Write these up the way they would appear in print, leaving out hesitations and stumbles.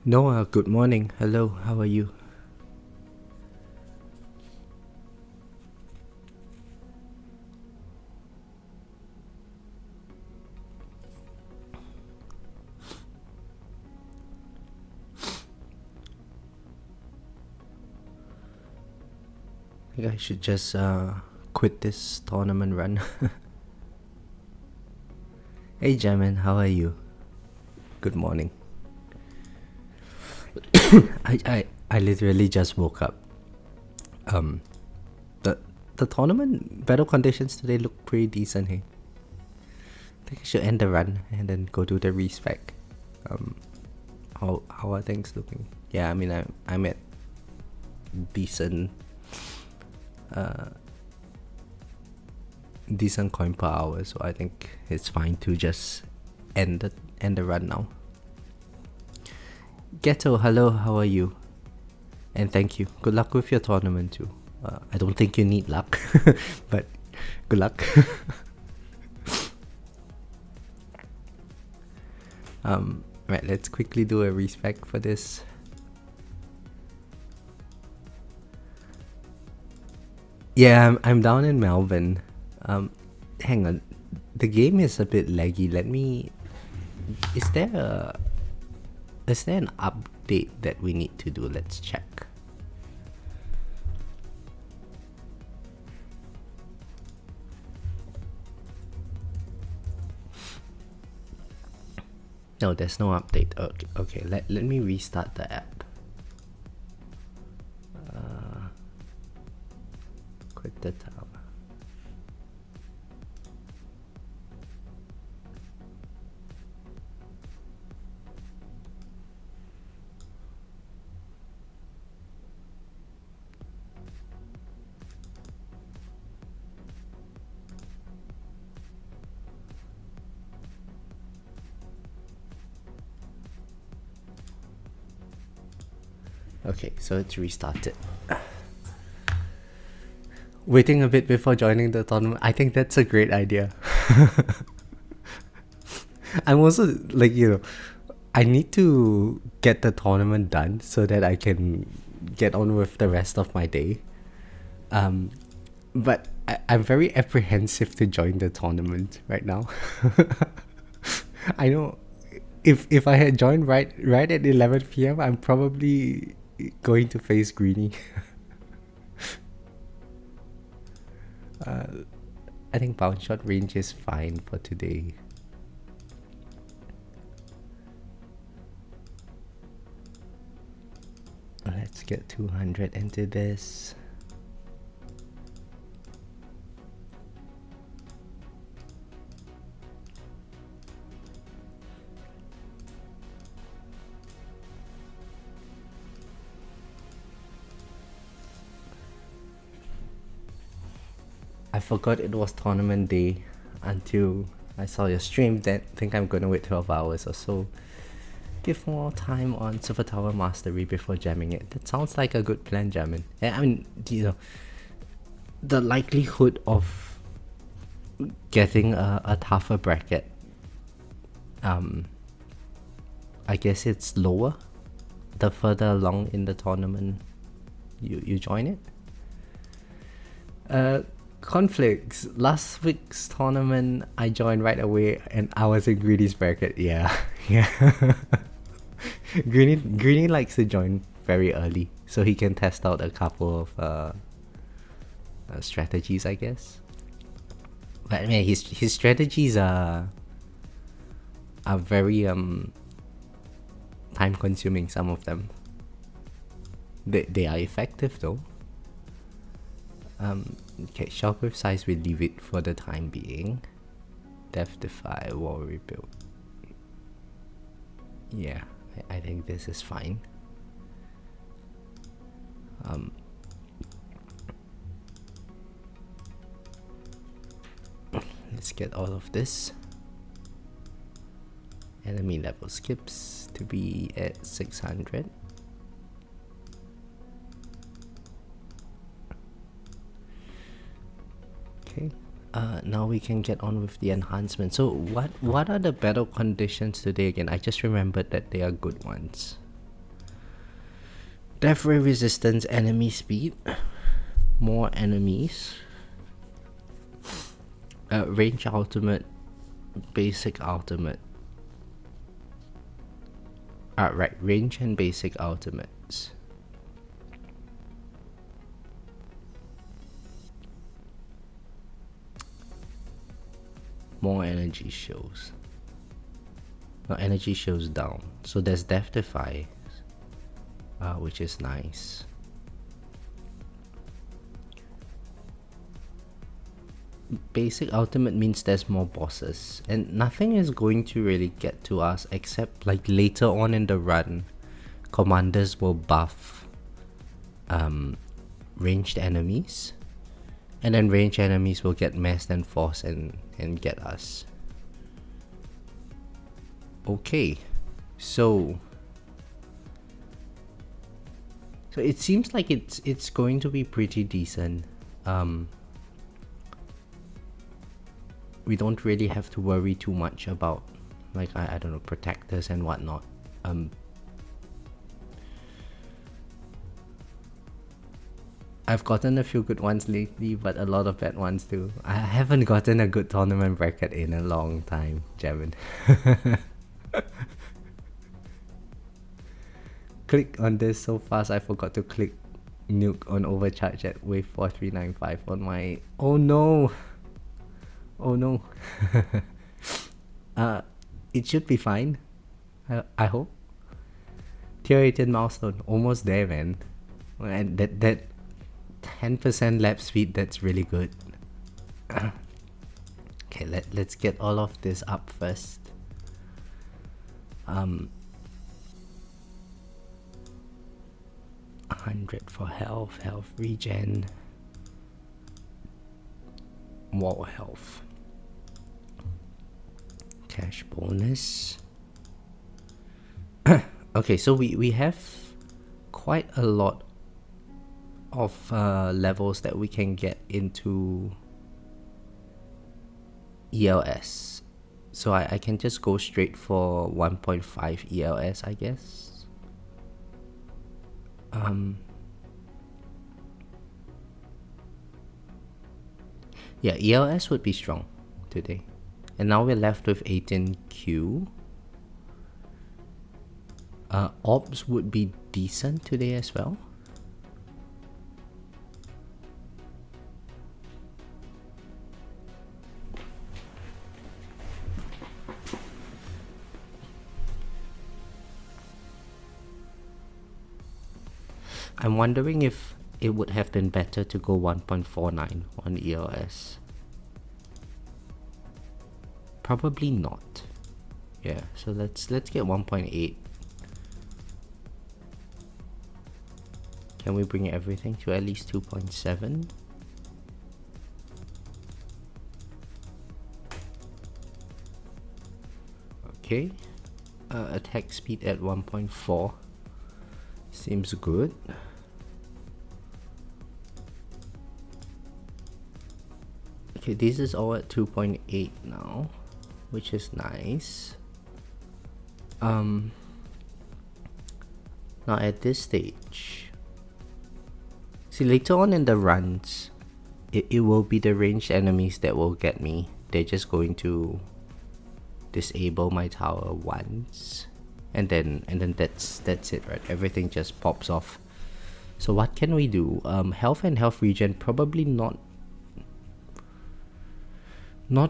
Noah, good morning. Hello, how are you? I think I should just quit this tournament run. Hey, Jamin, how are you? Good morning. I literally just woke up. Um, the the tournament battle conditions today look pretty decent. Hey, I think I should end the run and then go do the respec. Um, how are things looking? Yeah, I mean I'm at decent decent coin per hour, so I think it's fine to just end the run now. Ghetto, hello, how are you? And thank you. Good luck with your tournament too. I don't think you need luck, but good luck. Right, let's quickly do a respec for this. Yeah, I'm down in Melbourne. Hang on. The game is a bit laggy. Is there an update that we need to do? Let's check. No, there's no update. Okay. Let me restart the app. Quit the tower. Okay, so it's restarted. Waiting a bit before joining the tournament. I think that's a great idea. I'm also I need to get the tournament done so that I can get on with the rest of my day. But I'm very apprehensive to join the tournament right now. I know if I had joined right at 11 p.m., I'm probably going to face Greenie. I think bounce shot range is fine for today. Let's get 200 into this. I forgot it was tournament day until I saw your stream. Then think I'm gonna wait 12 hours or so. Give more time on Silver Tower Mastery before jamming it. That sounds like a good plan, Jamin. I mean, the likelihood of getting a tougher bracket, I guess it's lower the further along in the tournament you join it. Conflicts. Last week's tournament I joined right away and I was in Greenie's bracket. Yeah. Greenie likes to join very early so he can test out a couple of strategies, I guess. But I mean, his strategies are very time consuming, some of them. They are effective though. Okay, shockwave size, we leave it for the time being. Death Defy, Wall Rebuild. Yeah, I think this is fine. Let's get all of this. Enemy level skips to be at 600. Okay. Now we can get on with the enhancement. So what are the battle conditions today again? I just remembered that they are good ones. Death ray resistance, enemy speed, more enemies, range ultimate, basic ultimate. Right, range and basic ultimates. More energy shows. No, energy shows down. So there's Death Defy, which is nice. Basic ultimate means there's more bosses, and nothing is going to really get to us except like later on in the run, commanders will buff ranged enemies, and then ranged enemies will get massed and force and get us. Okay, so it seems like it's going to be pretty decent. We don't really have to worry too much about, like, I don't know, protectors and whatnot. I've gotten a few good ones lately, but a lot of bad ones too. I haven't gotten a good tournament bracket in a long time, Javin. Click on this so fast, I forgot to click nuke on overcharge at wave 4395 on my... Oh no! Oh no. It should be fine. I hope. Tier 18 milestone. Almost there, man. And that 10% lap speed, that's really good. Okay, let's get all of this up first. 100 for health regen. Wall health. Cash bonus. Okay, so we have quite a lot of levels that we can get into ELS. So I can just go straight for 1.5 ELS, I guess. Yeah, ELS would be strong today. And now we're left with 18Q. Orbs would be decent today as well. I'm wondering if it would have been better to go 1.49 on ELS. Probably not. Yeah, so let's get 1.8. Can we bring everything to at least 2.7? Okay. Attack speed at 1.4. Seems good. Okay, this is all at 2.8 now, which is nice. Now at this stage, see, later on in the runs, it will be the ranged enemies that will get me. They're just going to disable my tower once, and then that's it, right? Everything just pops off. So what can we do? Health and health regen, probably not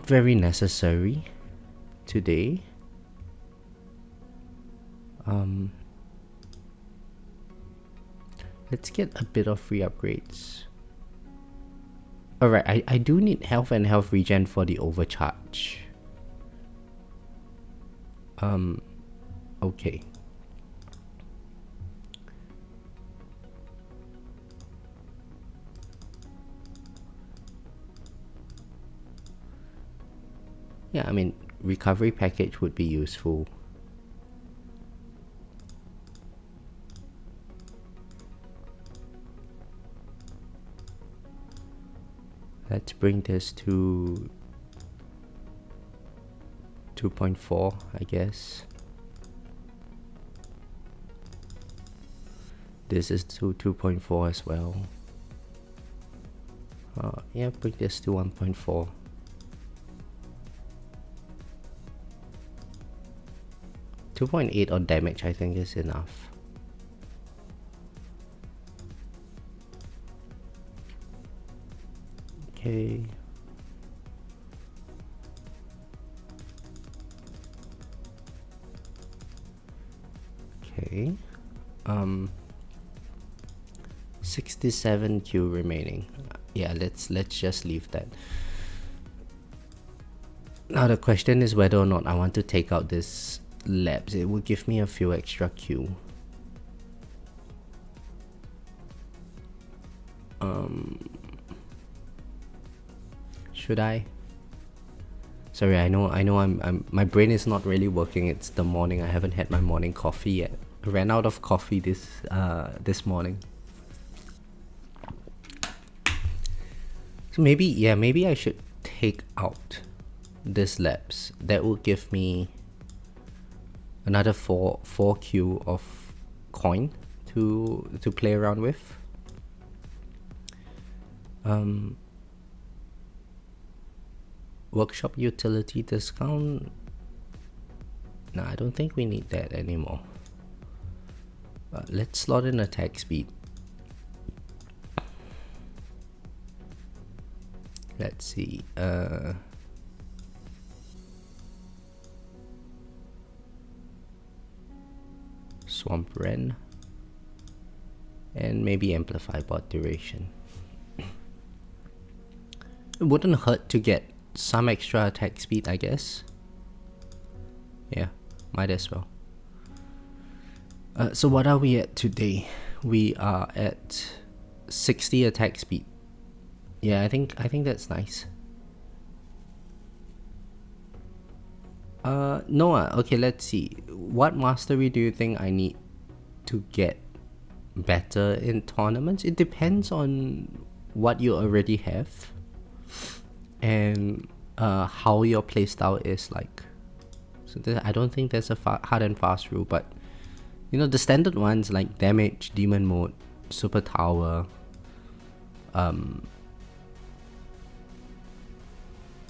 very necessary today. Let's get a bit of free upgrades. Alright, I do need health and health regen for the overcharge. Okay. Yeah, I mean, recovery package would be useful. Let's bring this to 2.4, I guess. This is to 2.4 as well. Yeah, bring this to 1.4. .8 on damage I think is enough. Okay. Okay. 67 Q remaining. Yeah, let's just leave that. Now the question is whether or not I want to take out this labs. It will give me a few extra Q. Should I? Sorry, I know I'm my brain is not really working. It's the morning. I haven't had my morning coffee yet. I ran out of coffee this morning. So maybe I should take out this labs. That will give me another 4Q of coin to play around with. Workshop utility discount. No, I don't think we need that anymore. Let's slot in attack speed. Let's see. Swamp Wren. And maybe amplify bot duration. It wouldn't hurt to get some extra attack speed, I guess. Yeah, might as well. So what are we at today? We are at 60 attack speed. Yeah, I think that's nice. Noah, okay, let's see. What mastery do you think I need to get better in tournaments? It depends on what you already have and how your playstyle is like. So I don't think there's a hard and fast rule, but you know, the standard ones like damage, demon mode, super tower,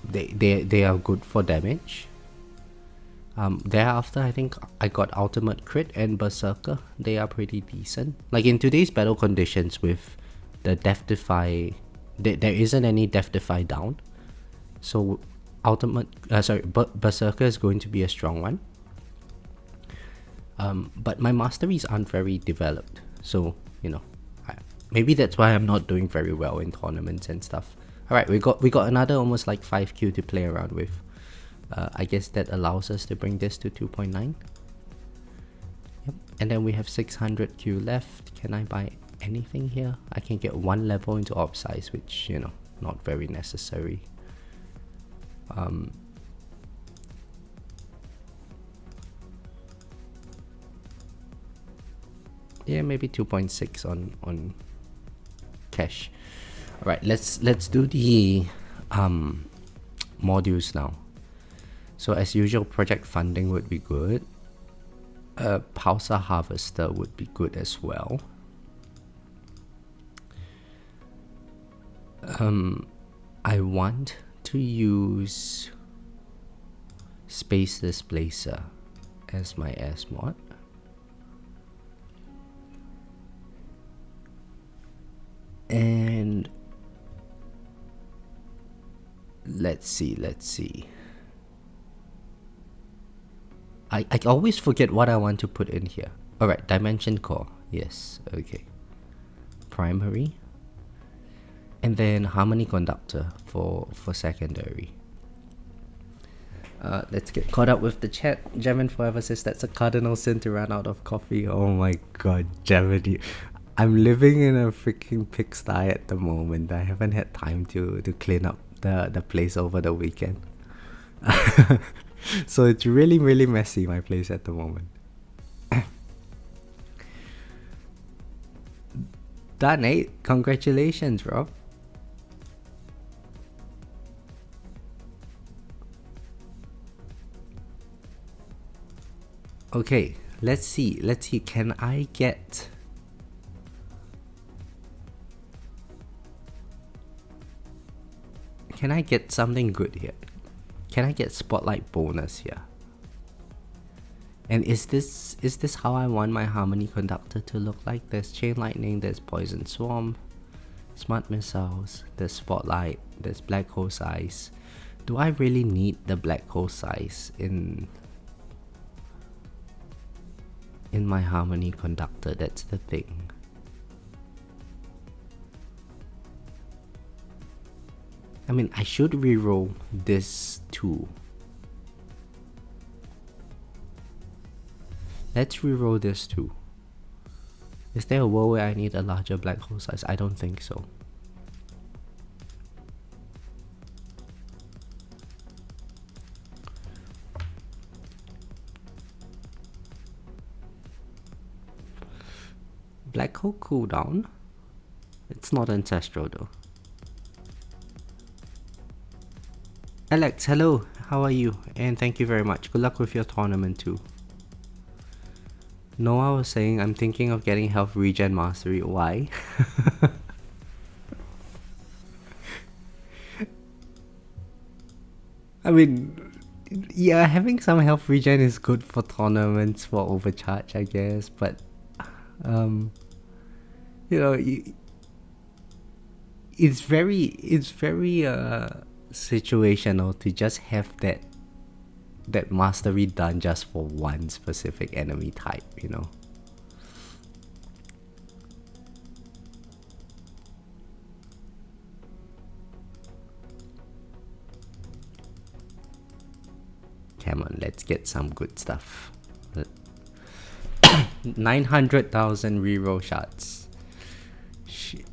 they are good for damage. Thereafter I think I got ultimate crit and berserker. They are pretty decent. Like in today's battle conditions with the death defy, there isn't any death defy down, so berserker is going to be a strong one. But my masteries aren't very developed, so you know, maybe that's why I'm not doing very well in tournaments and stuff. Alright, we got another almost like 5Q to play around with. I guess that allows us to bring this to 2.9. Yep. And then we have 600Q left. Can I buy anything here? I can get one level into op size, which, you know, not very necessary. Yeah, maybe 2.6 on cash. Alright, let's do the modules now. So as usual, project funding would be good. Pulsar harvester would be good as well. I want to use space displacer as my S mod. And let's see. I always forget what I want to put in here. Alright, dimension core. Yes, okay. Primary. And then harmony conductor for secondary. Let's get caught up with the chat. Jamin Forever says that's a cardinal sin to run out of coffee. Oh my god, Jamin. I'm living in a freaking pigsty at the moment. I haven't had time to clean up the place over the weekend. So it's really messy, my place at the moment. Done, 8. Congratulations, Rob. Okay, let's see. Can I get Can I get something good here? Can I get spotlight bonus here? And is this how I want my harmony conductor to look like? There's chain lightning, there's poison swarm, smart missiles, there's spotlight, there's black hole size. Do I really need the black hole size in my harmony conductor? That's the thing. I mean, I should reroll this too. Let's reroll this too. Is there a world where I need a larger black hole size? I don't think so. Black hole cooldown? It's not ancestral though. Alex, hello, how are you? And thank you very much. Good luck with your tournament too. Noah was saying I'm thinking of getting health regen mastery. Why? I mean, yeah, having some health regen is good for tournaments for overcharge, I guess, but you know, it's very situational to just have that mastery done just for one specific enemy type, you know. Come on, let's get some good stuff. 900,000 reroll shots. Shit.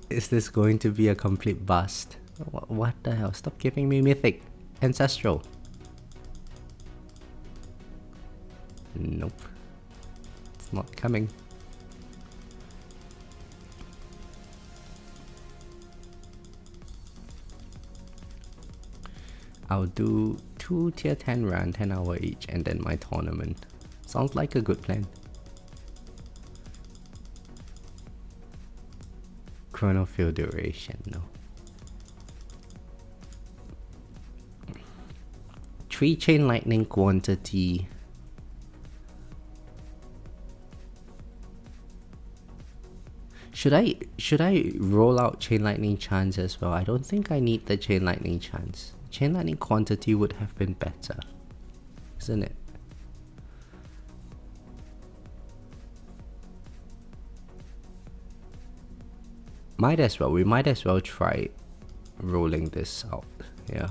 Is this going to be a complete bust? What the hell? Stop giving me mythic. Ancestral. Nope. It's not coming. I'll do 2 tier 10 run, 10 hour each, and then my tournament. Sounds like a good plan. Chronofield duration, no. 3 chain lightning quantity. Should I roll out chain lightning chance as well? I don't think I need the chain lightning chance. Chain lightning quantity would have been better, isn't it? Might as well. We might as well try rolling this out. Yeah.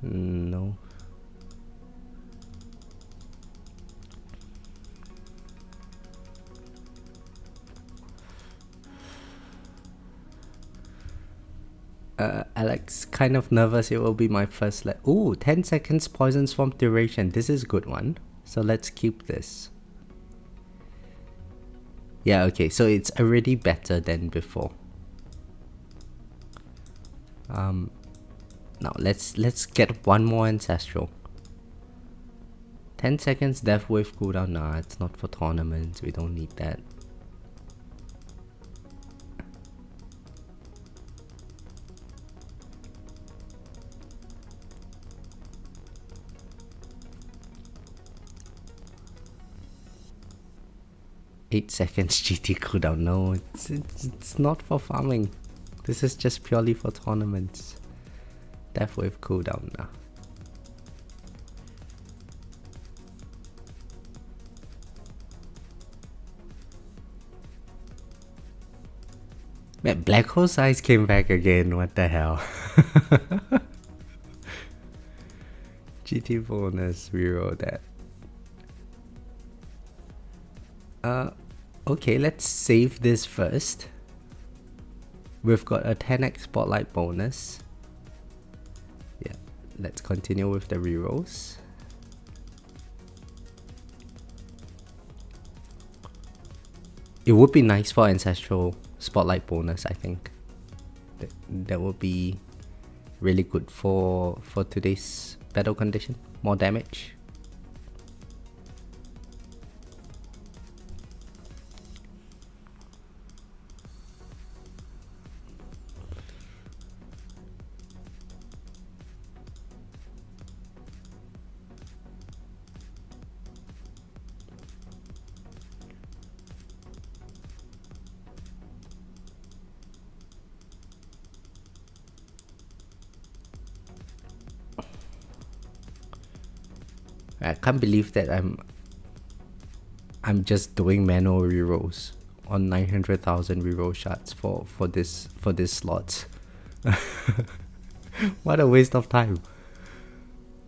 No. Alex, kind of nervous. It will be my first Ooh, 10 seconds poison swarm duration. This is a good one. So let's keep this. Yeah, okay. So it's already better than before. Now let's get one more ancestral. 10 seconds death wave cooldown. Nah, it's not for tournaments. We don't need that. Eight seconds GT cooldown. No, it's not for farming. This is just purely for tournaments. Death wave cooldown now. Man, black hole size came back again. What the hell? GT bonus, reroll that. Okay, let's save this first. We've got a 10x spotlight bonus. Yeah, let's continue with the rerolls. It would be nice for Ancestral Spotlight bonus, I think. That would be really good for today's battle condition. More damage. I can't believe that I'm just doing manual rerolls on 900,000 reroll shots for this slot. What a waste of time.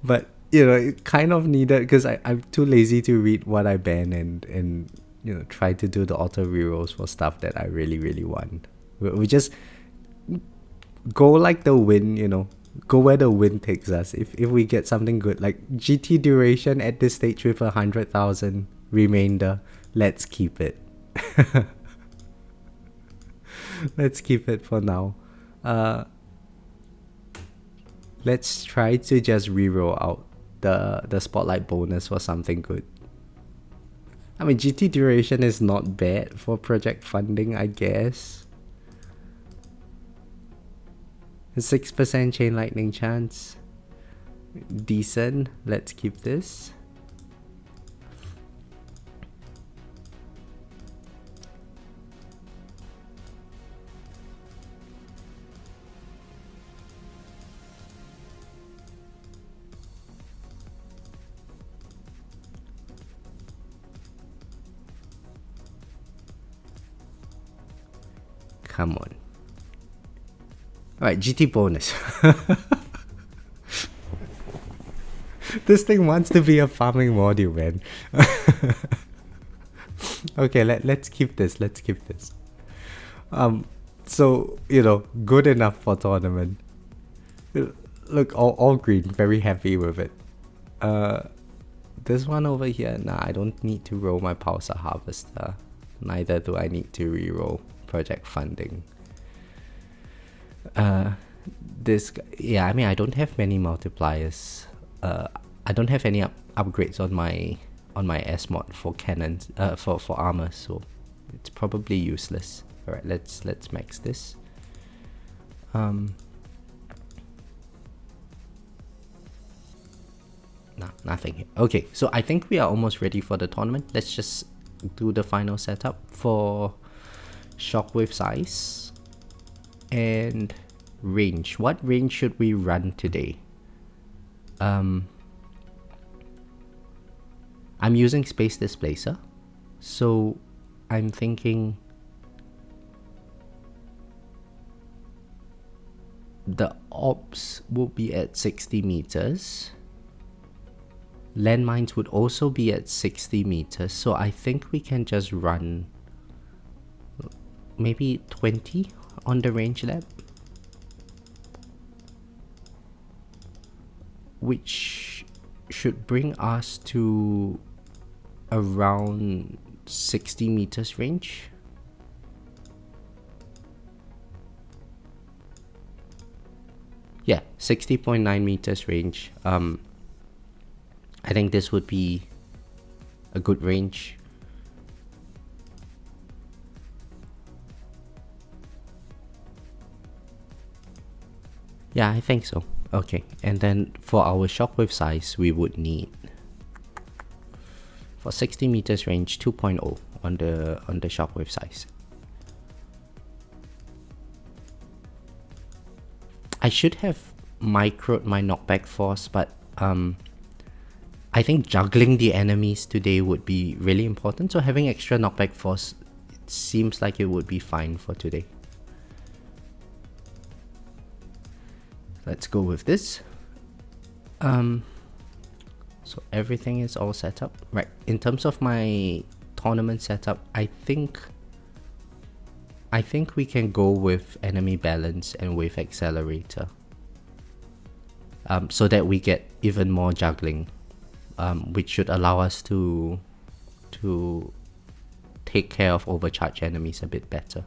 But it kind of needed, because I'm too lazy to read what I ban and try to do the auto rerolls for stuff that I really, really want. We just go like the wind, go where the wind takes us. If we get something good, like GT duration at this stage with 100,000 remainder, let's keep it. Let's keep it for now. Let's try to just reroll out the spotlight bonus for something good. I mean, GT duration is not bad for project funding, I guess. 6% chain lightning chance. Decent. Let's keep this. Come on. Alright, GT bonus. This thing wants to be a farming module, man. Okay, let's keep this. Let's keep this. So, good enough for tournament. Look, all green. Very happy with it. This one over here, nah, I don't need to roll my Pulsar Harvester. Neither do I need to reroll project funding. Yeah, I mean, I don't have many multipliers. I don't have any upgrades on my S mod for cannons, for armor, so it's probably useless. All right, let's max this. Nah, nothing here. Okay, so I think we are almost ready for the tournament. Let's just do the final setup for shockwave size and range. What range should we run today? I'm using Space Displacer, so I'm thinking the ops will be at 60 meters. Landmines would also be at 60 meters, so I think we can just run maybe 20 on the range lab, which should bring us to around 60 meters range. Yeah, 60.9 meters range. I think this would be a good range. Yeah, I think so. Okay, and then for our shockwave size, we would need, for 60 meters range, 2.0 on the shockwave size. I should have microed my knockback force, but I think juggling the enemies today would be really important. So having extra knockback force, it seems like it would be fine for today. Let's go with this. So everything is all set up. Right, in terms of my tournament setup, I think we can go with enemy balance and wave accelerator, so that we get even more juggling, which should allow us to take care of overcharged enemies a bit better.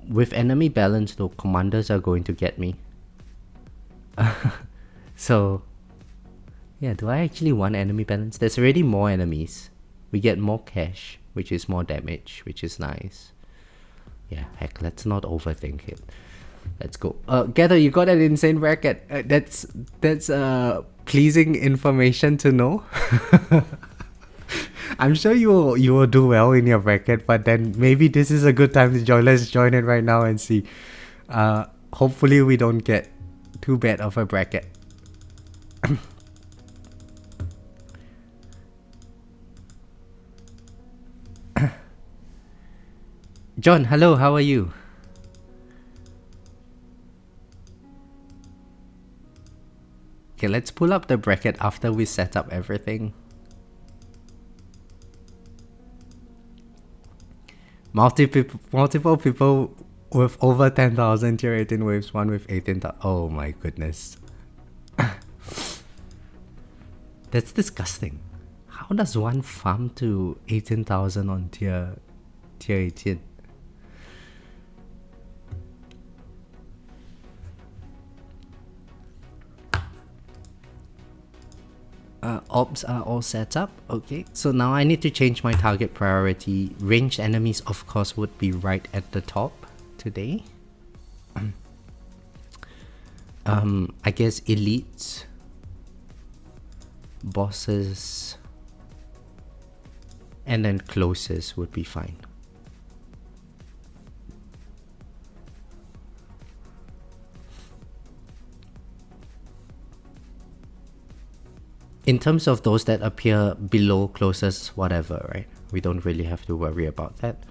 With enemy balance though, commanders are going to get me. So yeah, do I actually want enemy balance? There's already more enemies. We get more cash, which is more damage, which is nice. Yeah, heck, let's not overthink it. Let's go. Gather, you got an insane bracket. That's pleasing information to know. I'm sure you will do well in your bracket, but then maybe this is a good time to join. Let's join it right now and see. Hopefully we don't get too bad of a bracket. John, hello, how are you? Okay, let's pull up the bracket after we set up everything. Multiple people with over 10,000 tier 18 waves, one with 18,000. Oh my goodness. That's disgusting. How does one farm to 18,000 on tier 18? Ops are all set up. Okay, so now I need to change my target priority. Ranged enemies, of course, would be right at the top today. I guess elites, bosses, and then closest would be fine. In terms of those that appear below closest, whatever, right? We don't really have to worry about that.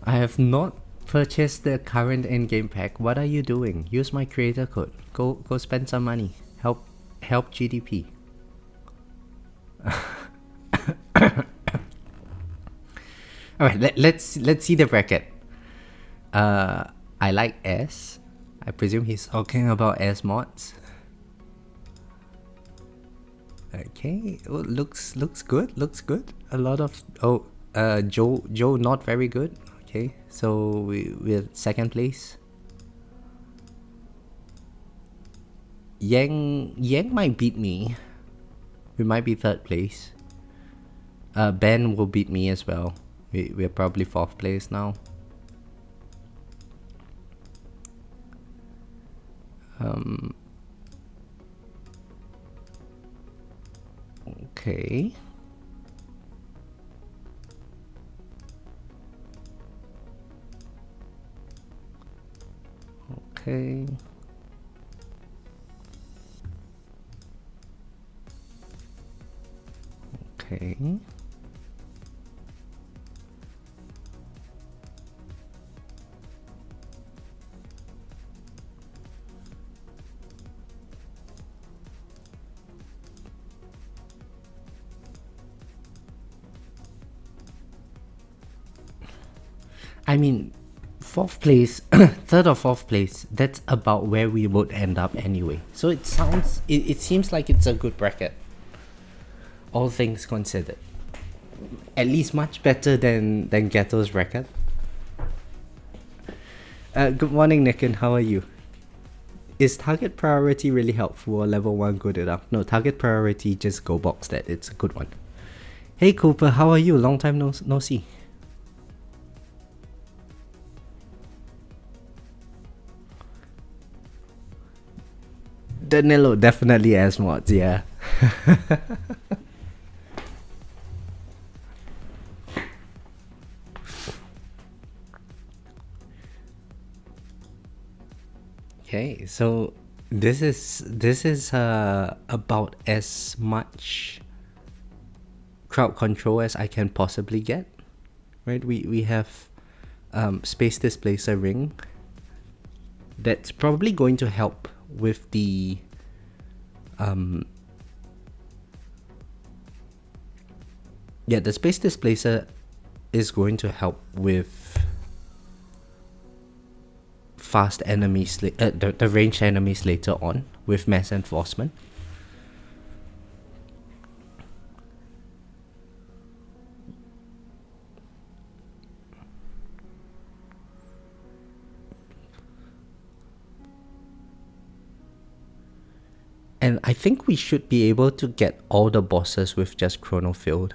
I have not purchased the current in-game pack. What are you doing? Use my creator code. Go spend some money. Help GDP. Alright, let's see the bracket. I like S. I presume he's talking about S mods. Okay, oh, looks good. Looks good. A lot of Joe not very good. Okay, so we're second place. Yang might beat me. We might be third place. Ben will beat me as well. We're probably fourth place now. Okay. Okay. Okay. I mean, fourth place, third or fourth place, that's about where we would end up anyway. So it seems like it's a good bracket. All things considered. At least much better than Ghetto's bracket. Good morning, Nikin. How are you? Is target priority really helpful or level 1 good enough? No, target priority, just go box that. It's a good one. Hey Cooper, how are you? Long time no see. Danilo definitely has mods, yeah. Okay, so this is about as much crowd control as I can possibly get, right? We have space displacer ring that's probably going to help with the the space displacer is going to help with fast enemies, the ranged enemies later on with mass enforcement. And I think we should be able to get all the bosses with just Chronofield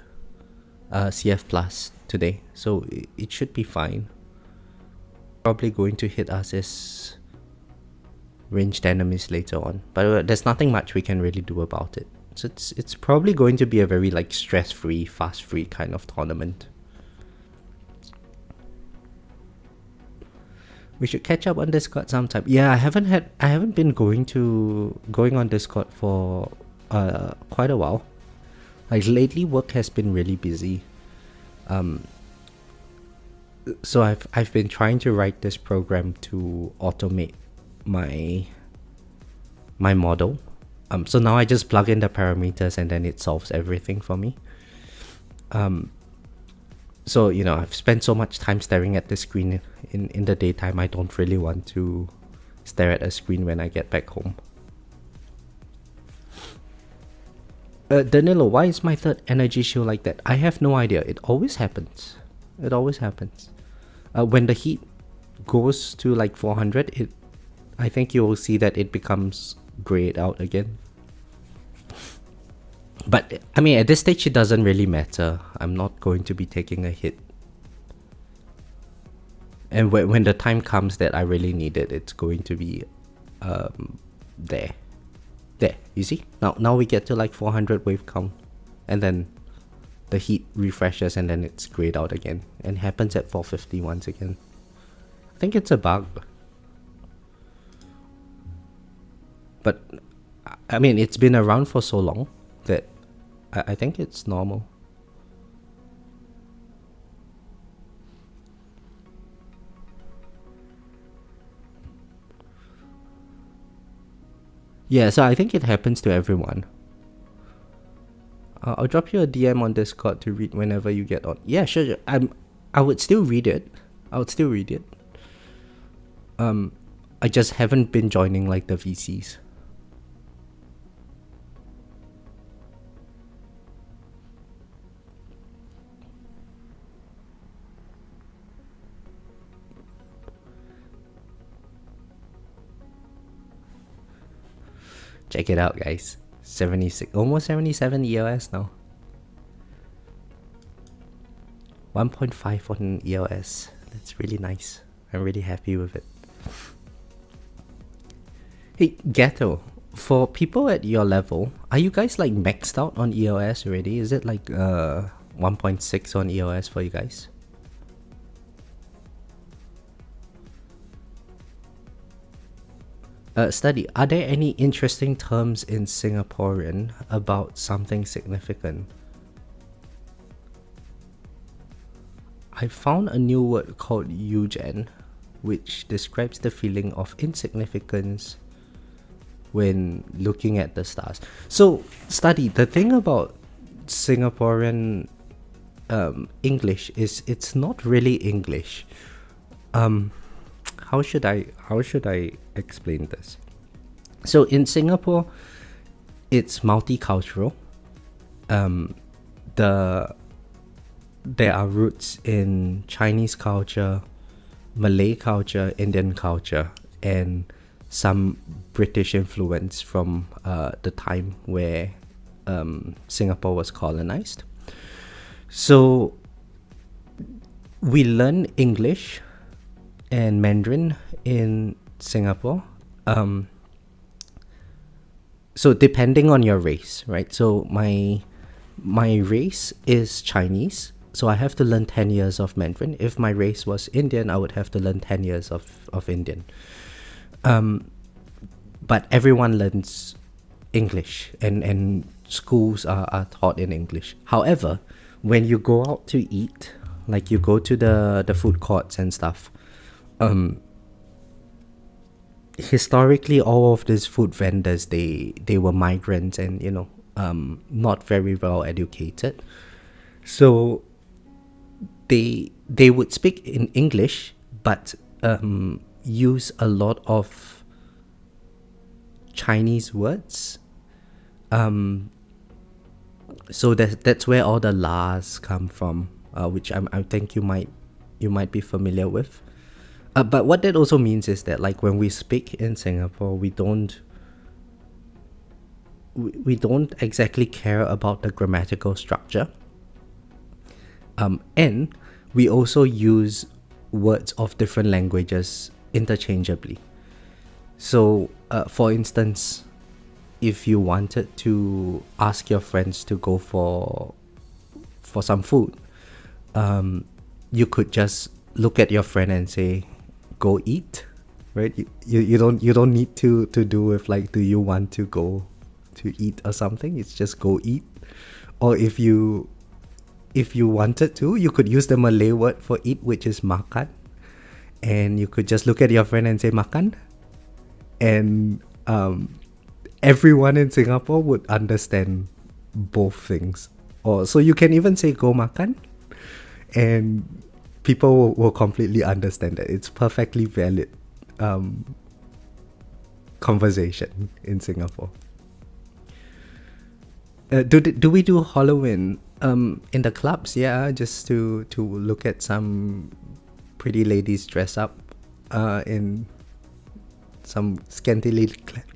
CF Plus today. So it should be fine. Probably going to hit us as ranged enemies later on. But there's nothing much we can really do about it. So it's probably going to be a very like stress-free, fast-free kind of tournament. We should catch up on Discord sometime. Yeah, I haven't been going on Discord for quite a while. Like lately, work has been really busy. So I've been trying to write this program to automate my model. So now I just plug in the parameters and then it solves everything for me. So, I've spent so much time staring at the screen in the daytime, I don't really want to stare at a screen when I get back home. Danilo, why is my third energy shield like that? I have no idea. It always happens. When the heat goes to like 400, I think you will see that it becomes grayed out again. But, I mean, at this stage, it doesn't really matter. I'm not going to be taking a hit. And when the time comes that I really need it, it's going to be there. There, you see? Now we get to like 400 wave count. And then the heat refreshes and then it's grayed out again. And happens at 450 once again. I think it's a bug. But, I mean, it's been around for so long that I think it's normal. Yeah, so I think it happens to everyone. I'll drop you a DM on Discord to read whenever you get on. Yeah, sure. I would still read it. I just haven't been joining like the VCs. Check it out, guys. 76, almost 77 EOS now. 1.5 on EOS. That's really nice. I'm really happy with it. Hey, Ghetto, for people at your level, are you guys like maxed out on EOS already? Is it like 1.6 on EOS for you guys? Study, are there any interesting terms in Singaporean about something significant? I found a new word called eugen, which describes the feeling of insignificance when looking at the stars. So, Study, the thing about Singaporean English is it's not really English. How should I explain this? So in Singapore, it's multicultural. There are roots in Chinese culture, Malay culture, Indian culture, and some British influence from the time where Singapore was colonized. So we learn English and Mandarin in Singapore. So depending on your race, right? So my race is Chinese, so I have to learn 10 years of Mandarin. If my race was Indian, I would have to learn 10 years of Indian. But everyone learns English, and schools are taught in English. However, when you go out to eat Like you go to the food courts and stuff. Historically, all of these food vendors, they were migrants and not very well educated. So they would speak in English, but use a lot of Chinese words. So that's where all the las come from, which I think you might be familiar with. But what that also means is that, like, when we speak in Singapore, we don't exactly care about the grammatical structure. And we also use words of different languages interchangeably. So, for instance, if you wanted to ask your friends to go for some food, you could just look at your friend and say, "Go eat," right? You don't need to do with like, "Do you want to go to eat" or something. It's just "go eat." Or if you wanted to, you could use the Malay word for eat, which is makan, and you could just look at your friend and say makan, and everyone in Singapore would understand both things. Or so you can even say "go makan," and people will completely understand that. It's perfectly valid conversation in Singapore. Do we do Halloween in the clubs? Yeah, just to look at some pretty ladies dress up in some scantily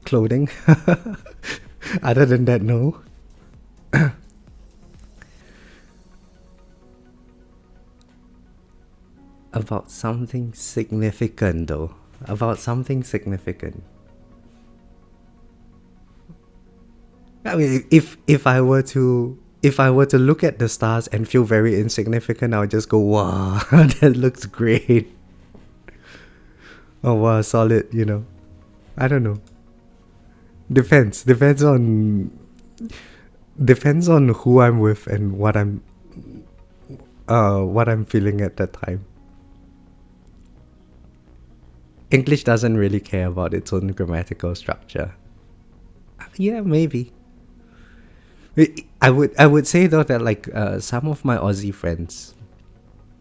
clothing. Other than that, no. About something significant, though. About something significant. I mean, if I were to look at the stars and feel very insignificant, I would just go, "Wow, that looks great." Oh wow, solid. I don't know. Depends on who I'm with and what I'm feeling at that time. English doesn't really care about its own grammatical structure. Yeah, maybe. I would say though that, like, some of my Aussie friends,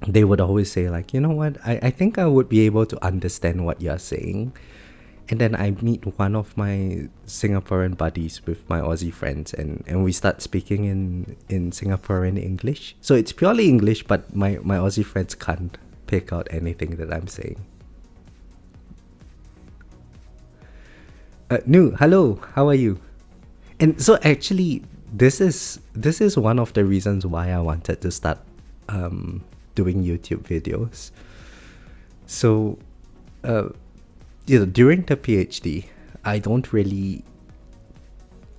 they would always say, like, "You know what, I think I would be able to understand what you're saying." And then I meet one of my Singaporean buddies with my Aussie friends, and we start speaking in Singaporean English. So it's purely English, but my Aussie friends can't pick out anything that I'm saying. Nu, hello, how are you? And so actually, this is one of the reasons why I wanted to start doing YouTube videos. So, during the PhD, I don't really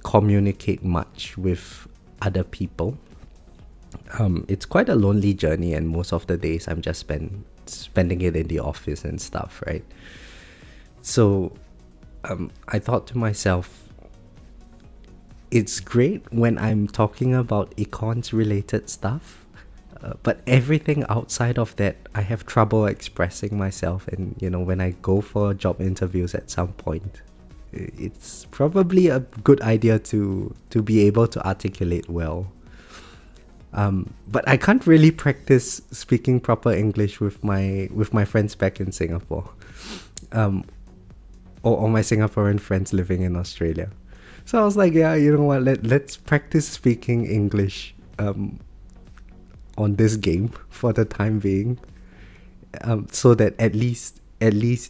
communicate much with other people. It's quite a lonely journey, and most of the days I'm just spending it in the office and stuff, right? So, I thought to myself, it's great when I'm talking about econs related stuff, but everything outside of that, I have trouble expressing myself. And when I go for job interviews at some point, it's probably a good idea to be able to articulate well. But I can't really practice speaking proper English with my friends back in Singapore, or my Singaporean friends living in Australia. So I was like, yeah, you know what? Let's practice speaking English on this game for the time being, so that at least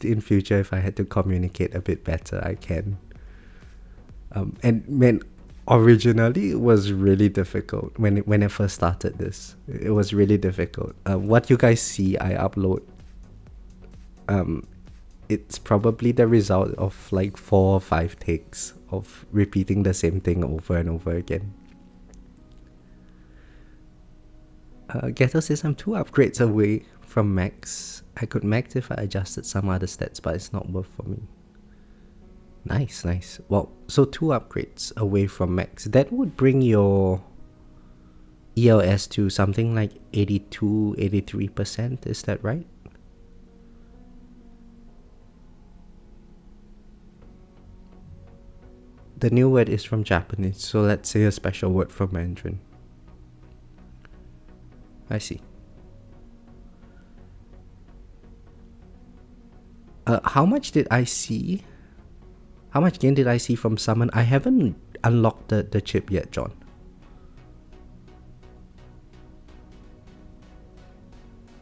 in future, if I had to communicate a bit better, I can. And man, originally it was really difficult when I first started this. It was really difficult. What you guys see I upload, it's probably the result of like 4 or 5 takes of repeating the same thing over and over again. Ghetto says I'm 2 upgrades away from max. I could max if I adjusted some other stats, but it's not worth for me. Nice. Well, so 2 upgrades away from max. That would bring your EOS to something like 82, 83%. Is that right? The new word is from Japanese, so let's say a special word from Mandarin. I see. How much did I see? How much gain did I see from summon? I haven't unlocked the chip yet, John.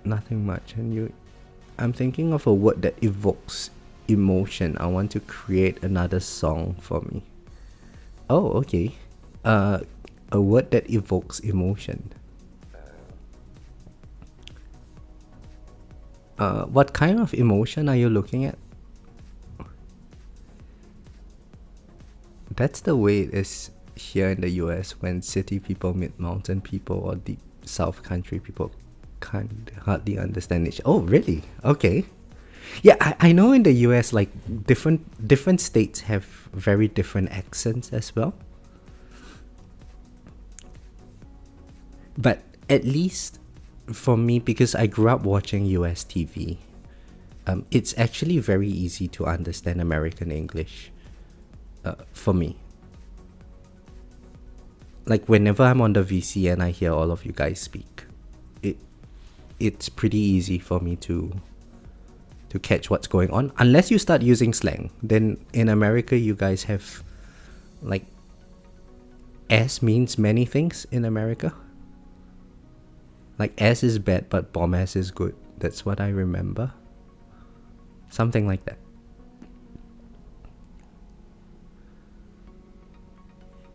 Nothing much. And I'm thinking of a word that evokes emotion. I want to create another song for me. Oh, okay. A word that evokes emotion. What kind of emotion are you looking at? That's the way it is here in the US when city people meet mountain people or deep south country people can't hardly understand each. Oh, really? Okay. Yeah, I know in the US like different states have very different accents as well. But at least for me, because I grew up watching US TV, it's actually very easy to understand American English for me. Like whenever I'm on the VC and I hear all of you guys speak, it's pretty easy for me to catch what's going on. Unless you start using slang, then in America you guys have like S means many things in America. Like S is bad, but bomb ass is good. That's what I remember. Something like that.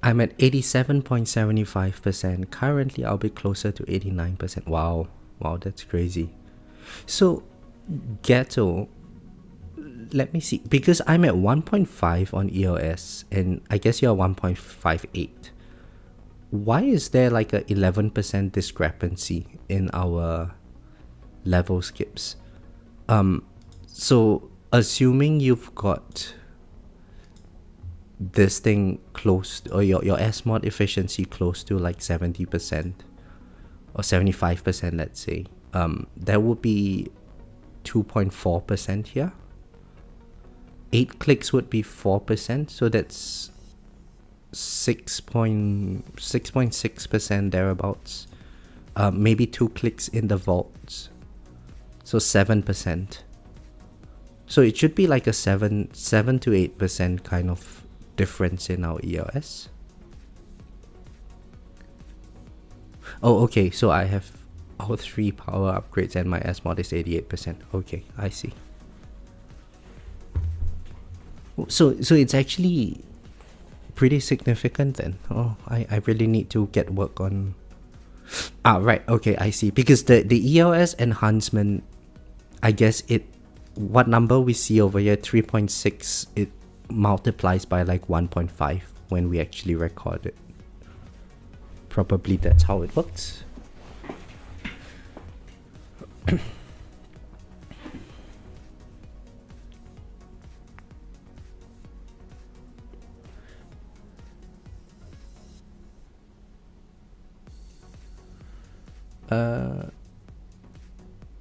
I'm at 87.75%. Currently, I'll be closer to 89%. Wow, that's crazy. So, Ghetto, let me see. Because I'm at 1.5 on EOS, and I guess you're 1.58. Why is there like a 11% discrepancy in our level skips? So assuming you've got this thing close or your S-mod efficiency close to like 70% or 75%, let's say, there would be 2.4% here. 8 clicks would be 4%, so that's 6.6% thereabouts. Maybe 2 clicks in the vaults, so 7%. So it should be like a 7 to 8% kind of difference in our EOS. Oh, okay, so I have all 3 power upgrades and my S-mod is 88%. Okay, I see. So it's actually pretty significant then. Oh, I really need to get work on. Right, okay, I see. Because the EOS enhancement, I guess what number we see over here, 3.6, it multiplies by like 1.5 when we actually record it. Probably that's how it works.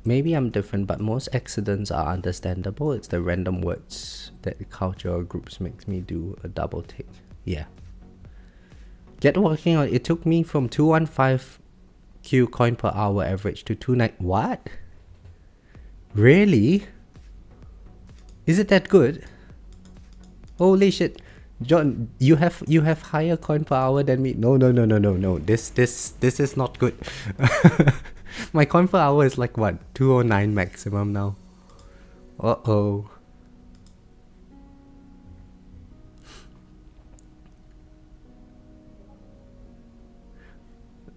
Maybe I'm different, but most accidents are understandable. It's the random words that cultural groups makes me do a double take. Yeah. Get working on it. It took me from 215 Q coin per hour average to 29. What? Really? Is it that good? Holy shit. John, you have higher coin per hour than me. No. This is not good. My coin per hour is like what? 209 maximum now. Uh-oh.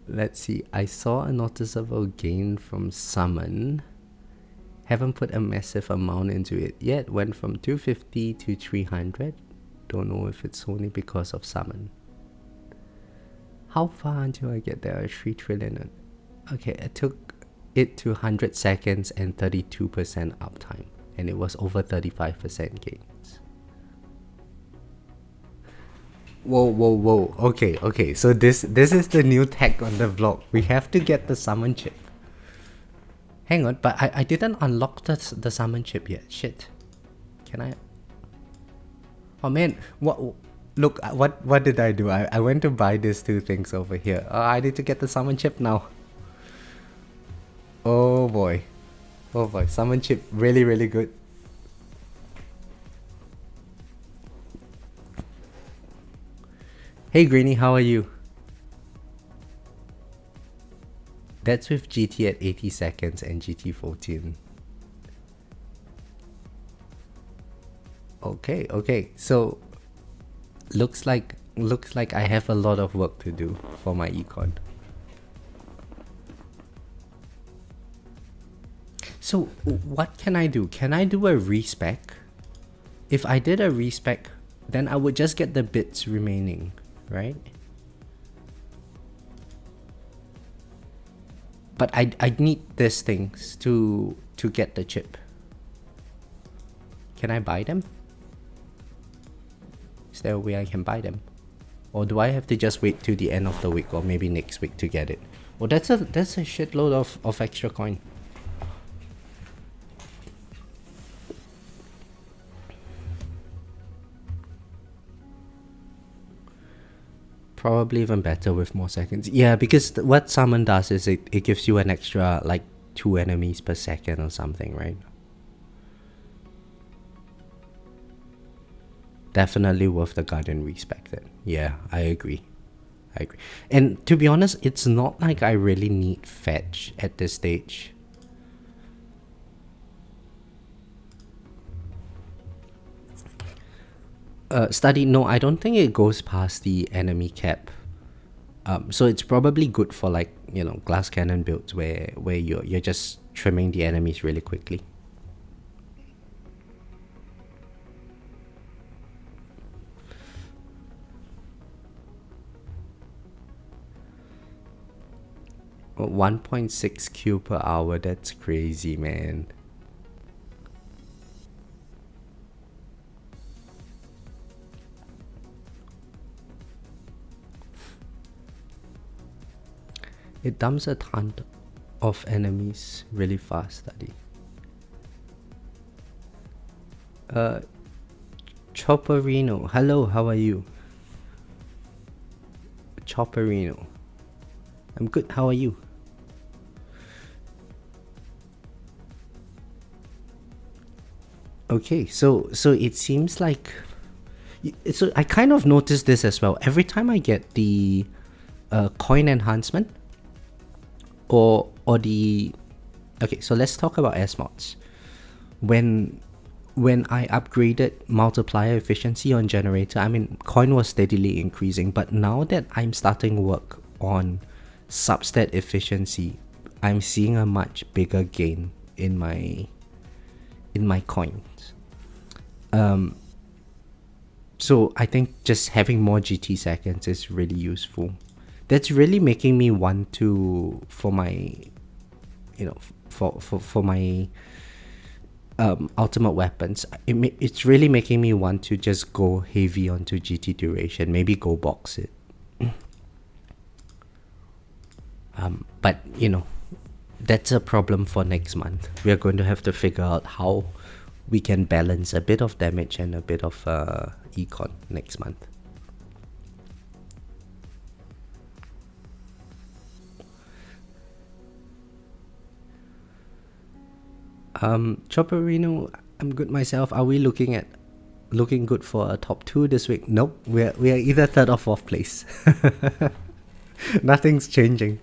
Let's see. I saw a noticeable gain from summon. Haven't put a massive amount into it yet. Went from 250 to 300. Don't know if it's only because of summon. How far until I get there? 3 trillion. Okay, it took it to 100 seconds and 32% uptime. And it was over 35% gains. Whoa, whoa, whoa. Okay, okay. So this is the new tech on the vlog. We have to get the summon chip. Hang on, but I didn't unlock the summon chip yet. Shit. Can I? Oh man, what? Look, what did I do? I went to buy these two things over here. I need to get the summon chip now. Oh boy. Oh boy, summon chip really, really good. Hey Greeny, how are you? That's with GT at 80 seconds and GT 14. Okay, okay. So looks like I have a lot of work to do for my econ. So what can I do? Can I do a respec? If I did a respec, then I would just get the bits remaining, right? But I need these things to get the chip. Can I buy them? Is there a way I can buy them? Or do I have to just wait till the end of the week or maybe next week to get it? Well, that's a shitload of extra coin. Probably even better with more seconds. Yeah, because what summon does is it gives you an extra like 2 enemies per second or something, right? Definitely worth the garden respec then. Yeah, I agree. I agree. And to be honest, it's not like I really need fetch at this stage. Study, no, I don't think it goes past the enemy cap. So it's probably good for like, you know, glass cannon builds where you're just trimming the enemies really quickly. Oh, 1.6 Q per hour, that's crazy, man. It dumps a ton of enemies really fast, Study. Chopperino, hello, how are you? Chopperino, I'm good, how are you? Okay, so it seems like, so I kind of noticed this as well. Every time I get the coin enhancement or the, okay, so let's talk about S mods. When I upgraded multiplier efficiency on generator, I mean coin was steadily increasing, but now that I'm starting work on substat efficiency, I'm seeing a much bigger gain in my coins. So I think just having more GT seconds is really useful. That's really making me want to, for my, you know, for my ultimate weapons, it's really making me want to just go heavy onto GT duration, maybe go box it. But you know, that's a problem for next month. We are going to have to figure out how we can balance a bit of damage and a bit of econ next month. Chopperino, I'm good myself. Are we looking good for a top 2 this week? Nope, we are either 3rd or 4th place. Nothing's changing.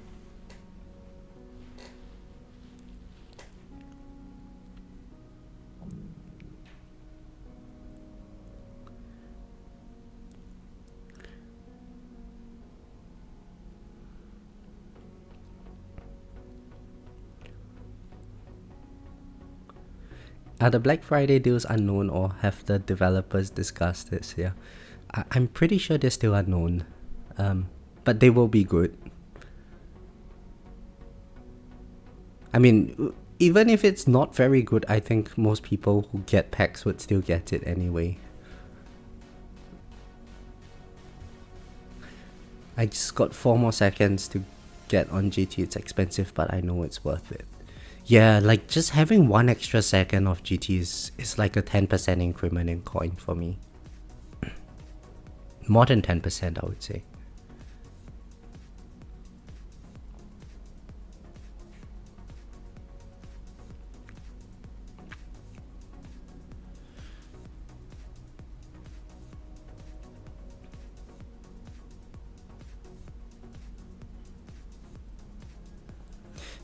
Are the Black Friday deals unknown, or have the developers discussed this? Yeah, I'm pretty sure they're still unknown, but they will be good. I mean, even if it's not very good, I think most people who get packs would still get it anyway. I just got 4 more seconds to get on GT. It's expensive, but I know it's worth it. Yeah, like just having 1 extra second of GT is like a 10% increment in coin for me. More than 10%, I would say.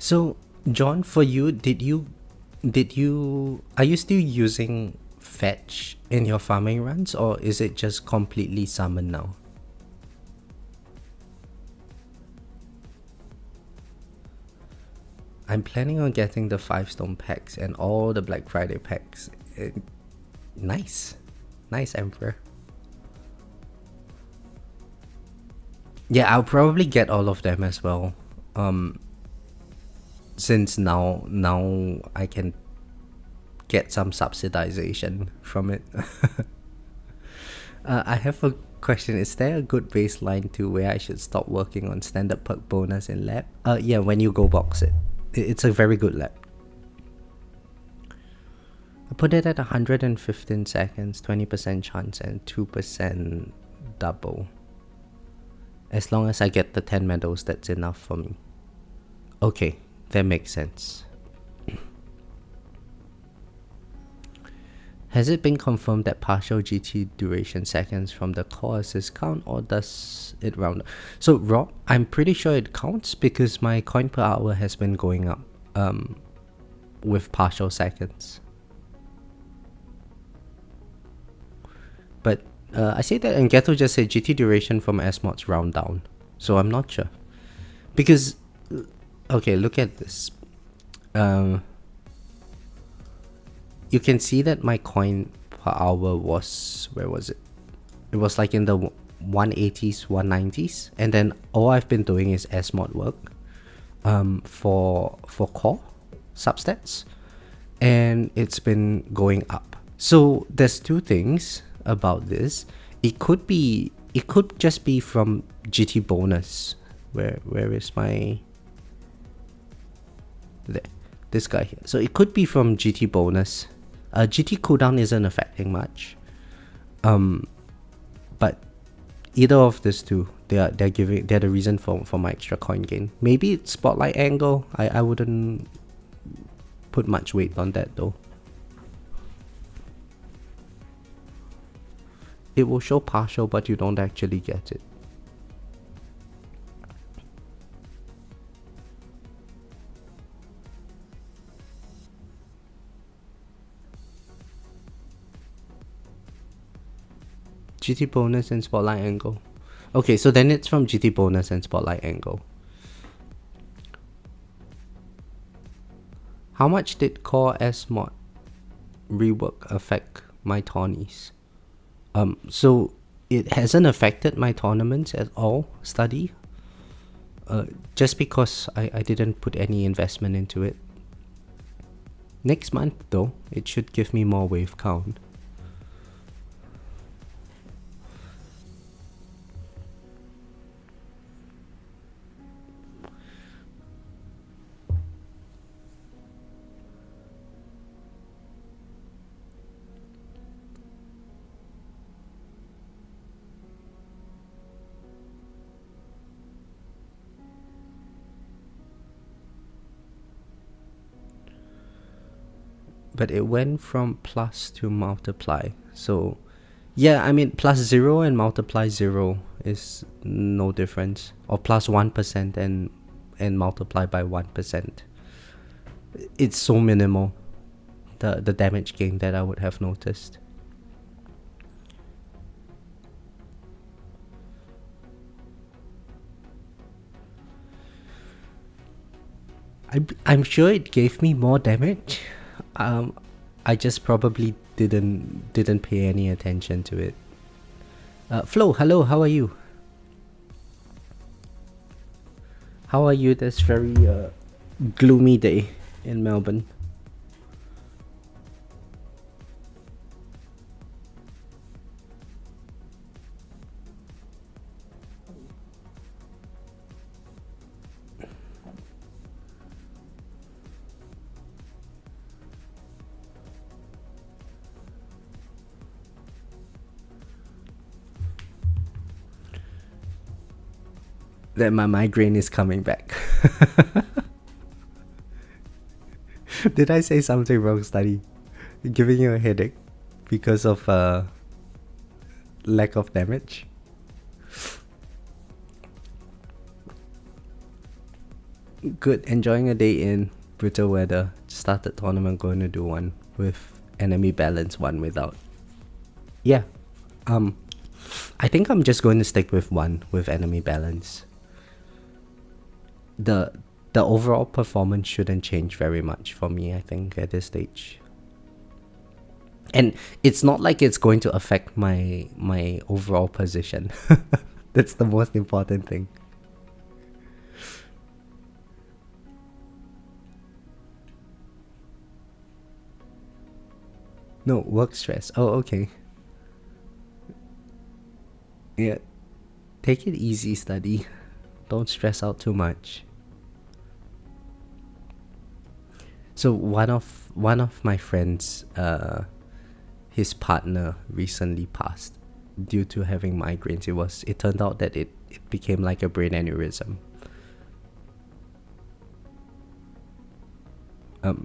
So, John, for you, are you still using fetch in your farming runs, or is it just completely summon now? I'm planning on getting the 5-stone packs and all the Black Friday packs. Nice. Nice, Emperor. Yeah, I'll probably get all of them as well. Since now I can get some subsidization from it. I have a question. Is there a good baseline to where I should stop working on standard perk bonus in lab? Yeah, when you go box it. It's a very good lab. I put it at 115 seconds, 20% chance, and 2% double. As long as I get the 10 medals, that's enough for me. Okay, that makes sense. Has it been confirmed that partial GT duration seconds from the core assist count, or does it round up? So Rob, I'm pretty sure it counts because my coin per hour has been going up with partial seconds. But I say that, and Ghetto just said GT duration from S mods round down, so I'm not sure. Because, okay, look at this. You can see that my coin per hour was, where was it? It was like in the 180s, 190s, and then all I've been doing is S mod work for core substats, and it's been going up. So there's two things about this. It could just be from GT bonus. Where is my, there, this guy here. So it could be from GT bonus. GT cooldown isn't affecting much, but either of these two, they're the reason for my extra coin gain. Maybe it's spotlight angle. I wouldn't put much weight on that though. It will show partial, but you don't actually get it. GT bonus and spotlight angle. Okay, so then it's from GT bonus and spotlight angle. How much did core S mod rework affect my tourneys? So it hasn't affected my tournaments at all, study. Just because I didn't put any investment into it. Next month though, it should give me more wave count. But it went from plus to multiply. So yeah, I mean plus 0 and multiply 0 is no difference. Or plus 1% and multiply by 1%. It's so minimal, the damage gain that I would have noticed. I'm sure it gave me more damage. I just probably didn't pay any attention to it. Flo, hello, how are you? How are you this very gloomy day in Melbourne? that my migraine is coming back. Did I say something wrong, study? Giving you a headache because of lack of damage? Good. Enjoying a day in brutal weather. Started tournament, going to do one with enemy balance, one without. Yeah. I think I'm just going to stick with one with enemy balance. The overall performance shouldn't change very much for me, I think, at this stage. And it's not like it's going to affect my overall position. That's the most important thing. No, work stress. Oh, okay. Yeah. Take it easy, study. Don't stress out too much. So one of my friends, his partner recently passed due to having migraines. It turned out that it became like a brain aneurysm.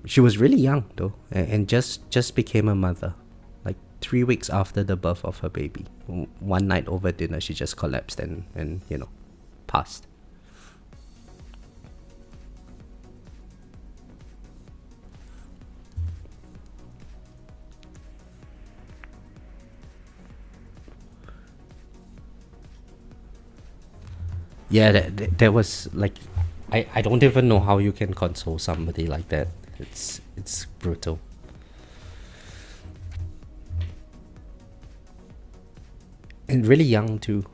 She was really young though, and just became a mother. Like 3 weeks after the birth of her baby, one night over dinner, she just collapsed and passed. Yeah, that was like, I don't even know how you can console somebody like that. It's brutal. And really young too.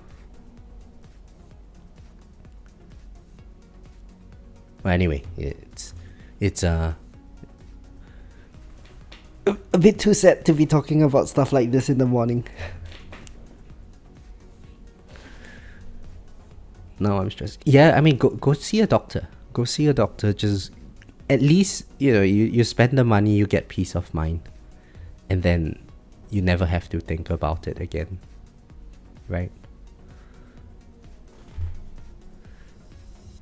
Well, anyway, it's a bit too sad to be talking about stuff like this in the morning. No, I'm stressed. Yeah, I mean, go see a doctor. Go see a doctor. Just at least you spend the money, you get peace of mind, and then you never have to think about it again, right?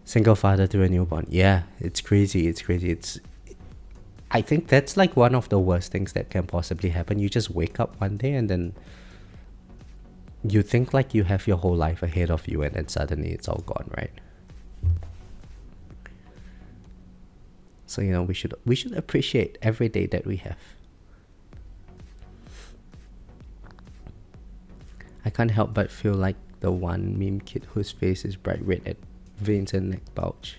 Single father to a newborn. Yeah, it's crazy. I think that's like one of the worst things that can possibly happen. You just wake up one day and then you think like you have your whole life ahead of you, and then suddenly it's all gone, right? So we should appreciate every day that we have. I can't help but feel like the one meme kid whose face is bright red at veins and neck bulge.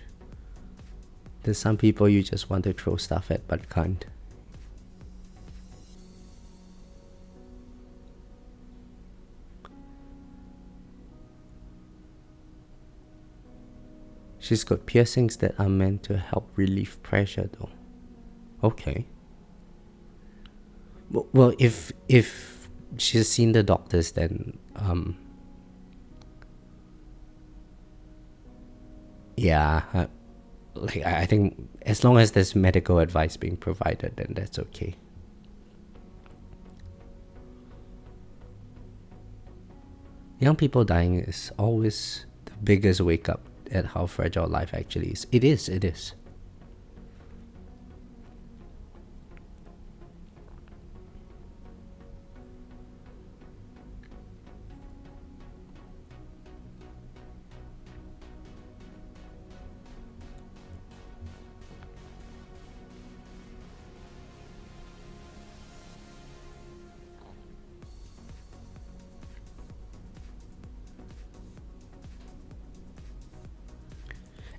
There's some people you just want to throw stuff at but can't. She's got piercings that are meant to help relieve pressure though. Okay. Well, if she's seen the doctors, then yeah, like I think as long as there's medical advice being provided, then that's okay. Young people dying is always the biggest wake up at how fragile life actually is. It is.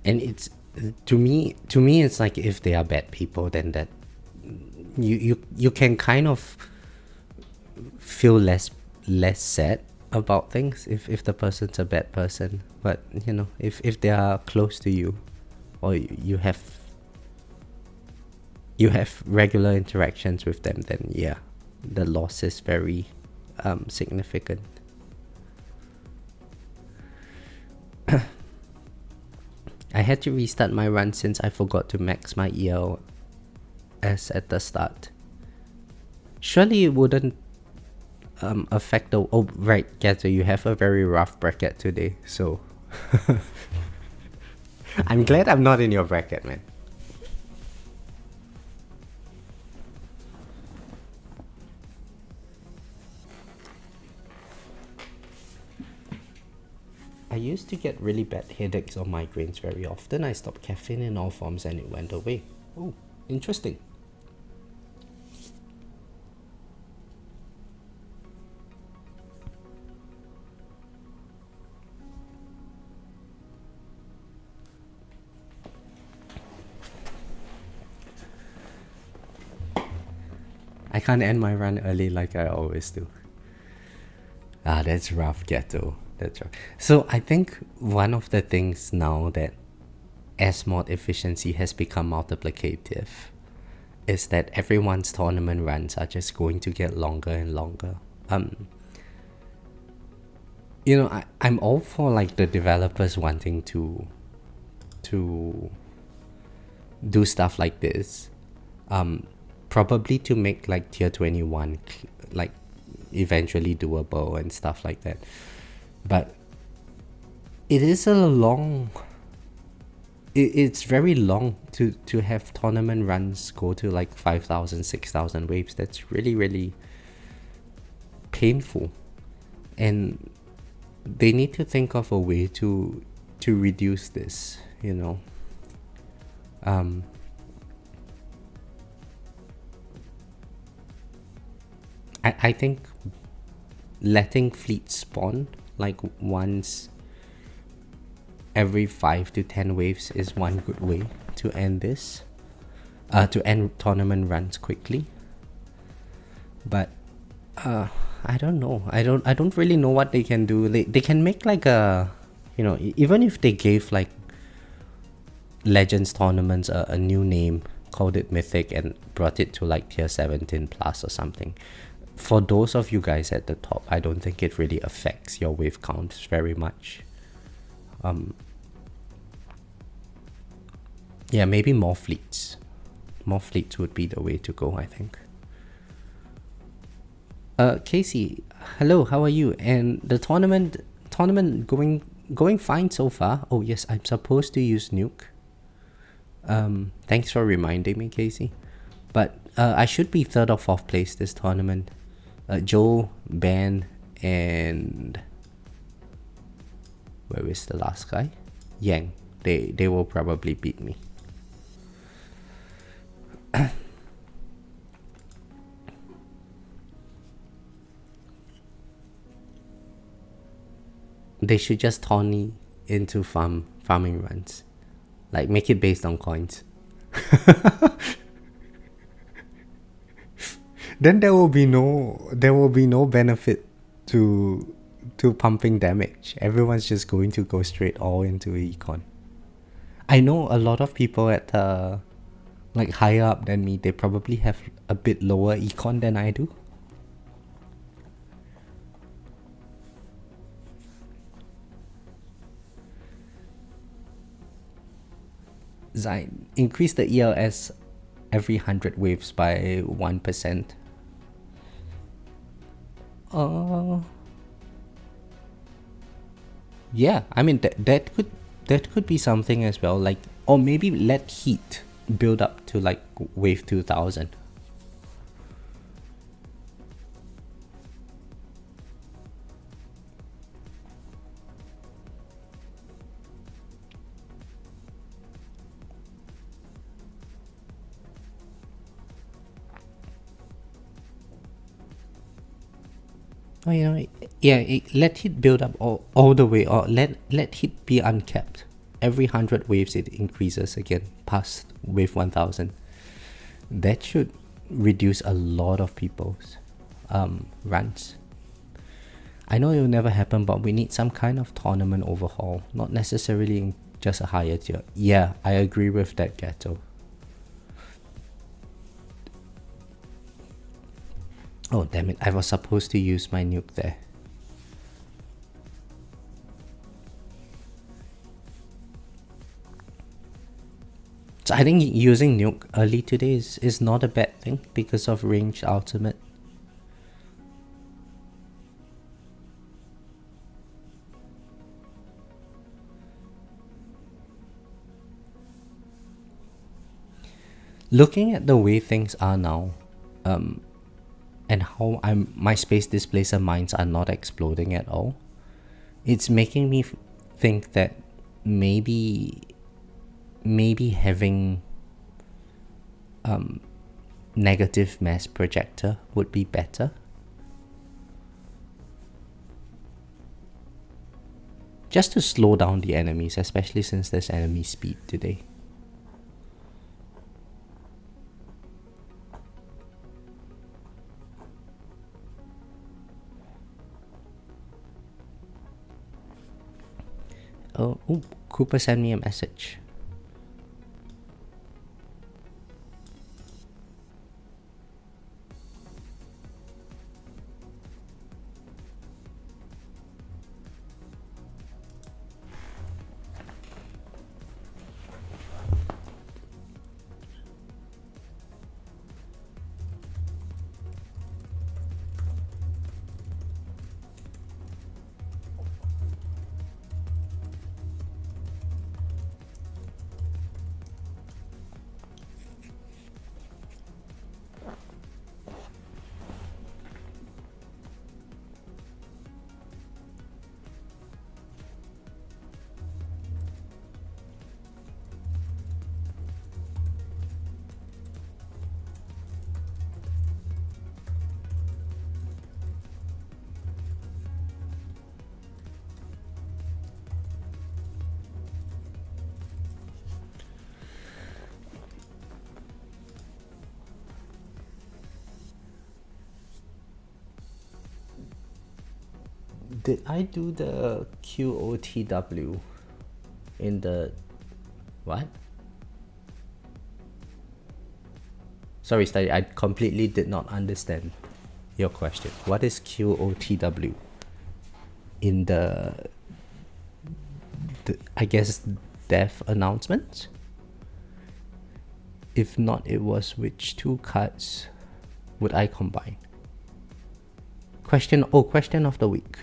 And it's to me it's like if they are bad people, then that you can kind of feel less sad about things if the person's a bad person. But if they are close to you, or you have regular interactions with them, then yeah, the loss is very significant. I had to restart my run since I forgot to max my ELS at the start. Surely it wouldn't affect the... Oh, right, Gato, you have a very rough bracket today, so... I'm glad I'm not in your bracket, man. I used to get really bad headaches or migraines very often. I stopped caffeine in all forms and it went away. Oh, interesting. I can't end my run early like I always do. Ah, that's rough, Ghetto. That's rough. So I think one of the things now that as mod efficiency has become multiplicative is that everyone's tournament runs are just going to get longer and longer. I'm all for like the developers wanting to do stuff like this. Probably to make like tier 21 like eventually doable and stuff like that. But it is a long it's very long to have tournament runs go to like 5,000 6,000 waves. That's really really painful, and they need to think of a way to reduce this, I think letting fleets spawn like once every 5 to 10 waves is one good way to end this, to end tournament runs quickly. But I don't know. I don't really know what they can do. They can make like a, even if they gave like Legends tournaments a new name, called it Mythic, and brought it to like tier 17 plus or something. For those of you guys at the top, I don't think it really affects your wave counts very much. Yeah, maybe more fleets. More fleets would be the way to go, I think. Casey, hello, how are you? And the tournament going fine so far. Oh yes, I'm supposed to use nuke. Thanks for reminding me, Casey. But I should be third or fourth place this tournament. Joe, Ben, and where is the last guy? Yang. They will probably beat me. They should just turn into farming runs, like make it based on coins. Then there will be no benefit to pumping damage. Everyone's just going to go straight all into econ. I know a lot of people at like higher up than me, they probably have a bit lower econ than I do. Zine, increase the ELS every 100 waves by 1%. Yeah, I mean that could be something as well, like, or maybe let heat build up to like wave 2000. Oh, yeah, let heat build up all the way, or let heat be uncapped. Every 100 waves it increases again past wave 1000. That should reduce a lot of people's runs. I know it will never happen, but we need some kind of tournament overhaul, not necessarily just a higher tier. Yeah, I agree with that, Ghetto. Oh damn it, I was supposed to use my nuke there. So I think using nuke early today is not a bad thing because of range ultimate. Looking at the way things are now, and how my space displacer mines are not exploding at all, it's making me think that maybe having negative mass projector would be better. Just to slow down the enemies, especially since there's enemy speed today. Oh, Cooper sent me a message. Did I do the QOTW in the what? Sorry, Study, I completely did not understand your question. What is QOTW in the I guess death announcement? If not, it was which two cards would I combine? Question of the week.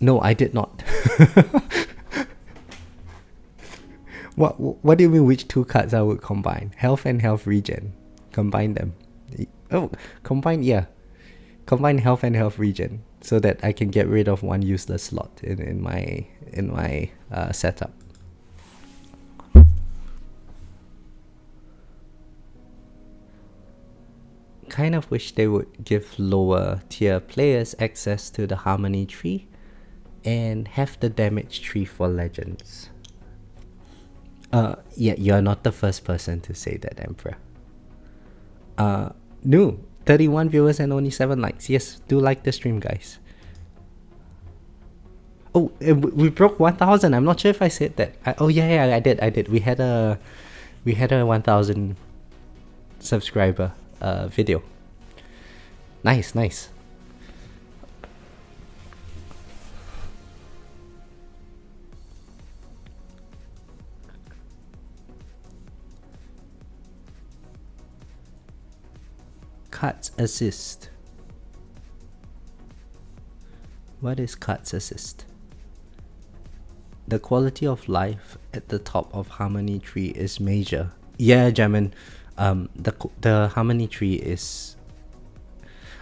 No, I did not. What do you mean which two cards I would combine? Health and health regen. Combine them. Combine health and health regen so that I can get rid of one useless slot in my setup. Kind of wish they would give lower tier players access to the harmony tree and have the damage tree for legends. Yeah, you're not the first person to say that, Emperor. No, 31 viewers and only 7 likes. Yes, do like the stream, guys. Oh, we broke 1,000. I'm not sure if I said that. Yeah, I did. We had a 1,000 subscriber video. Nice. Cards assist. What is cards assist? The quality of life at the top of harmony tree is major. Yeah, Jamin. The harmony tree is,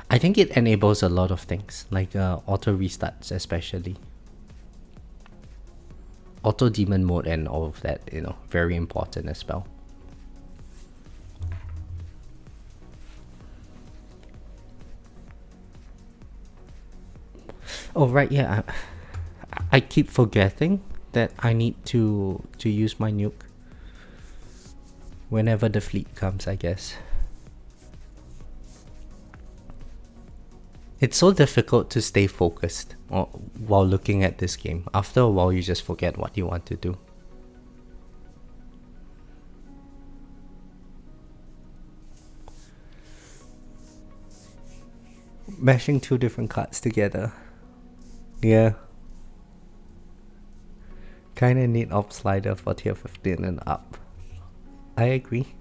I think it enables a lot of things, like auto restarts especially. Auto demon mode and all of that, very important as well. Oh right, yeah. I keep forgetting that I need to use my nuke whenever the fleet comes, I guess. It's so difficult to stay focused while looking at this game. After a while, you just forget what you want to do. Mashing two different cards together. Yeah. Kinda need op slider for tier 15 and up. I agree.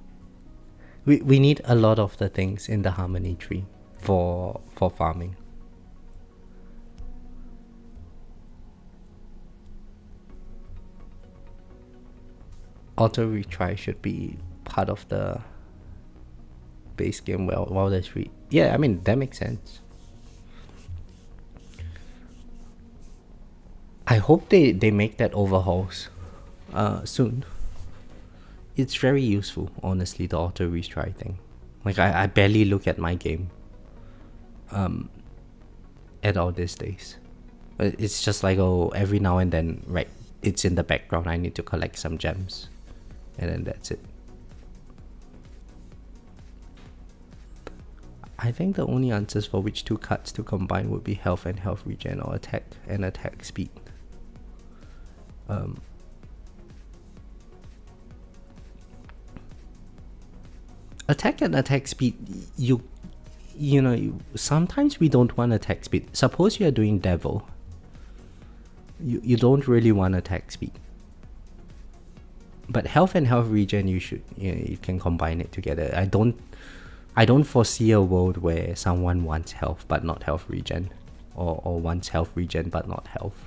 We need a lot of the things in the harmony tree for farming. auto retry should be part of the base game while there's yeah, I mean, that makes sense. I hope they make that overhauls soon. It's very useful, honestly, the auto retry thing. Like, I barely look at my game at all these days. But it's just like, oh, every now and then, right, it's in the background, I need to collect some gems. And then that's it. I think the only answers for which two cards to combine would be health and health regen, or attack and attack speed. Attack and attack speed, you know, sometimes we don't want attack speed. Suppose you're doing devil, you don't really want attack speed. But health and health regen, you can combine it together. I don't foresee a world where someone wants health but not health regen, or wants health regen but not health.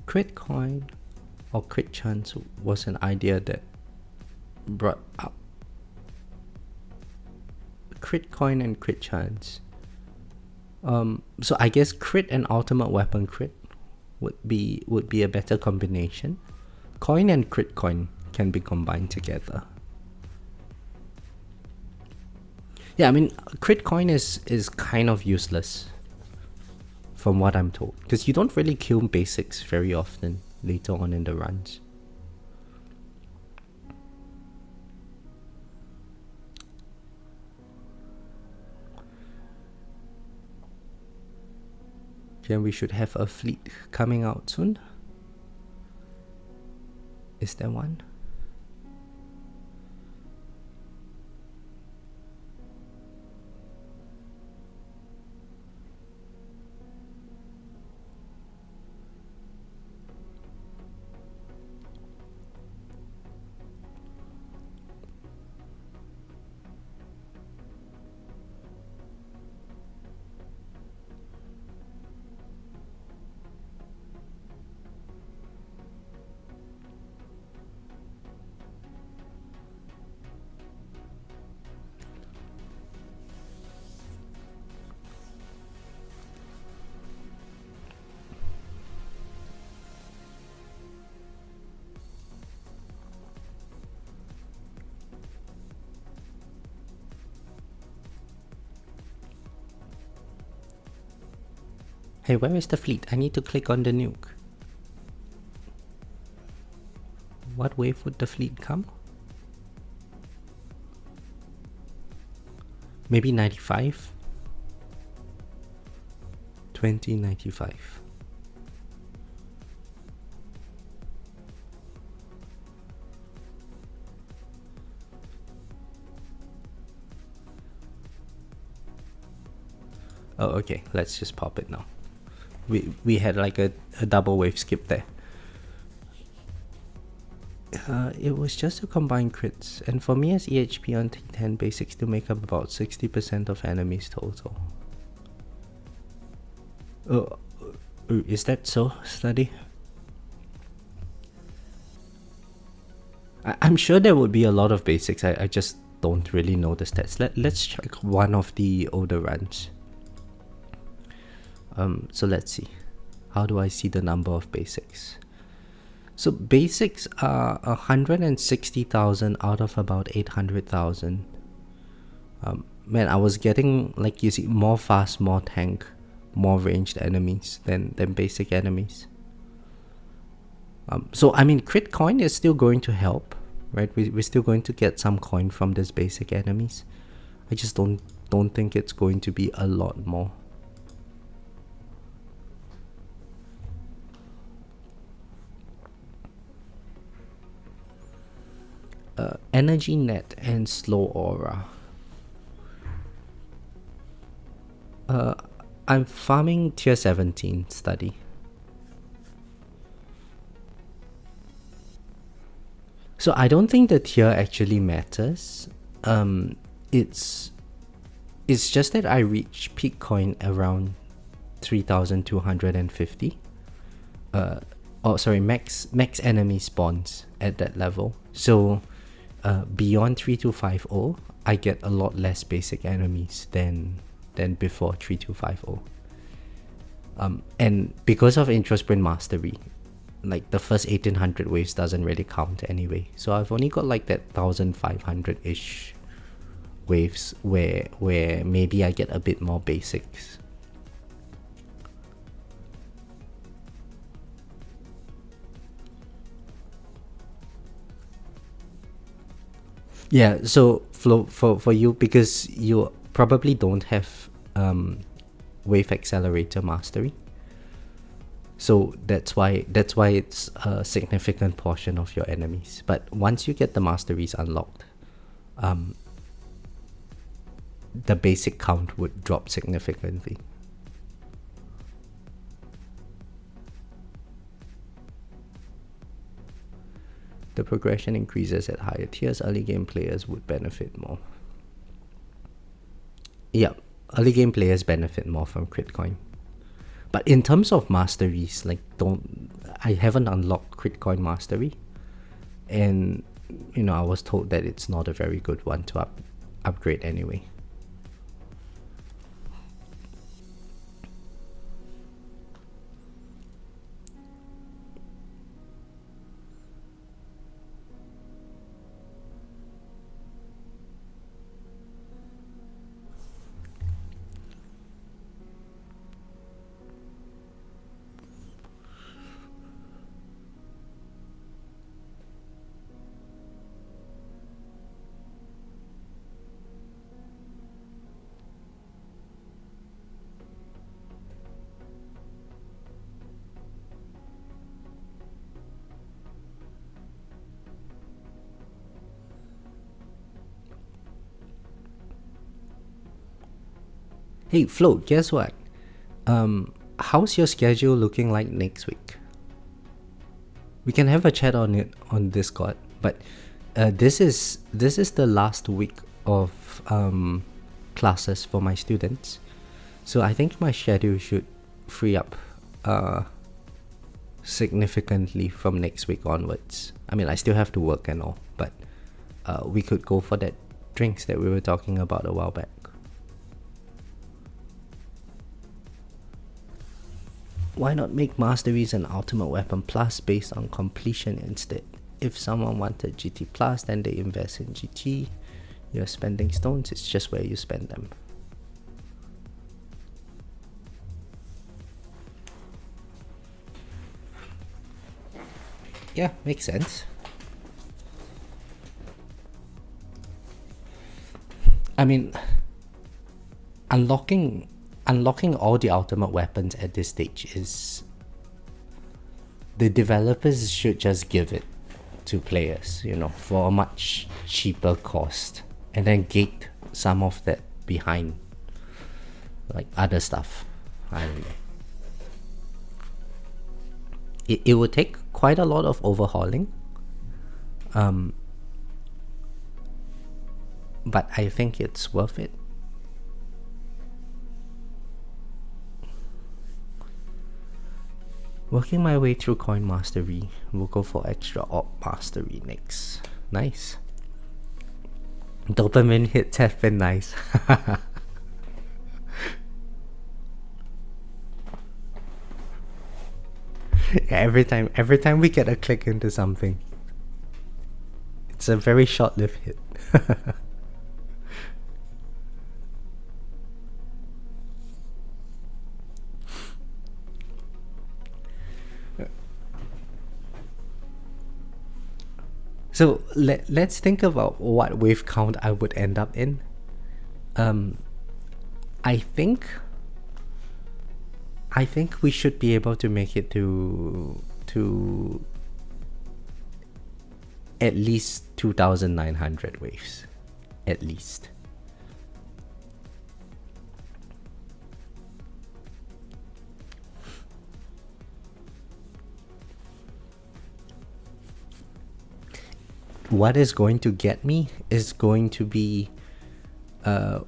Crit coin or crit chance was an idea that brought up crit coin and crit chance. So I guess crit and ultimate weapon crit would be a better combination. Coin and crit coin can be combined together. Yeah, I mean, crit coin is kind of useless, from what I'm told, because you don't really kill basics very often later on in the runs. Then we should have a fleet coming out soon. Is there one? Hey, where is the fleet? I need to click on the nuke. What wave would the fleet come? Maybe 95? 2095. Oh, okay. Let's just pop it now. We had like a double wave skip there. It was just to combine crits, and for me as EHP on T10 basics to make up about 60% of enemies total. Is that so, Study? I'm sure there would be a lot of basics. I just don't really know the stats. Let's check one of the older runs. So let's see. How do I see the number of basics? So basics are 160,000 out of about 800,000. Man, I was getting, like you see, more fast, more tank, more ranged enemies than basic enemies. So I mean, crit coin is still going to help, right? We're still going to get some coin from these basic enemies. I just don't think it's going to be a lot more. Energy net and slow aura. I'm farming tier 17 study. So I don't think the tier actually matters. It's just that I reach peak coin around 3,250. Max enemy spawns at that level. So beyond 3250, I get a lot less basic enemies than before 3250. And because of intro sprint mastery, like the first 1800 waves doesn't really count anyway. So I've only got like that 1500-ish waves where maybe I get a bit more basics. Yeah, so Flo, for you, because you probably don't have wave accelerator mastery, so that's why it's a significant portion of your enemies. But once you get the masteries unlocked, the basic count would drop significantly. The progression increases at higher tiers. Early game players would benefit more. Yeah, early game players benefit more from crit coin. But in terms of masteries, like I haven't unlocked crit coin mastery, and I was told that it's not a very good one to upgrade anyway. Hey Flo, guess what? How's your schedule looking like next week? We can have a chat on it on Discord, but this is the last week of classes for my students, so I think my schedule should free up significantly from next week onwards. I mean, I still have to work and all, but we could go for that drinks that we were talking about a while back. Why not make masteries an ultimate weapon plus based on completion instead? If someone wanted GT plus, then they invest in GT. You're spending stones, it's just where you spend them. Yeah, makes sense. I mean, unlocking all the ultimate weapons at this stage is, the developers should just give it to players, for a much cheaper cost, and then gate some of that behind like other stuff. I don't know. It would take quite a lot of overhauling, but I think it's worth it. Working my way through coin mastery. We'll go for extra op mastery next. Nice. Dopamine hits have been nice. Yeah, every time we get a click into something, it's a very short-lived hit. So let's think about what wave count I would end up in. I think we should be able to make it to at least 2,900 waves, at least. what is going to get me is going to be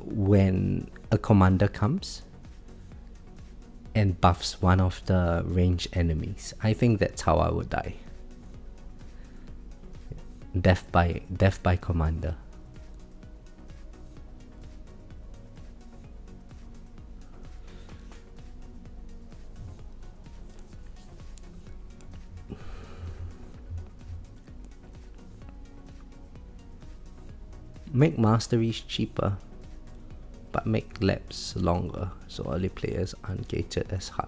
when a commander comes and buffs one of the ranged enemies. I think that's how I would die. Death by commander. Make masteries cheaper, but make labs longer, so early players aren't gated as hard.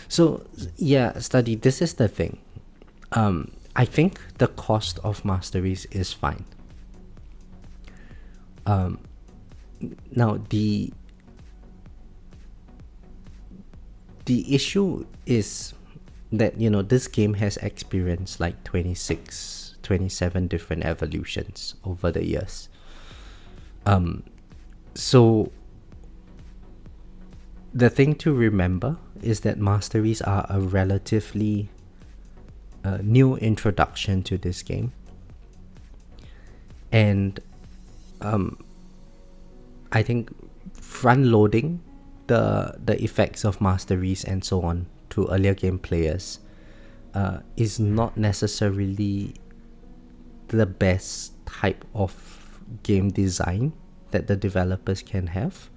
So yeah, study. This is the thing. I think the cost of masteries is fine. Now the issue is that, you know, this game has experienced like 26, 27 different evolutions over the years. So the thing to remember is that masteries are a relatively new introduction to this game, and I think front loading the effects of masteries and so on to earlier game players is not necessarily the best type of game design that the developers can have.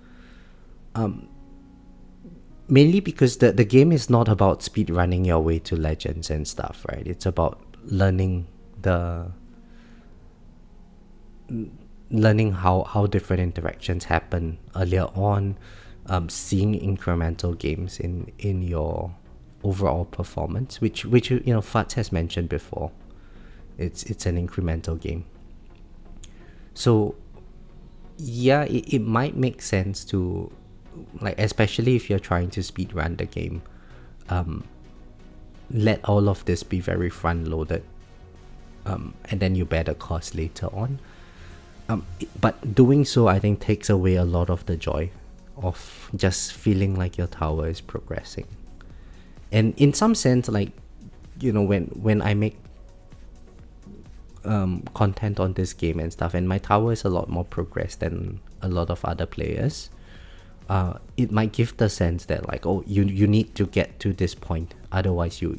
Mainly because the game is not about speed running your way to legends and stuff, right? It's about learning how different interactions happen earlier on, seeing incremental gains in your overall performance, which you know Fats has mentioned before. It's an incremental game. So yeah, it might make sense to, like, especially if you're trying to speed run the game, let all of this be very front loaded, and then you bear the cost later on. But doing so, I think, takes away a lot of the joy of just feeling like your tower is progressing. And in some sense, like, you know, when I make content on this game and stuff, and my tower is a lot more progressed than a lot of other players, it might give the sense that, like, oh, you need to get to this point, otherwise you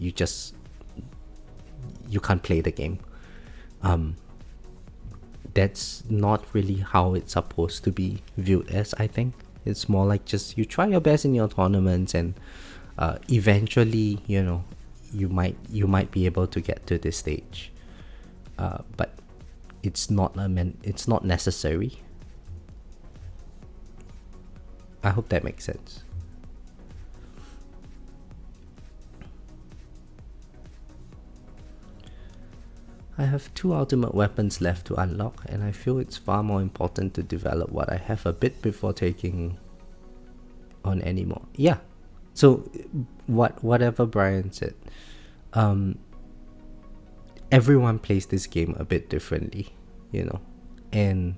can't play the game. That's not really how it's supposed to be viewed as. I think it's more like just you try your best in your tournaments, and eventually, you know, you might be able to get to this stage, but it's not necessary. I hope that makes sense. I have 2 ultimate weapons left to unlock, and I feel it's far more important to develop what I have a bit before taking on any more. Yeah. So whatever Brian said, everyone plays this game a bit differently, you know, and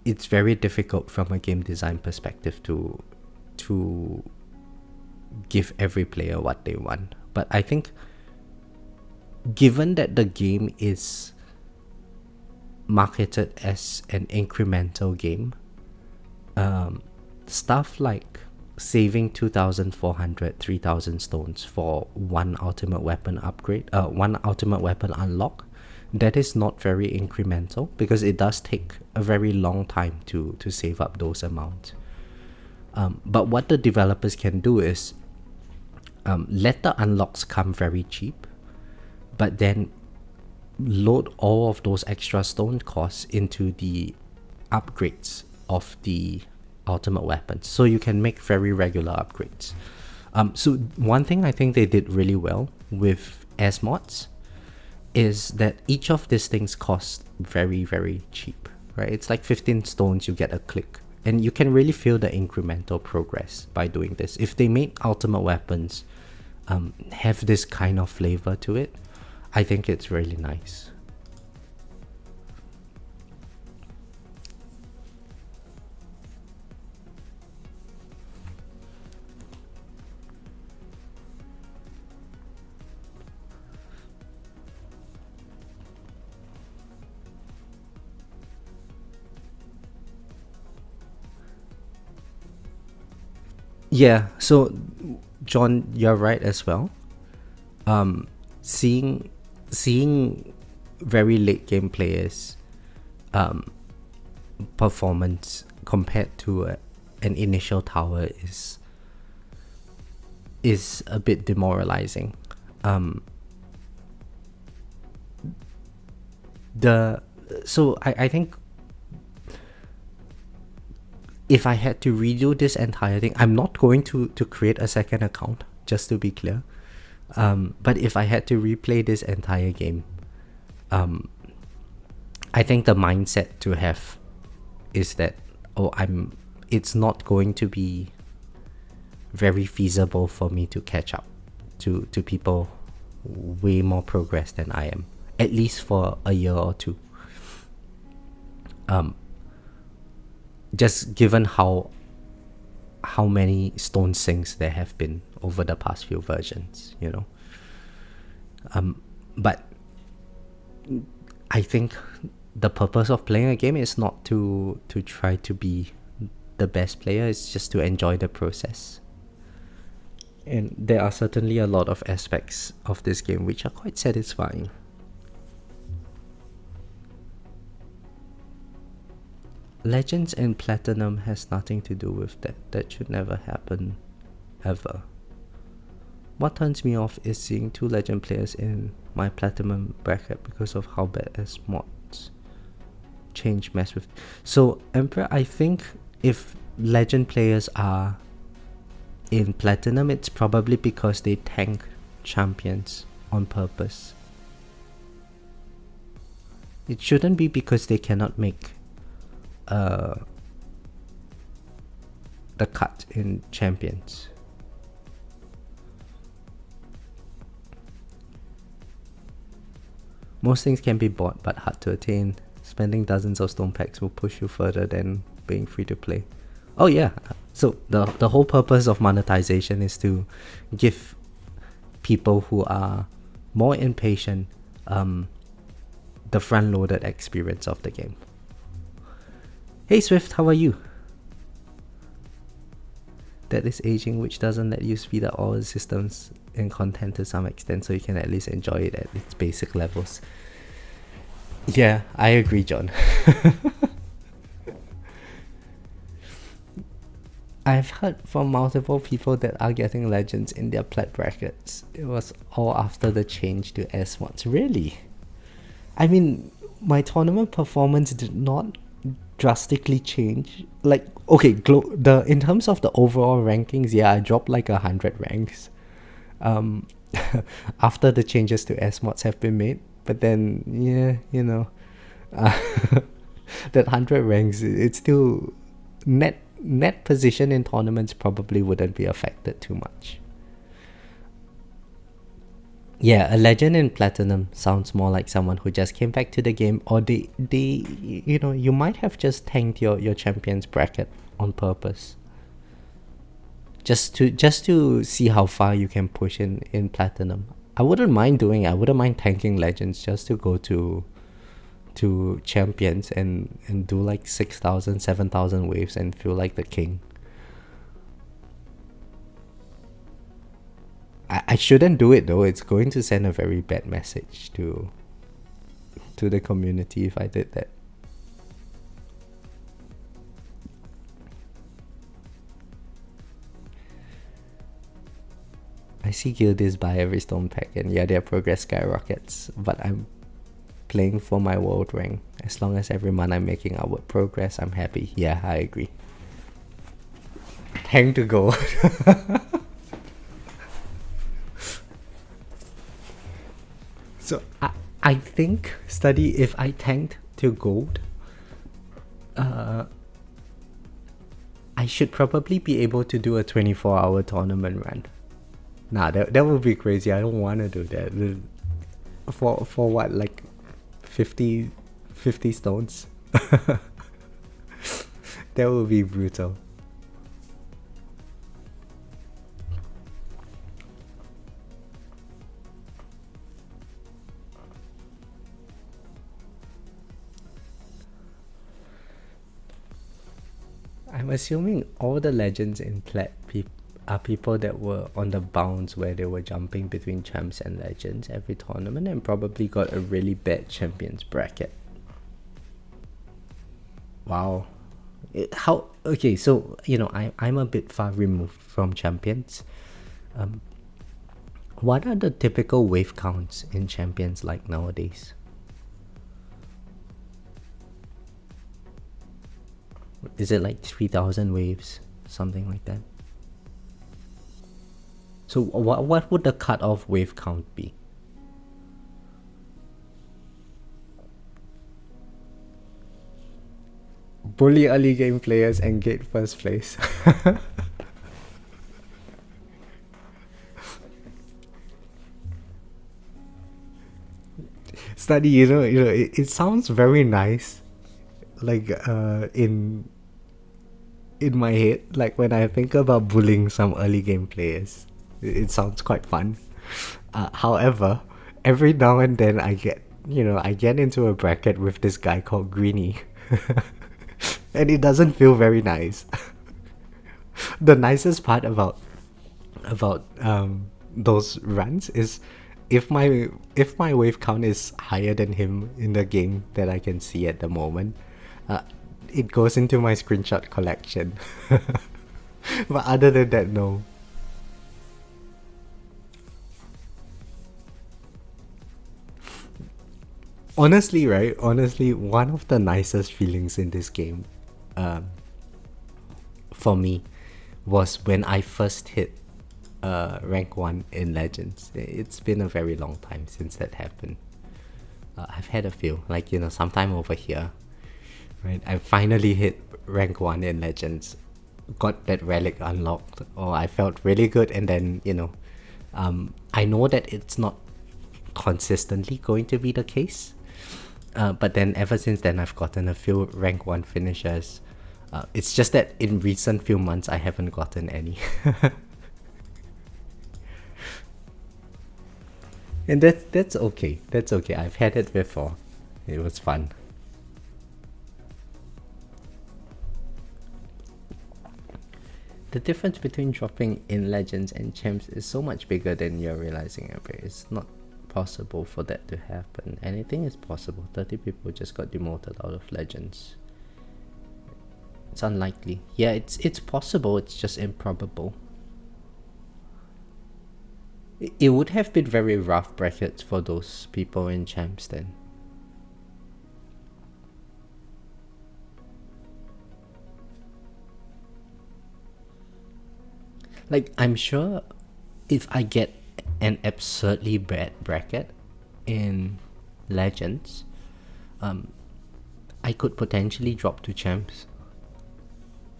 it's very difficult from a game design perspective to give every player what they want. But I think, given that the game is marketed as an incremental game, stuff like saving 2,400, 3,000 stones for one ultimate weapon upgrade, one ultimate weapon unlock, that is not very incremental, because it does take a very long time to save up those amounts. But what the developers can do is let the unlocks come very cheap, but then load all of those extra stone costs into the upgrades of the ultimate weapons, so you can make very regular upgrades. So one thing I think they did really well with S mods is that each of these things cost very, very cheap, right? It's like 15 stones, you get a click, and you can really feel the incremental progress by doing this. If they make ultimate weapons have this kind of flavor to it, I think it's really nice. Yeah, so John, you're right as well. Um, seeing very late game players performance compared to an initial tower is a bit demoralizing. I think if I had to redo this entire thing, I'm not going to create a second account, just to be clear. But if I had to replay this entire game, I think the mindset to have is that it's not going to be very feasible for me to catch up to people way more progressed than I am, at least for a year or two. Just given how many stone sinks there have been over the past few versions, you know. But I think the purpose of playing a game is not to try to be the best player, it's just to enjoy the process. And there are certainly a lot of aspects of this game which are quite satisfying. Legends and Platinum has nothing to do with that. That should never happen, ever. What turns me off is seeing 2 Legend players in my Platinum bracket because of how bad as mods change mess with. So, Emperor, I think if Legend players are in Platinum, it's probably because they tank champions on purpose. It shouldn't be because they cannot make the cut in champions. Most things can be bought but hard to attain. Spending dozens of stone packs will push you further than being free to play. Oh yeah, so the whole purpose of monetization is to give people who are more impatient the front-loaded experience of the game. Hey Swift, how are you? That is aging, which doesn't let you speed up all the systems and content to some extent, so you can at least enjoy it at its basic levels. Yeah, I agree, John. I've heard from multiple people that are getting Legends in their plat brackets. It was all after the change to S mods. Really? I mean, my tournament performance did not drastically change. Like, okay, in terms of the overall rankings, yeah, I dropped like 100 ranks after the changes to S mods have been made. But then, yeah, you know, that 100 ranks, it's still net position in tournaments probably wouldn't be affected too much. Yeah, a legend in Platinum sounds more like someone who just came back to the game, or they you know, you might have just tanked your champions bracket on purpose. Just to see how far you can push in Platinum. I wouldn't mind tanking legends just to go to champions and do like 6,000, 7,000 waves and feel like the king. I shouldn't do it though. It's going to send a very bad message to the community if I did that. I see guildies buy every stone pack and yeah, their progress skyrockets, but I'm playing for my world rank. As long as every month I'm making outward progress, I'm happy. Yeah, I agree. Tank to go. So I think, Study, if I tanked to gold, I should probably be able to do a 24-hour tournament run. Nah, that would be crazy. I don't want to do that. For what, like 50 stones? That would be brutal. I'm assuming all the legends in Plat are people that were on the bounce where they were jumping between champs and legends every tournament and probably got a really bad champions bracket. Wow. How okay, so I'm a bit far removed from champions. What are the typical wave counts in champions like nowadays? Is it like 3,000 waves, something like that? So what would the cutoff wave count be? Bully early game players and get first place. Study, it sounds very nice. Like in my head, like when I think about bullying some early game players, it sounds quite fun. However, every now and then I get into a bracket with this guy called Greenie, and it doesn't feel very nice. The nicest part about those runs is if my wave count is higher than him in the game that I can see at the moment, it goes into my screenshot collection. But other than that, no. Honestly, right? Honestly, one of the nicest feelings in this game, for me, was when I first hit rank 1 in Legends. It's been a very long time since that happened. I've had a few, like, sometime over here, right? I finally hit rank 1 in Legends, got that relic unlocked. Oh, I felt really good, and then, I know that it's not consistently going to be the case. But then ever since then, I've gotten a few rank 1 finishers. It's just that in recent few months, I haven't gotten any. And that's okay. That's okay. I've had it before. It was fun. The difference between dropping in Legends and Champs is so much bigger than you're realizing, Amber. It's not possible for that to happen. Anything is possible. 30 people just got demoted out of Legends. It's unlikely. Yeah, it's possible, it's just improbable. It would have been very rough brackets for those people in Champs then. Like, I'm sure if I get an absurdly bad bracket in Legends, I could potentially drop to Champs.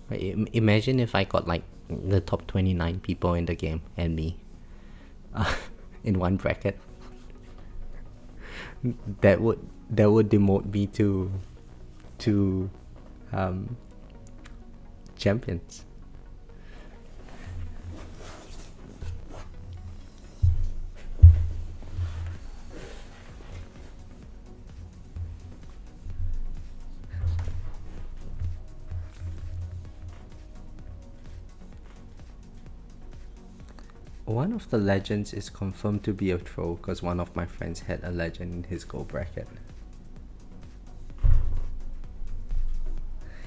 Right? Imagine if I got like the top 29 people in the game and me in one bracket. That would demote me to champions. One of the legends is confirmed to be a troll because one of my friends had a legend in his gold bracket.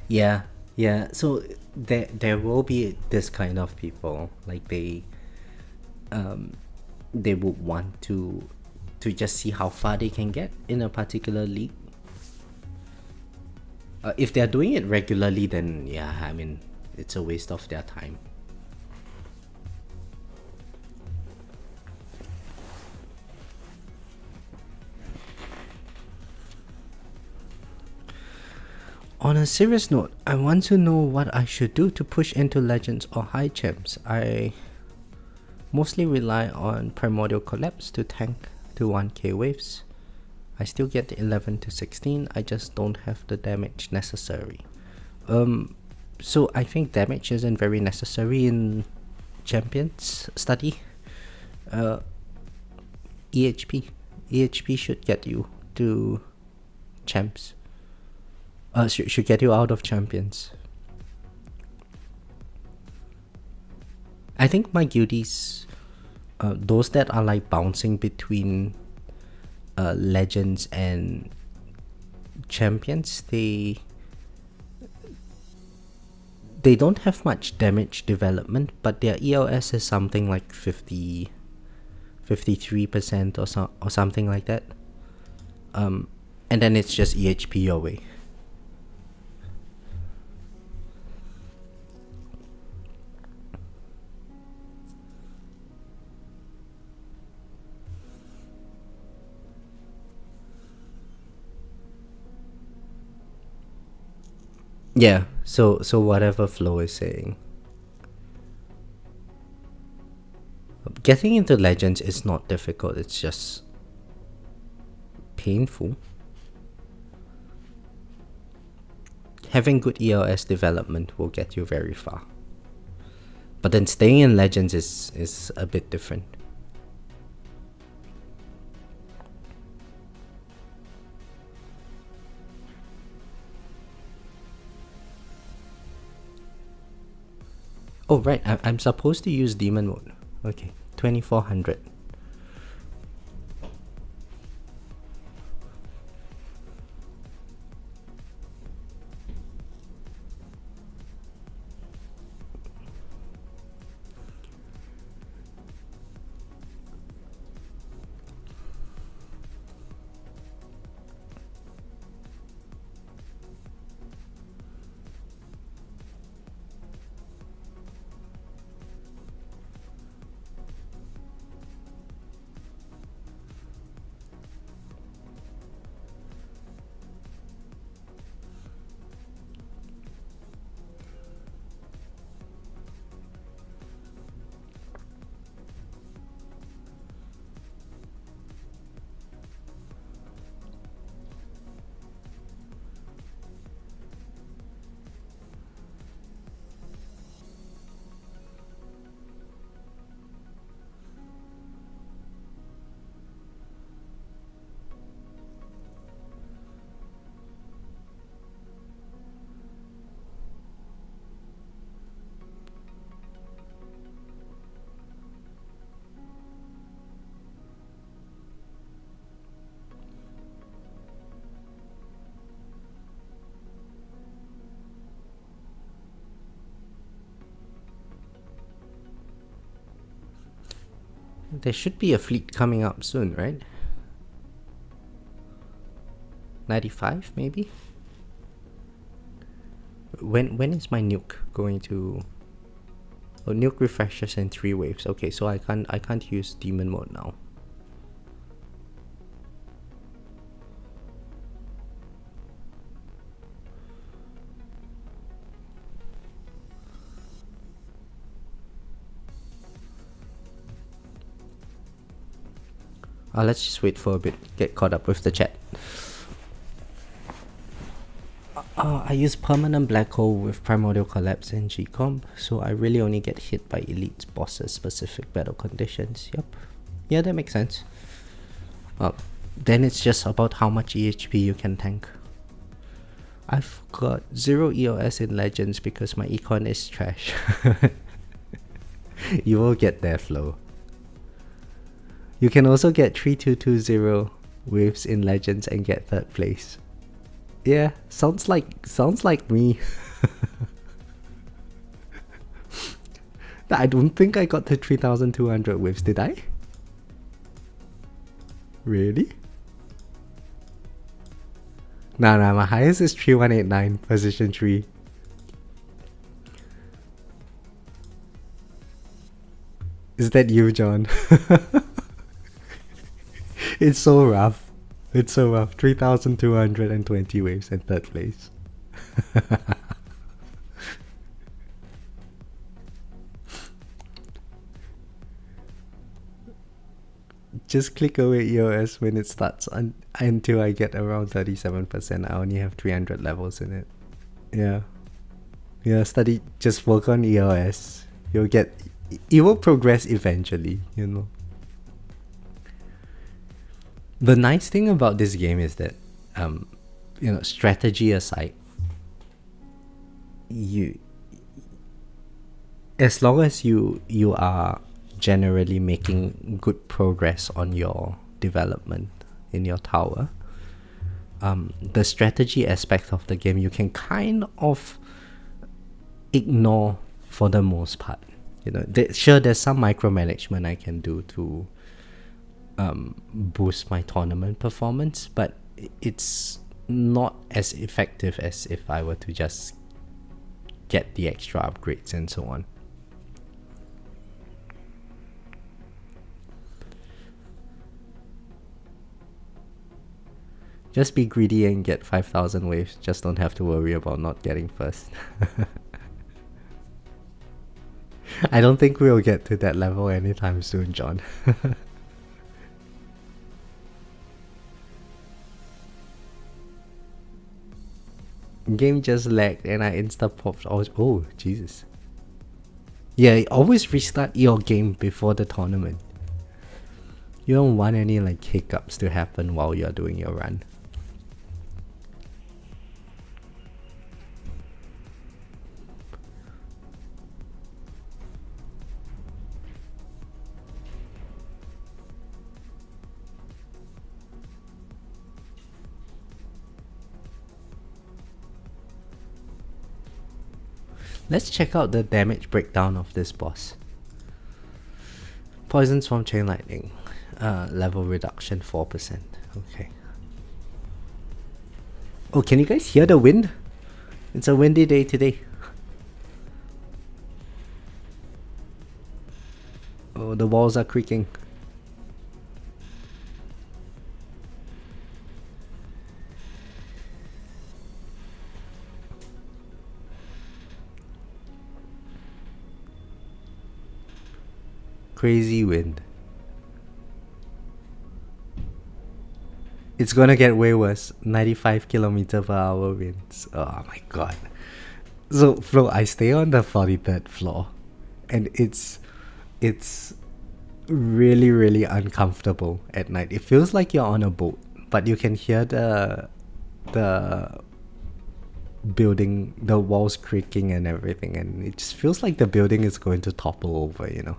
Yeah, so there will be this kind of people, like they would want to just see how far they can get in a particular league. If they're doing it regularly, then yeah, I mean, it's a waste of their time. On a serious note, I want to know what I should do to push into Legends or High Champs. I mostly rely on Primordial Collapse to tank to 1k waves. I still get 11 to 16, I just don't have the damage necessary. So I think damage isn't very necessary in Champions study. EHP should get you to Champs. Should get you out of Champions. I think my guildies, those that are like bouncing between legends and champions, they don't have much damage development, but their EOS is something like 53% or something like that. And then it's just EHP your way. Yeah, so whatever Flo is saying. Getting into Legends is not difficult, it's just painful. Having good EOS development will get you very far. But then staying in Legends is a bit different. Oh right, I'm supposed to use Demon Mode. Okay, 2400. There should be a fleet coming up soon, right? 95 maybe? When is my nuke going to... Oh, nuke refreshes in 3 waves. Okay, so I can't use Demon Mode now. Let's just wait for a bit, get caught up with the chat. I use permanent black hole with primordial collapse and G-comp, so I really only get hit by elites, bosses, specific battle conditions. Yep. Yeah, that makes sense. Then it's just about how much EHP you can tank. I've got 0 EOS in Legends because my econ is trash. You will get there, Flo. You can also get 3220 waves in Legends and get 3rd place. Yeah, sounds like me. I don't think I got to 3200 waves, did I? Really? Nah, my highest is 3189, position 3. Is that you, John? It's so rough. It's so rough. 3220 waves and 3rd place. Just click away EOS when it starts until I get around 37%. I only have 300 levels in it. Yeah. Yeah, study, just work on EOS. You'll get... It will progress eventually, you know. The nice thing about this game is that, you know, strategy aside, as long as you are generally making good progress on your development in your tower, the strategy aspect of the game you can kind of ignore for the most part. You know, sure, there's some micromanagement I can do to boost my tournament performance, but it's not as effective as if I were to just get the extra upgrades and so on. Just be greedy and get 5,000 waves. Just don't have to worry about not getting first. I don't think we'll get to that level anytime soon, John. Game just lagged and I insta-popped. Oh, Jesus. Yeah, always restart your game before the tournament. You don't want any like hiccups to happen while you're doing your run. Let's check out the damage breakdown of this boss. Poison Swarm Chain Lightning. Level reduction 4%. Okay. Oh, can you guys hear the wind? It's a windy day today. Oh, the walls are creaking. Crazy wind. It's gonna get way worse. 95 km/h winds. Oh my god. So, Flo, I stay on the 43rd floor, and it's really, really uncomfortable at night. It feels like you're on a boat, but you can hear the building, the walls creaking and everything, and it just feels like the building is going to topple over, you know.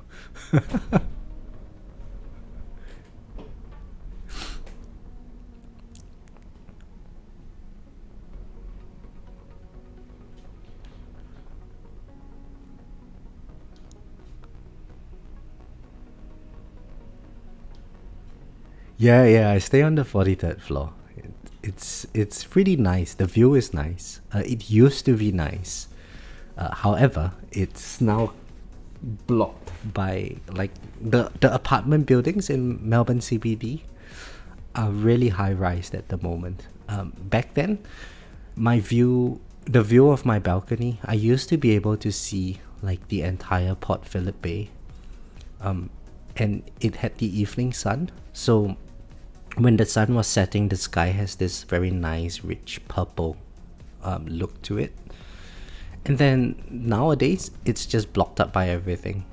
Yeah, I stay on the 43rd floor. It's pretty nice. The view is nice. It used to be nice. However, it's now blocked by like the apartment buildings in Melbourne CBD are really high rise at the moment. Back then, the view of my balcony, I used to be able to see like the entire Port Phillip Bay. And it had the evening sun, so when the sun was setting, the sky has this very nice, rich purple look to it. And then nowadays, it's just blocked up by everything.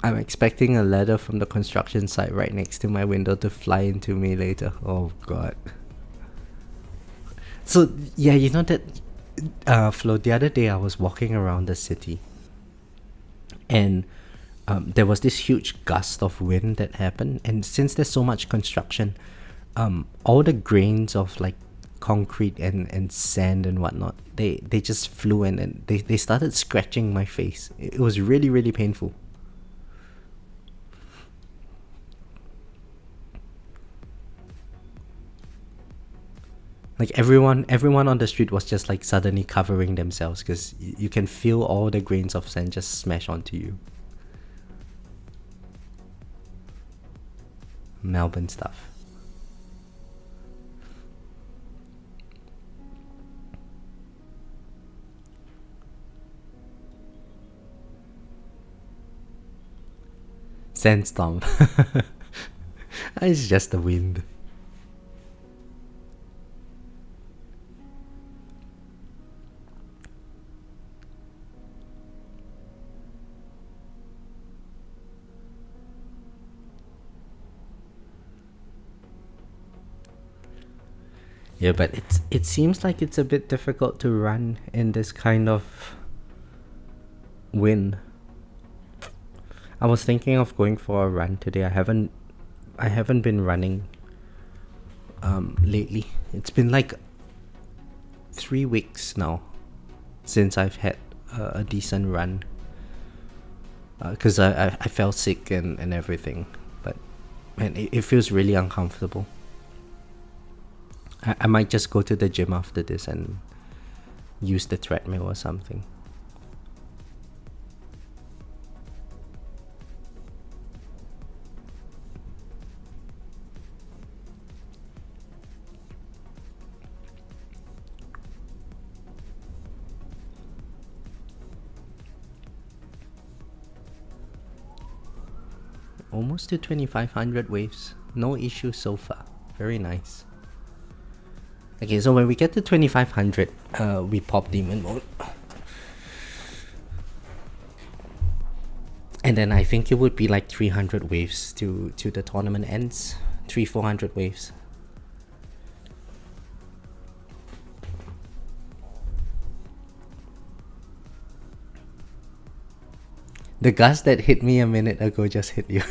I'm expecting a ladder from the construction site right next to my window to fly into me later. Oh god. So yeah, you know that Flo, the other day I was walking around the city, and there was this huge gust of wind that happened, and since there's so much construction, all the grains of like concrete and sand and whatnot, they just flew in and they started scratching my face. It was really, really painful. Like everyone on the street was just like suddenly covering themselves because you can feel all the grains of sand just smash onto you. Melbourne stuff. Sandstorm. It's just the wind. Yeah, but it seems like it's a bit difficult to run in this kind of wind. I was thinking of going for a run today. I haven't been running lately. It's been like 3 weeks now since I've had a decent run. Because I fell sick and everything, but man, it feels really uncomfortable. I might just go to the gym after this and use the treadmill or something. Almost to 2500 waves. No issue so far. Very nice. Okay, so when we get to 2500, we pop demon mode. And then I think it would be like 300 waves to the tournament ends. 400 waves. The gust that hit me a minute ago just hit you.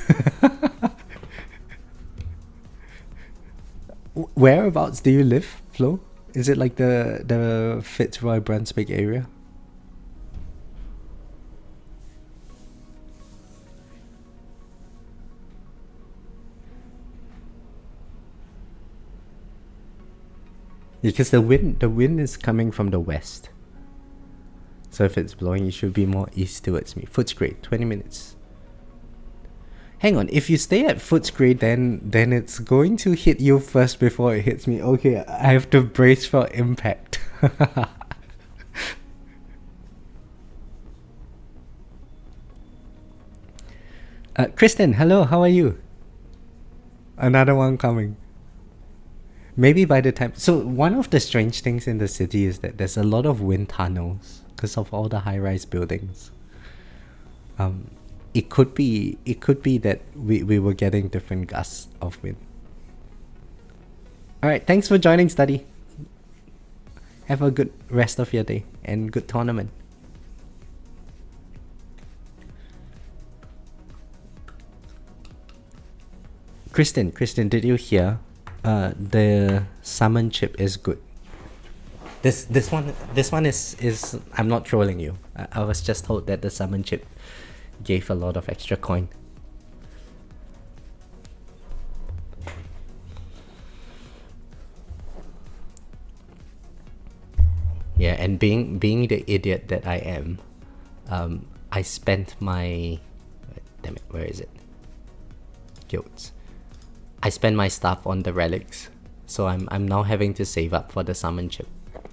Whereabouts do you live, Flo? Is it like the Fitzroy Brunswick area? Because the wind is coming from the west. So if it's blowing, it should be more east towards me. Footscray, 20 minutes. Hang on, if you stay at Footscray, then it's going to hit you first before it hits me. Okay, I have to brace for impact. Kristen, hello, how are you? Another one coming. Maybe by the time... So one of the strange things in the city is that there's a lot of wind tunnels because of all the high-rise buildings. It could be that we were getting different gusts of wind. Alright, thanks for joining, Study. Have a good rest of your day and good tournament. Kristen, did you hear? The summon chip is good. This one is I'm not trolling you. I was just told that the summon chip gave a lot of extra coin. Yeah, and being the idiot that I am, I spent my... Damn it, where is it? Guilds. I spent my stuff on the relics, so I'm now having to save up for the summon chip,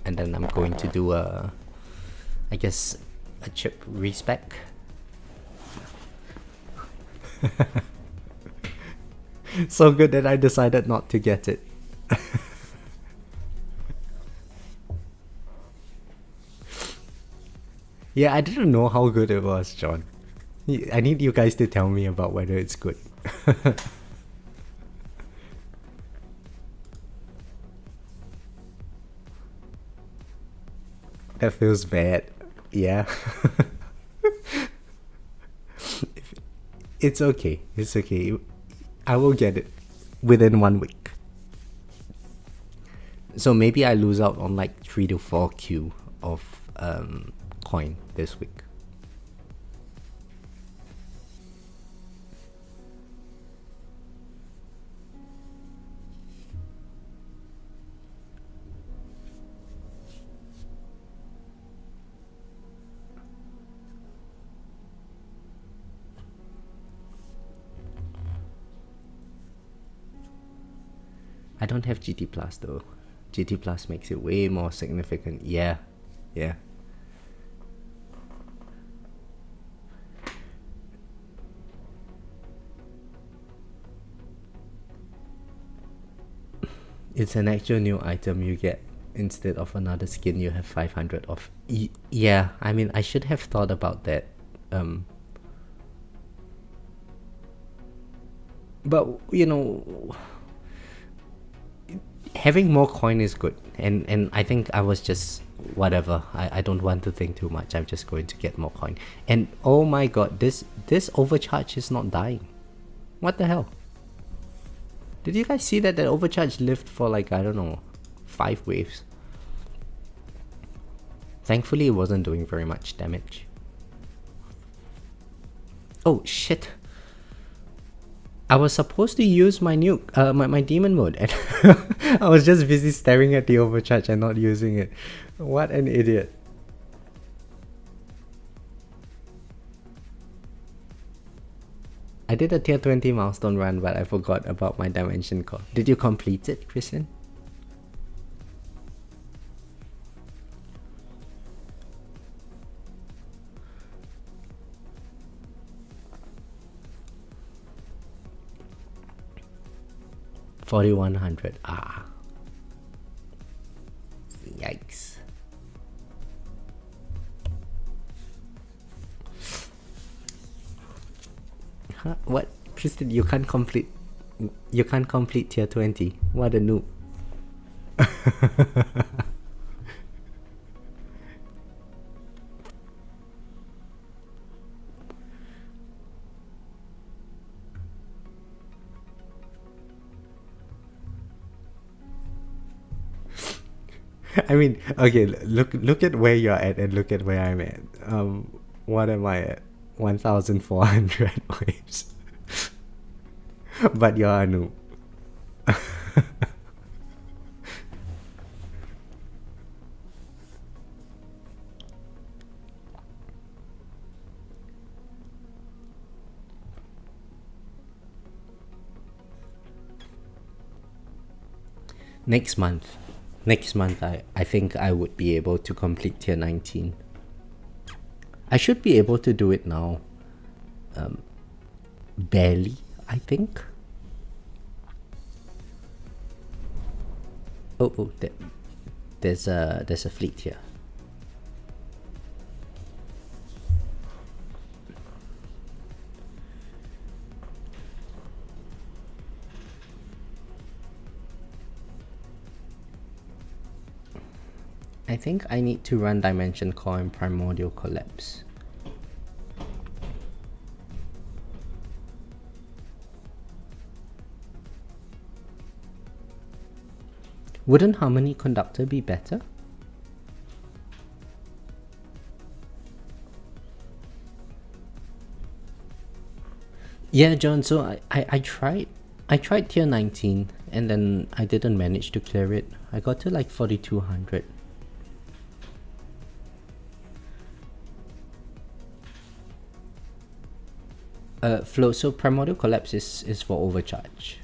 and then I'm going to do I guess a chip respec. So good that I decided not to get it. Yeah, I didn't know how good it was, John. I need you guys to tell me about whether it's good. That feels bad. Yeah. It's okay. It's okay. I will get it within 1 week. So maybe I lose out on like 3 to 4 Q of coin this week. I don't have GT Plus though. GT Plus makes it way more significant. Yeah. It's an actual new item you get. Instead of another skin, you have 500 off. Yeah, I mean, I should have thought about that. But, you know... having more coin is good, and I think I was just whatever. I don't want to think too much. I'm just going to get more coin. And oh my god, this overcharge is not dying. What the hell? Did you guys see that overcharge lived for like, I don't know, 5 waves? Thankfully it wasn't doing very much damage. Oh shit. I was supposed to use my nuke, my demon mode, and I was just busy staring at the overcharge and not using it. What an idiot. I did a tier 20 milestone run, but I forgot about my dimension core. Did you complete it, Christian? $4,100. Ah. Yikes. Huh? What? Kristen, you can't complete tier 20. What a noob. I mean, okay, look at where you're at and look at where I'm at. What am I at? 1,400 waves. But you're a noob. Next month I think I would be able to complete tier 19. I should be able to do it now. Barely, I think. Oh, there's a fleet here. I think I need to run Dimension Core and Primordial Collapse. Wouldn't Harmony Conductor be better? Yeah, John, so I tried tier 19 and then I didn't manage to clear it. I got to like 4,200. Flow, so Primordial Collapse is for overcharge.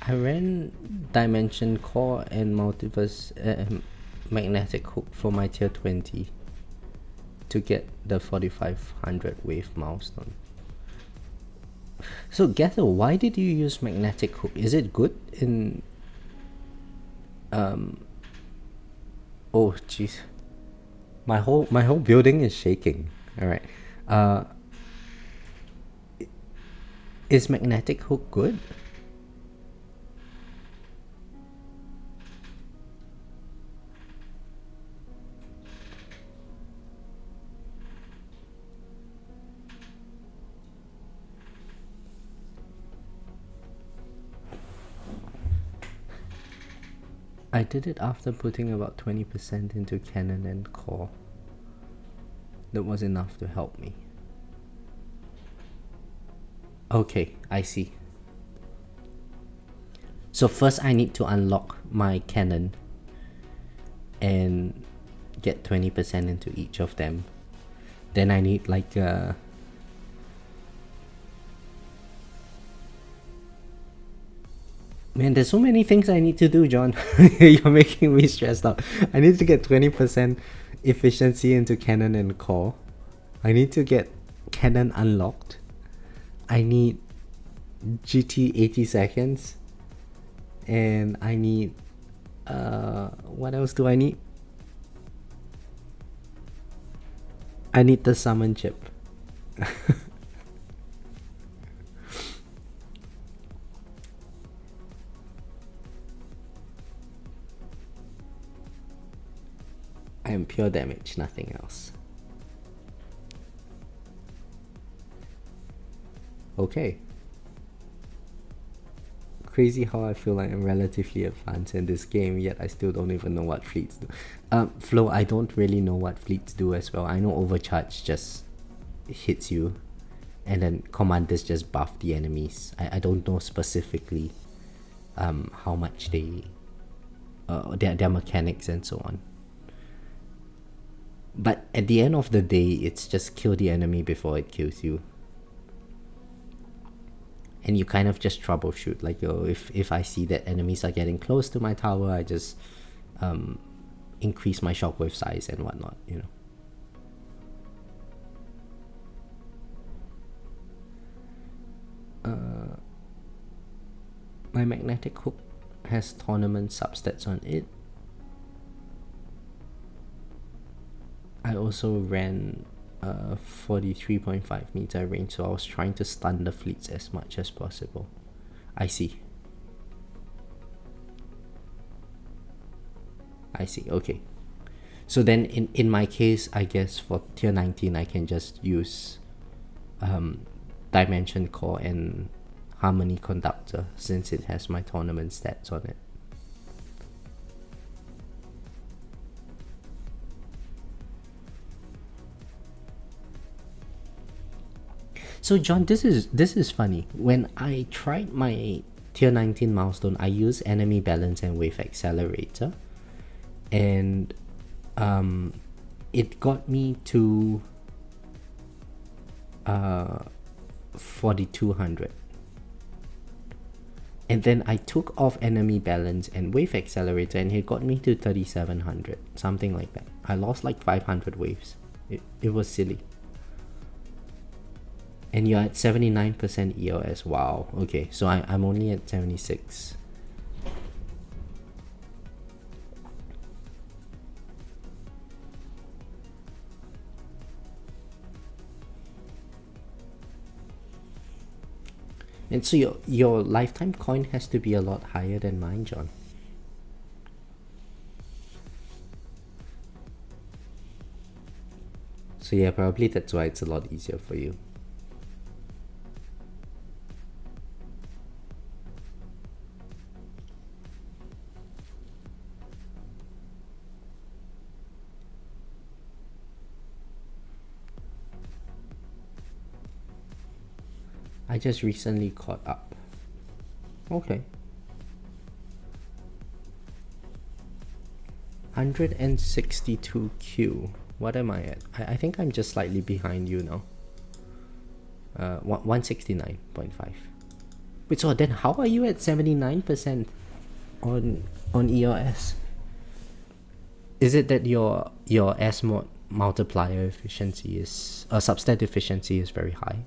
I ran Dimension Core and Multiverse Magnetic Hook for my tier 20 to get the 4,500 wave milestone. So Gather, why did you use Magnetic Hook? Is it good in oh jeez, my whole building is shaking. All right, is Magnetic Hook good? I did it after putting about 20% into cannon and core. That was enough to help me. Okay, I see. So first I need to unlock my cannon and get 20% into each of them. Then I need like man, there's so many things I need to do, John. You're making me stressed out. I need to get 20% efficiency into cannon and core. I need to get cannon unlocked. I need GT 80 seconds. And I need... what else do I need? I need the summon chip. I am pure damage, nothing else. Okay. Crazy how I feel like I'm relatively advanced in this game, yet I still don't even know what fleets do. Flo, I don't really know what fleets do as well. I know Overcharge just hits you, and then Commanders just buff the enemies. I don't know specifically how much they... their mechanics and so on. But at the end of the day, it's just kill the enemy before it kills you. And you kind of just troubleshoot, like, if I see that enemies are getting close to my tower, I just increase my shockwave size and whatnot, you know. My magnetic hook has tournament substats on it. I also ran 43.5 meter range, so I was trying to stun the fleets as much as possible. I see, okay. So then in my case, I guess for tier 19 I can just use Dimension Core and Harmony Conductor, since it has my tournament stats on it. So John, this is funny. When I tried my tier 19 milestone, I used enemy balance and wave accelerator, and it got me to 4200. And then I took off enemy balance and wave accelerator, and it got me to 3700, something like that. I lost like 500 waves. It was silly. And you're at 79% EOS. Wow. Okay, so I'm only at 76. And so your lifetime coin has to be a lot higher than mine, John. So yeah, probably that's why it's a lot easier for you. I just recently caught up. Okay. 162Q. What am I at? I think I'm just slightly behind you now. 169.5. Wait, so then how are you at 79% on EOS? Is it that your S mod multiplier efficiency is substat efficiency is very high?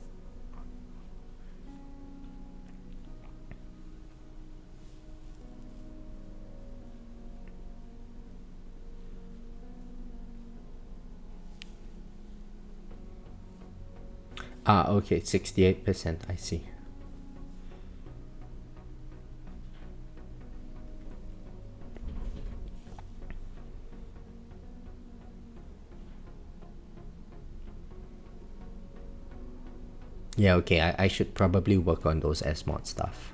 Okay, 68%, I see. Yeah, okay, I should probably work on those S-mod stuff.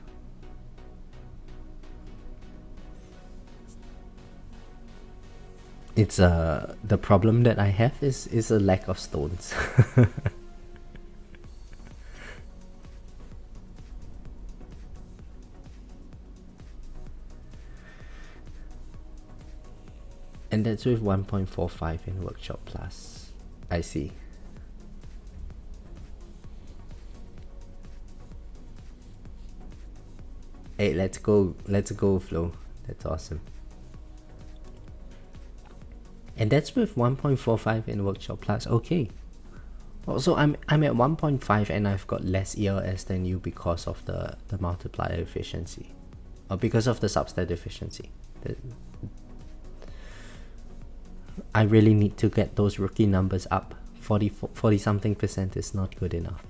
It's the problem that I have is a lack of stones. And that's with 1.45 in Workshop Plus. I see. Hey, let's go, Flo. That's awesome. And that's with 1.45 in Workshop Plus. Okay. Also, I'm at 1.5 and I've got less ELS than you because of the multiplier efficiency, or because of the substat efficiency. I really need to get those rookie numbers up. 40 something percent is not good enough.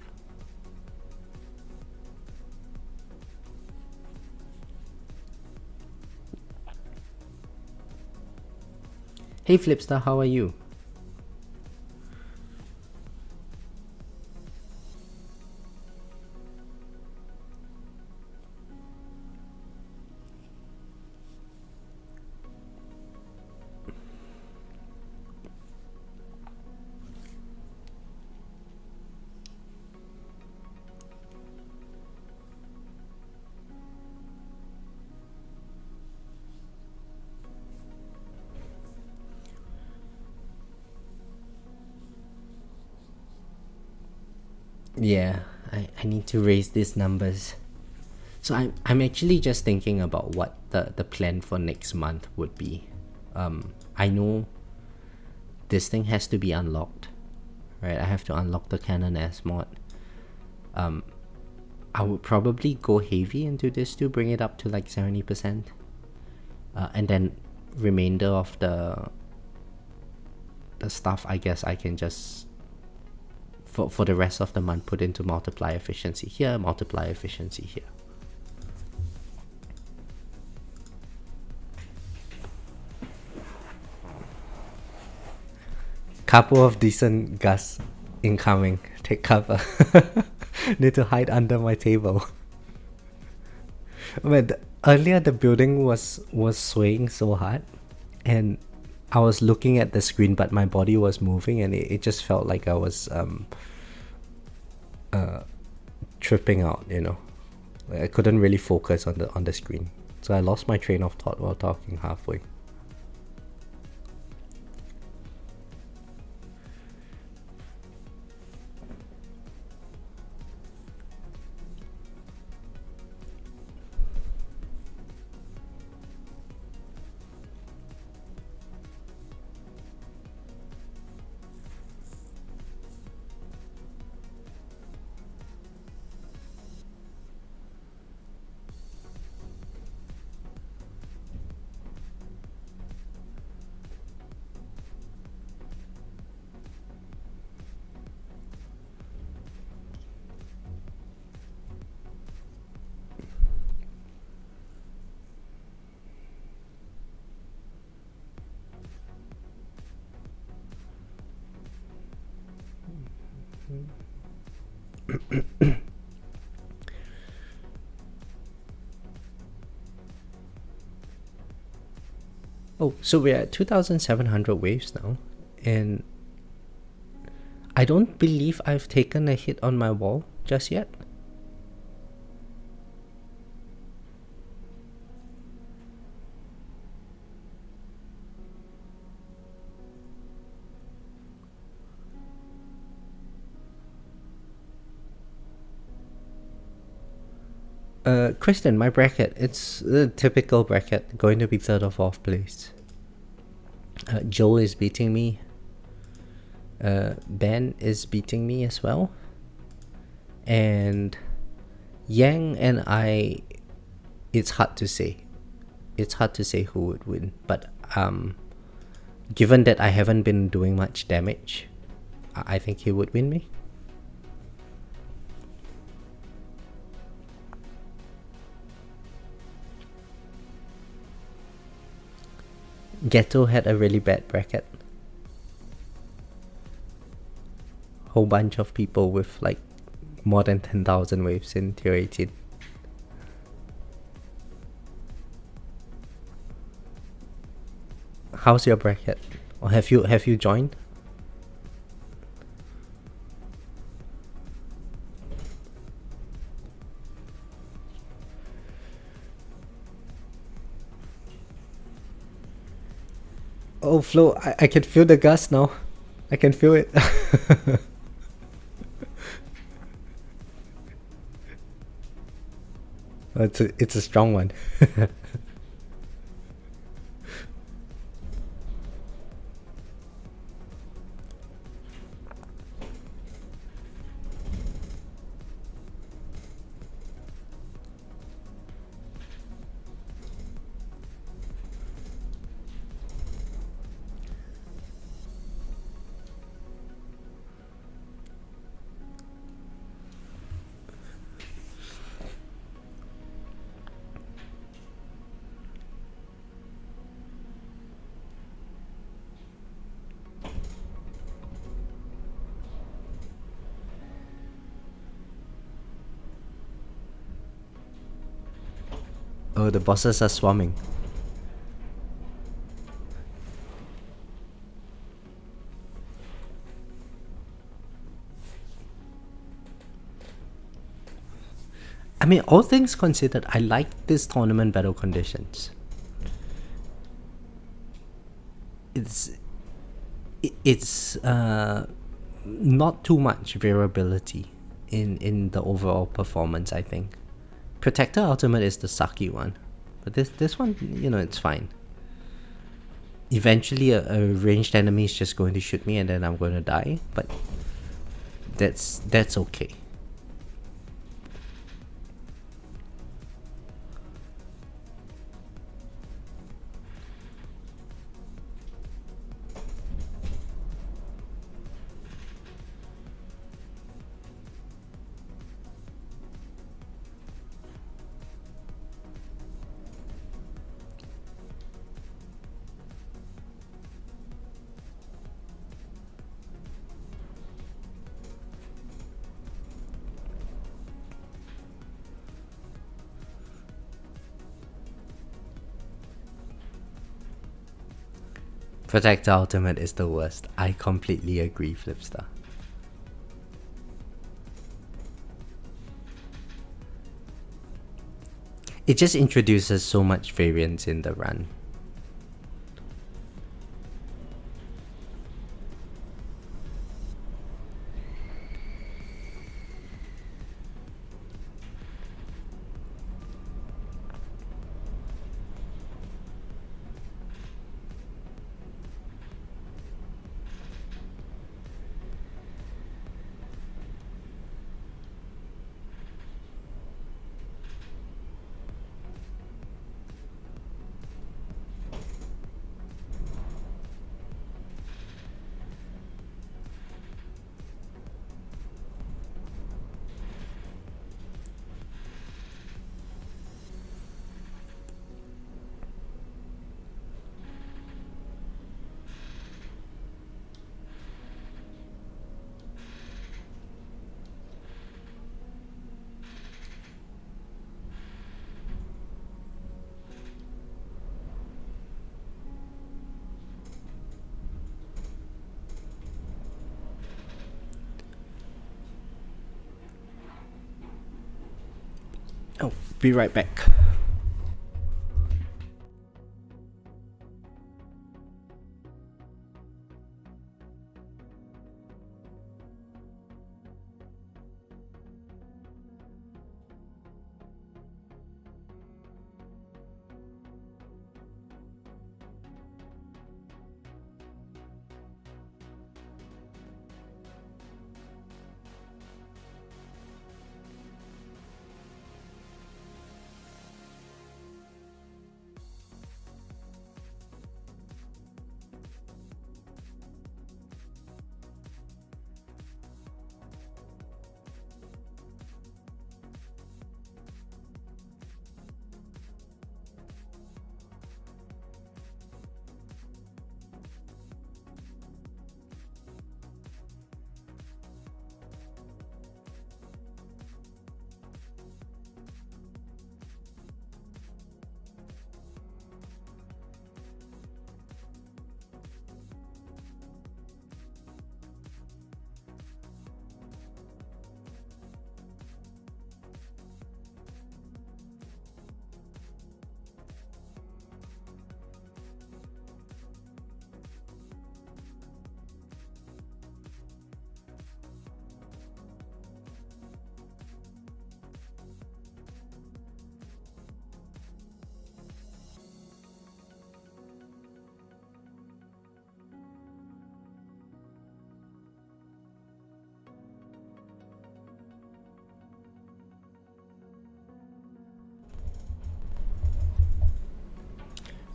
Hey Flipstar, how are you? Yeah, I need to raise these numbers. So I'm actually just thinking about what the plan for next month would be. I know this thing has to be unlocked, right? I have to unlock the Canon S mod. I would probably go heavy into this to bring it up to like 70%. And then remainder of the stuff, I guess I can just for the rest of the month put into multiply efficiency here, multiply efficiency here. Couple of decent gusts incoming. Take cover. Need to hide under my table. Man, earlier the building was swaying so hard, and I was looking at the screen, but my body was moving, and it just felt like I was tripping out. You know, like I couldn't really focus on the screen, so I lost my train of thought while talking halfway. Oh, so we're at 2,700 waves now, and I don't believe I've taken a hit on my wall just yet. Kristen, my bracket, it's the typical bracket, going to be third or fourth place. Joe is beating me. Ben is beating me as well. And Yang and I, it's hard to say. It's hard to say who would win. But given that I haven't been doing much damage, I think he would win me. Ghetto had a really bad bracket. Whole bunch of people with like more than 10,000 waves in tier 18. How's your bracket? Or have you joined? Oh, Flo, I can feel the gust now. I can feel it. It's a strong one. Oh, the bosses are swarming. I mean, all things considered, I like this tournament battle conditions. It's not too much variability in the overall performance, I think. Protector Ultimate is the sucky one. But this one, it's fine. Eventually a ranged enemy is just going to shoot me and then I'm going to die, but that's okay. Protector Ultimate is the worst. I completely agree, Flipstar. It just introduces so much variance in the run. Oh, be right back.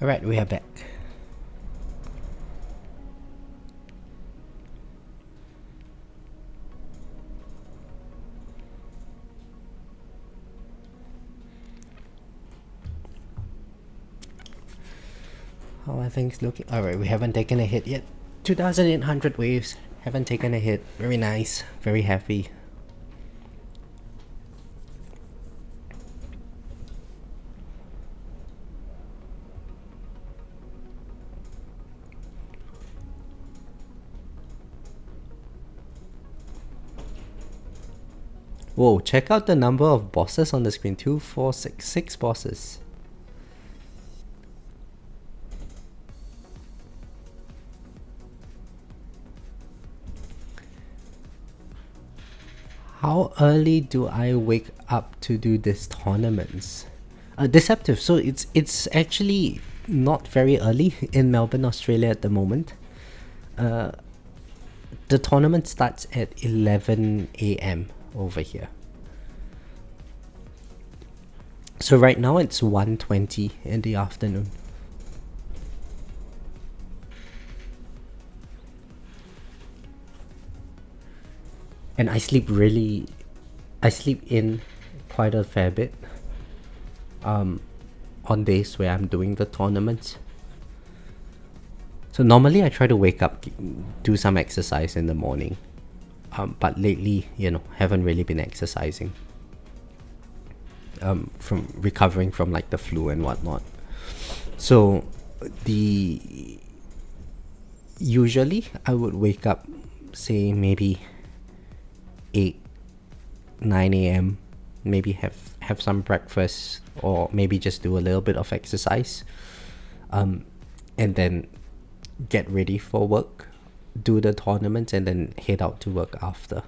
Alright, we are back. How are things looking? Alright, we haven't taken a hit yet. 2,800 waves. Haven't taken a hit. Very nice. Very happy. Whoa, check out the number of bosses on the screen. 2, 4, 6, 6 bosses. How early do I wake up to do these tournaments? Deceptive. So it's actually not very early in Melbourne, Australia at the moment. The tournament starts at 11 a.m. over here. So right now it's 1:20 in the afternoon. And I sleep in quite a fair bit on days where I'm doing the tournaments. So normally I try to wake up, do some exercise in the morning. But lately, haven't really been exercising. From recovering from like the flu and whatnot. So usually I would wake up, say maybe 8, 9 a.m. Maybe have some breakfast, or maybe just do a little bit of exercise, and then get ready for work, do the tournament, and then head out to work after.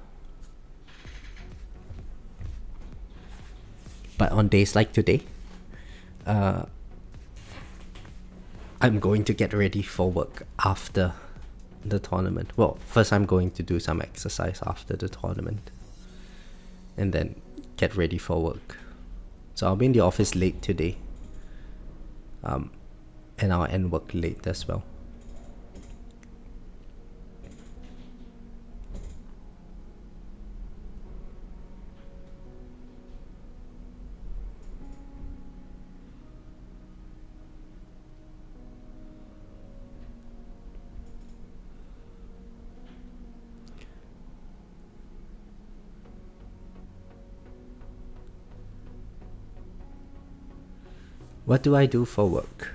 But on days like today, I'm going to get ready for work after the tournament. Well, first I'm going to do some exercise after the tournament, and then get ready for work. So I'll be in the office late today, and I'll end work late as well. What do I do for work?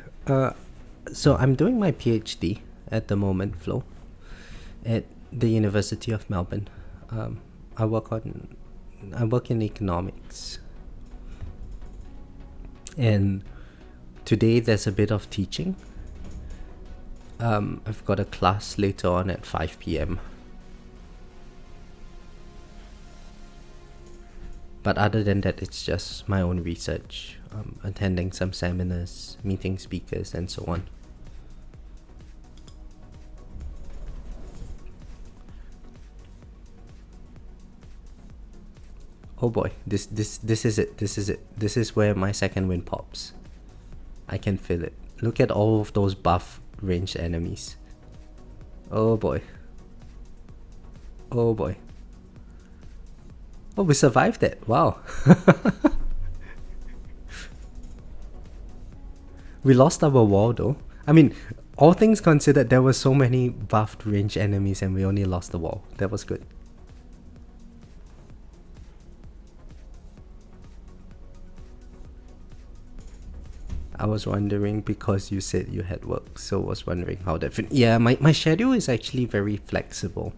So I'm doing my PhD at the moment, Flo, at the University of Melbourne. I work in economics, and today there's a bit of teaching. I've got a class later on at 5 p.m. But other than that, it's just my own research, attending some seminars, meeting speakers, and so on. Oh boy, this is it. This is it. This is where my second wind pops. I can feel it. Look at all of those buff ranged enemies. Oh boy. Oh boy. Oh, we survived it. Wow. We lost our wall though. I mean, all things considered, there were so many buffed ranged enemies and we only lost the wall. That was good. I was wondering because you said you had work, so I was wondering how that fit. Yeah, my schedule is actually very flexible.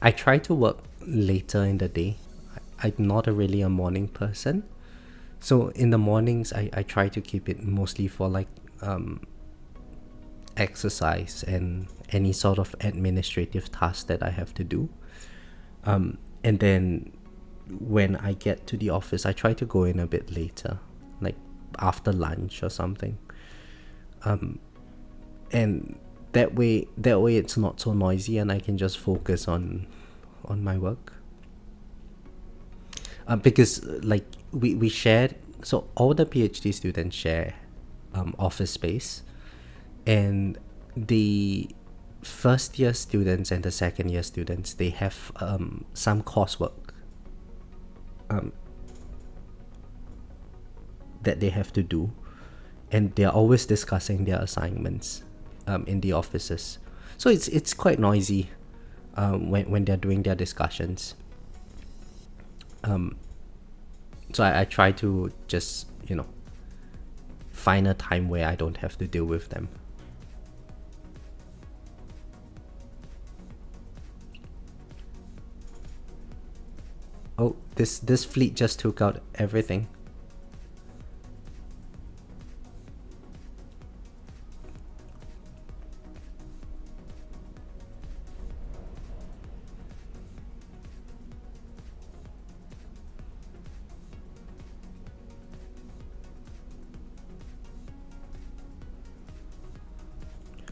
I try to work later in the day. I'm not really a morning person. So in the mornings, I try to keep it mostly for like exercise and any sort of administrative task that I have to do. And then when I get to the office, I try to go in a bit later, like after lunch or something. And that way it's not so noisy and I can just focus on my work. Because like we shared, so all the PhD students share office space, and the first year students and the second year students, they have some coursework that they have to do, and they're always discussing their assignments in the offices. So it's quite noisy when they're doing their discussions. So I try to just, find a time where I don't have to deal with them. This fleet just took out everything.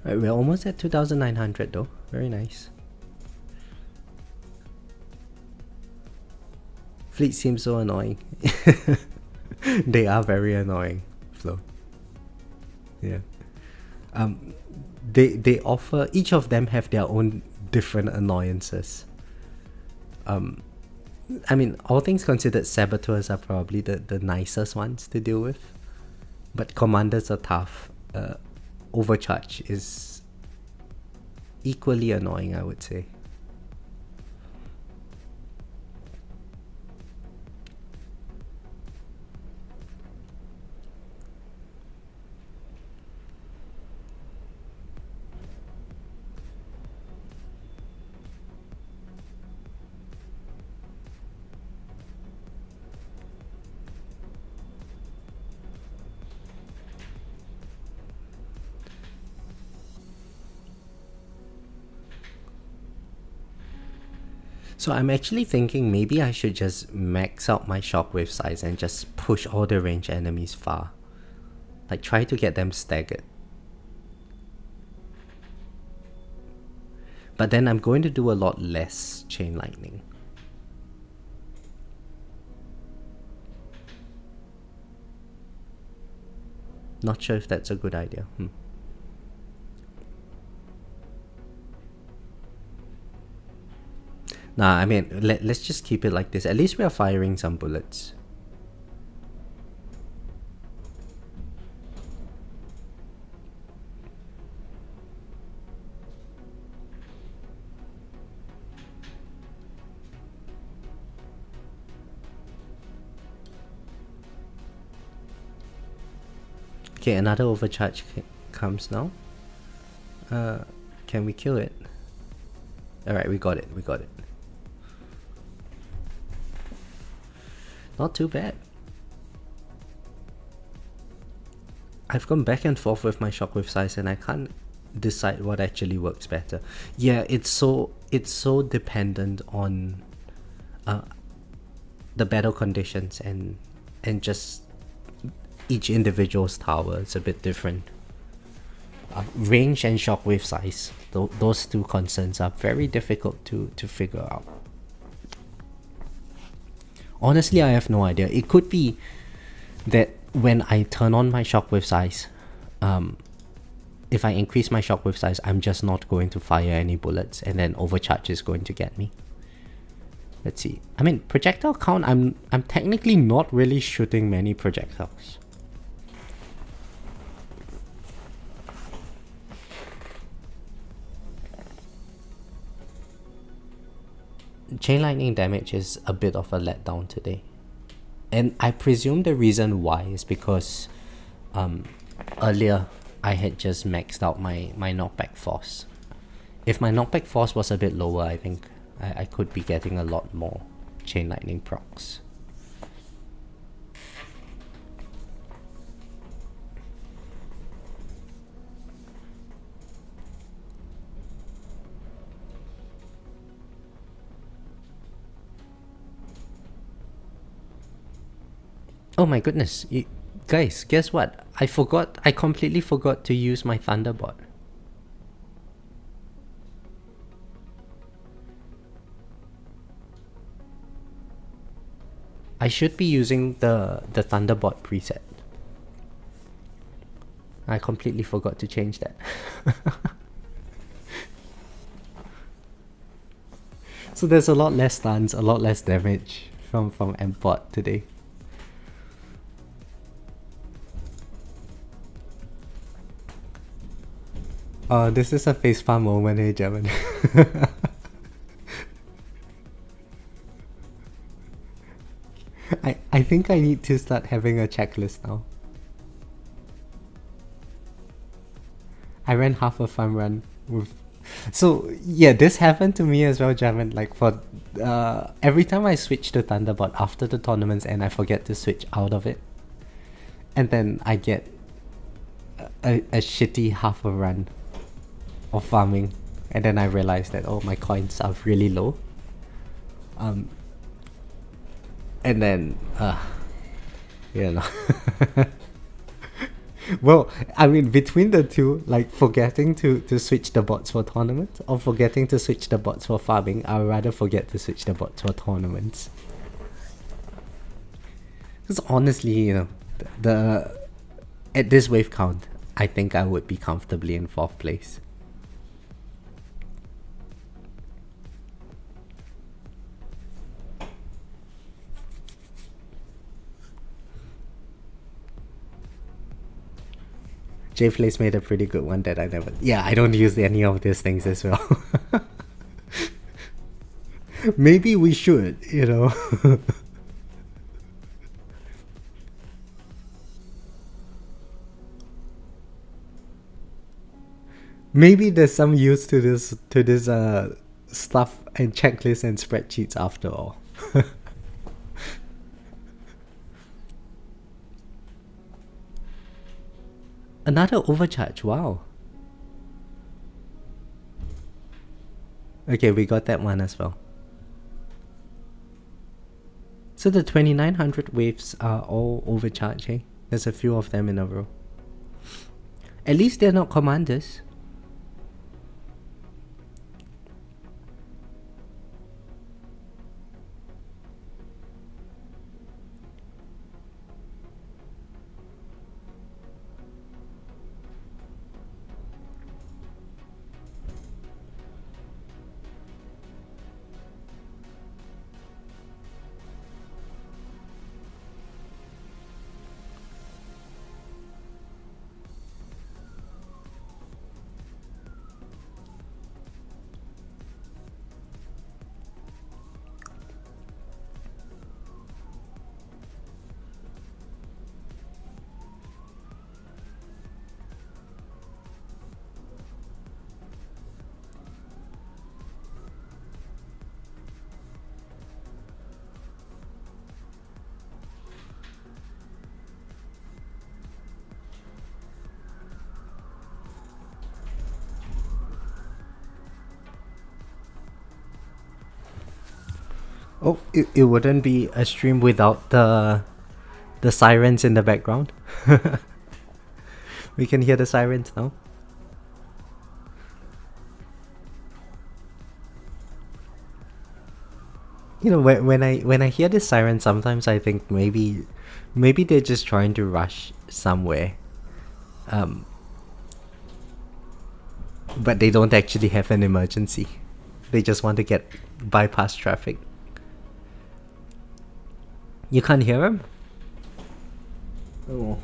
Alright, we're almost at 2,900 though. Very nice. Fleet seems so annoying. They are very annoying, Flo. Yeah. They offer, each of them have their own different annoyances. I mean, all things considered, saboteurs are probably the nicest ones to deal with. But commanders are tough. Overcharge is equally annoying, I would say. So I'm actually thinking maybe I should just max out my shockwave size and just push all the ranged enemies far. Like try to get them staggered. But then I'm going to do a lot less chain lightning. Not sure if that's a good idea. Nah, I mean, let's just keep it like this. At least we are firing some bullets. Okay, another overcharge comes now. Can we kill it? Alright, we got it. Not too bad. I've gone back and forth with my shockwave size and I can't decide what actually works better. Yeah, it's so dependent on the battle conditions and just each individual's tower. It's a bit different. Range and shockwave size, those two constants are very difficult to figure out. Honestly, I have no idea. It could be that when I turn on my shockwave size, if I increase my shockwave size, I'm just not going to fire any bullets, and then overcharge is going to get me. Let's see. I mean, projectile count, I'm technically not really shooting many projectiles. Chain lightning damage is a bit of a letdown today, and I presume the reason why is because earlier I had just maxed out my knockback force. If my knockback force was a bit lower, I think I could be getting a lot more chain lightning procs. Oh my goodness, guys, guess what? I completely forgot to use my Thunderbot. I should be using the Thunderbot preset. I completely forgot to change that. So there's a lot less stuns, a lot less damage from M-Bot today. This is a facepalm moment, hey German. I think I need to start having a checklist now. I ran half a fun run with So yeah, this happened to me as well, Jamin. Like for every time I switch to Thunderbot after the tournaments and I forget to switch out of it, and then I get a shitty half a run of farming, and then I realize that oh, my coins are really low. And then you know. Well, I mean, between the two, like forgetting to switch the bots for tournaments or forgetting to switch the bots for farming, I'd rather forget to switch the bots for tournaments. Because honestly, you know, the at this wave count, I think I would be comfortably in 4th place. J Place made a pretty good one that I never. Yeah, I don't use any of these things as well. Maybe we should, you know. Maybe there's some use to this stuff and checklists and spreadsheets after all. Another overcharge, wow. Okay, we got that one as well. So the 2900 waves are all overcharged, hey? There's a few of them in a row. At least they're not commanders. Oh, it wouldn't be a stream without the sirens in the background. We can hear the sirens now. You know, when I hear the siren, sometimes I think maybe they're just trying to rush somewhere, but they don't actually have an emergency. They just want to get bypass traffic. You can't hear them? Oh.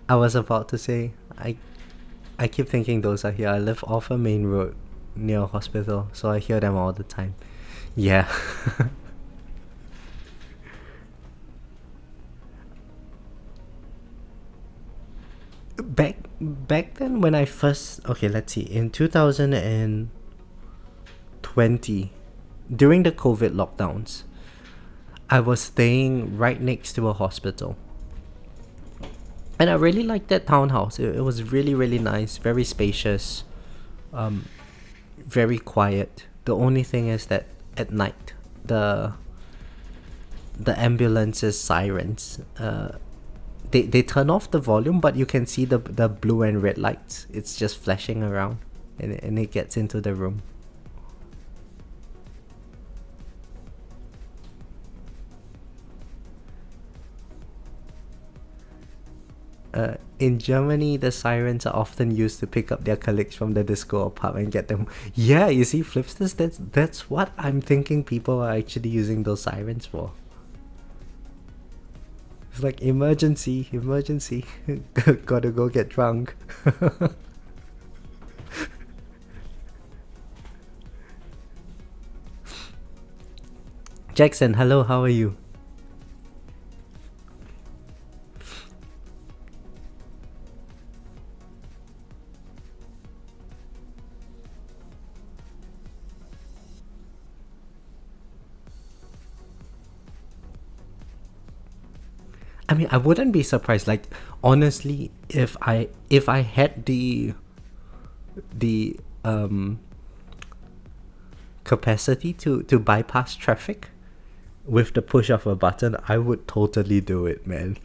I was about to say, I keep thinking those are here. I live off a main road near a hospital, so I hear them all the time. Yeah. Back then when I first, okay, let's see, in 2020, during the COVID lockdowns, I was staying right next to a hospital. And I really liked that townhouse. It was really, really nice, very spacious, very quiet. The only thing is that at night, the ambulance's sirens, they turn off the volume, but you can see the blue and red lights. It's just flashing around, and it gets into the room. In Germany, the sirens are often used to pick up their colleagues from the disco or pub and get them. Yeah, you see, Flipsters, that's what I'm thinking people are actually using those sirens for. It's like emergency, gotta go get drunk. Jackson, hello, how are you? I mean, I wouldn't be surprised. Like, honestly, if I had the capacity to bypass traffic with the push of a button, I would totally do it, man.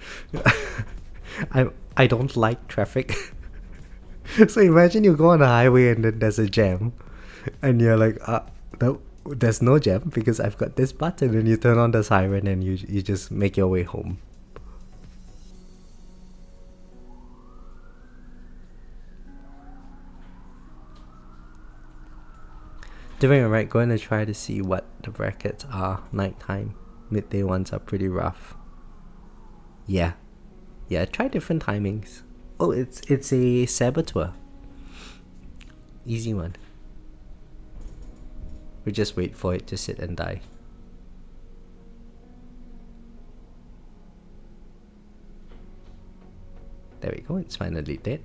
I don't like traffic. So imagine you go on a highway and then there's a jam, and you're like, no, there's no jam because I've got this button, and you turn on the siren and you just make your way home. Doing it right, going to try to see what the brackets are nighttime. Midday ones are pretty rough. Yeah. Yeah, try different timings. Oh, it's a saboteur. Easy one. We just wait for it to sit and die. There we go, it's finally dead.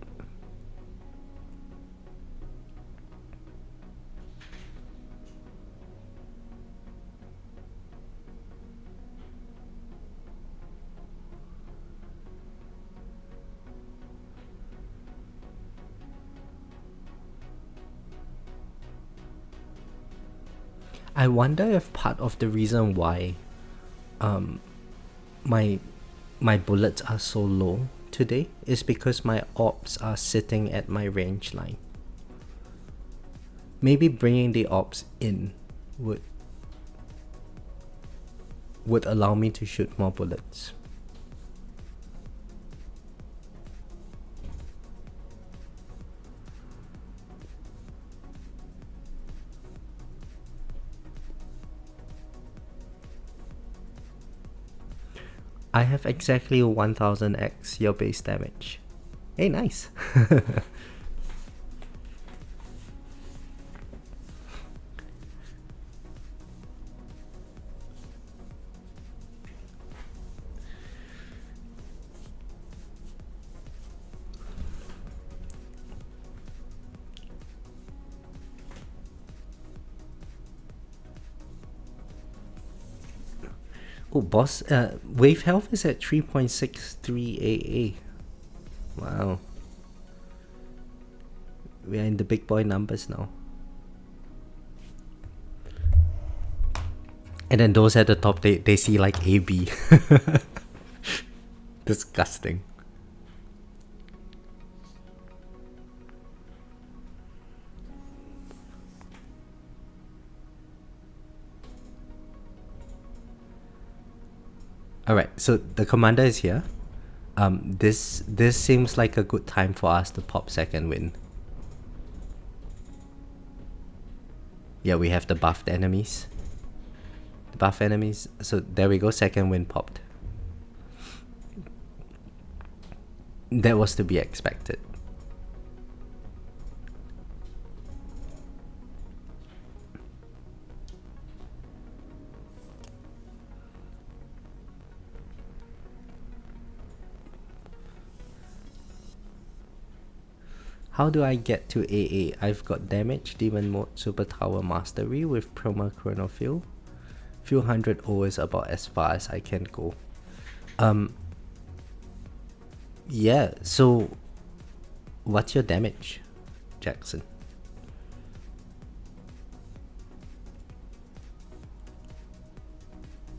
I wonder if part of the reason why my bullets are so low today is because my orbs are sitting at my range line. Maybe bringing the orbs in would allow me to shoot more bullets. I have exactly 1000x your base damage. Hey, nice. Oh, boss, wave health is at 3.63 AA. Wow. We are in the big boy numbers now. And then those at the top, they see like AB. Disgusting. Alright, so the commander is here. This seems like a good time for us to pop second win. Yeah, we have the buffed enemies. The buff enemies. So there we go, second win popped. That was to be expected. How do I get to AA? I've got damage, demon mode, super tower mastery with promo chronofill. Few hundred O is about as far as I can go. Yeah, so what's your damage, Jackson?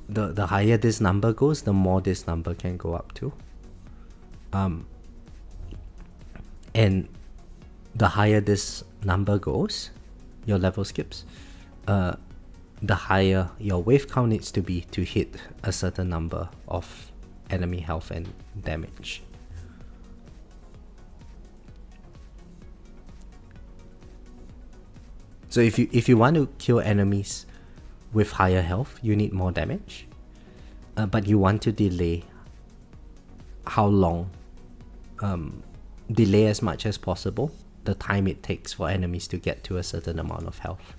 The higher this number goes, the more this number can go up to. And the higher this number goes, your level skips, the higher your wave count needs to be to hit a certain number of enemy health and damage. So if you want to kill enemies with higher health, you need more damage, but you want to delay how long, delay as much as possible the time it takes for enemies to get to a certain amount of health.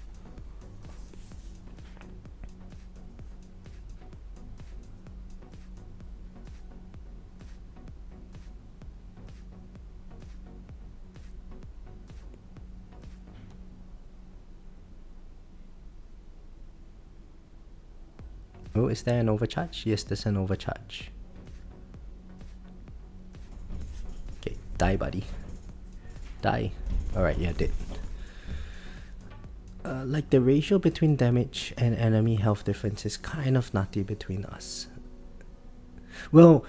Oh, is there an overcharge? Yes, there's an overcharge. Okay, die, buddy. Die. Alright, yeah, dead. Like the ratio between damage and enemy health difference is kind of nutty between us. Well,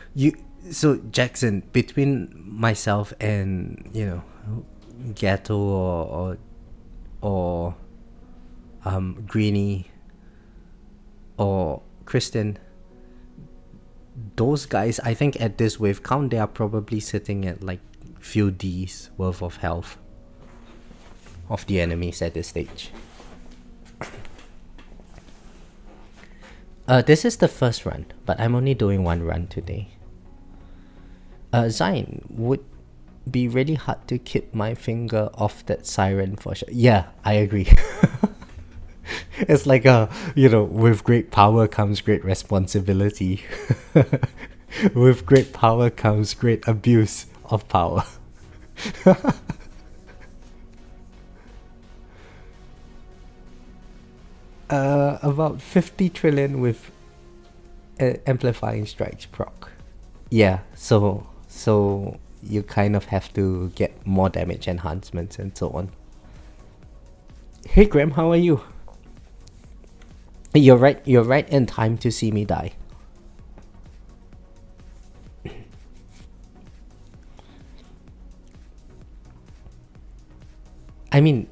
so Jackson, between myself and, you know, Gato or Greenie or Kristen, those guys, I think at this wave count, they are probably sitting at like few Ds worth of health of the enemies at this stage. This is the first run, but I'm only doing one run today. Zion, would be really hard to keep my finger off that siren for sure. Yeah, I agree. It's like with great power comes great responsibility. With great power comes great abuse of power. About 50 trillion with amplifying strikes proc. Yeah, so you kind of have to get more damage enhancements and so on. Hey Graham, how are you? You're right in time to see me die. I mean,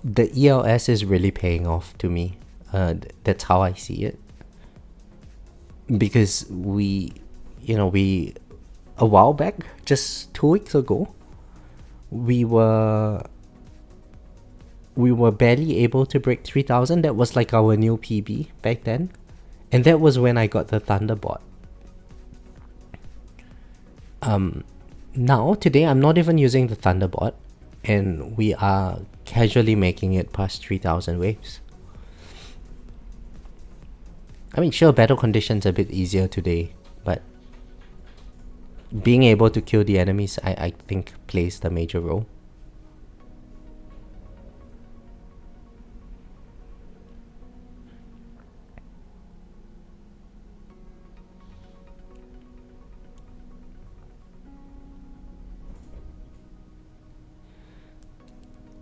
the ELS is really paying off to me. That's how I see it. Because we a while back, just 2 weeks ago, we were barely able to break 3,000. That was like our new PB back then. And that was when I got the Thunderbot. Now, today, I'm not even using the Thunderbot. And we are casually making it past 3,000 waves. I mean, sure, battle conditions are a bit easier today. But being able to kill the enemies, I think, plays the major role.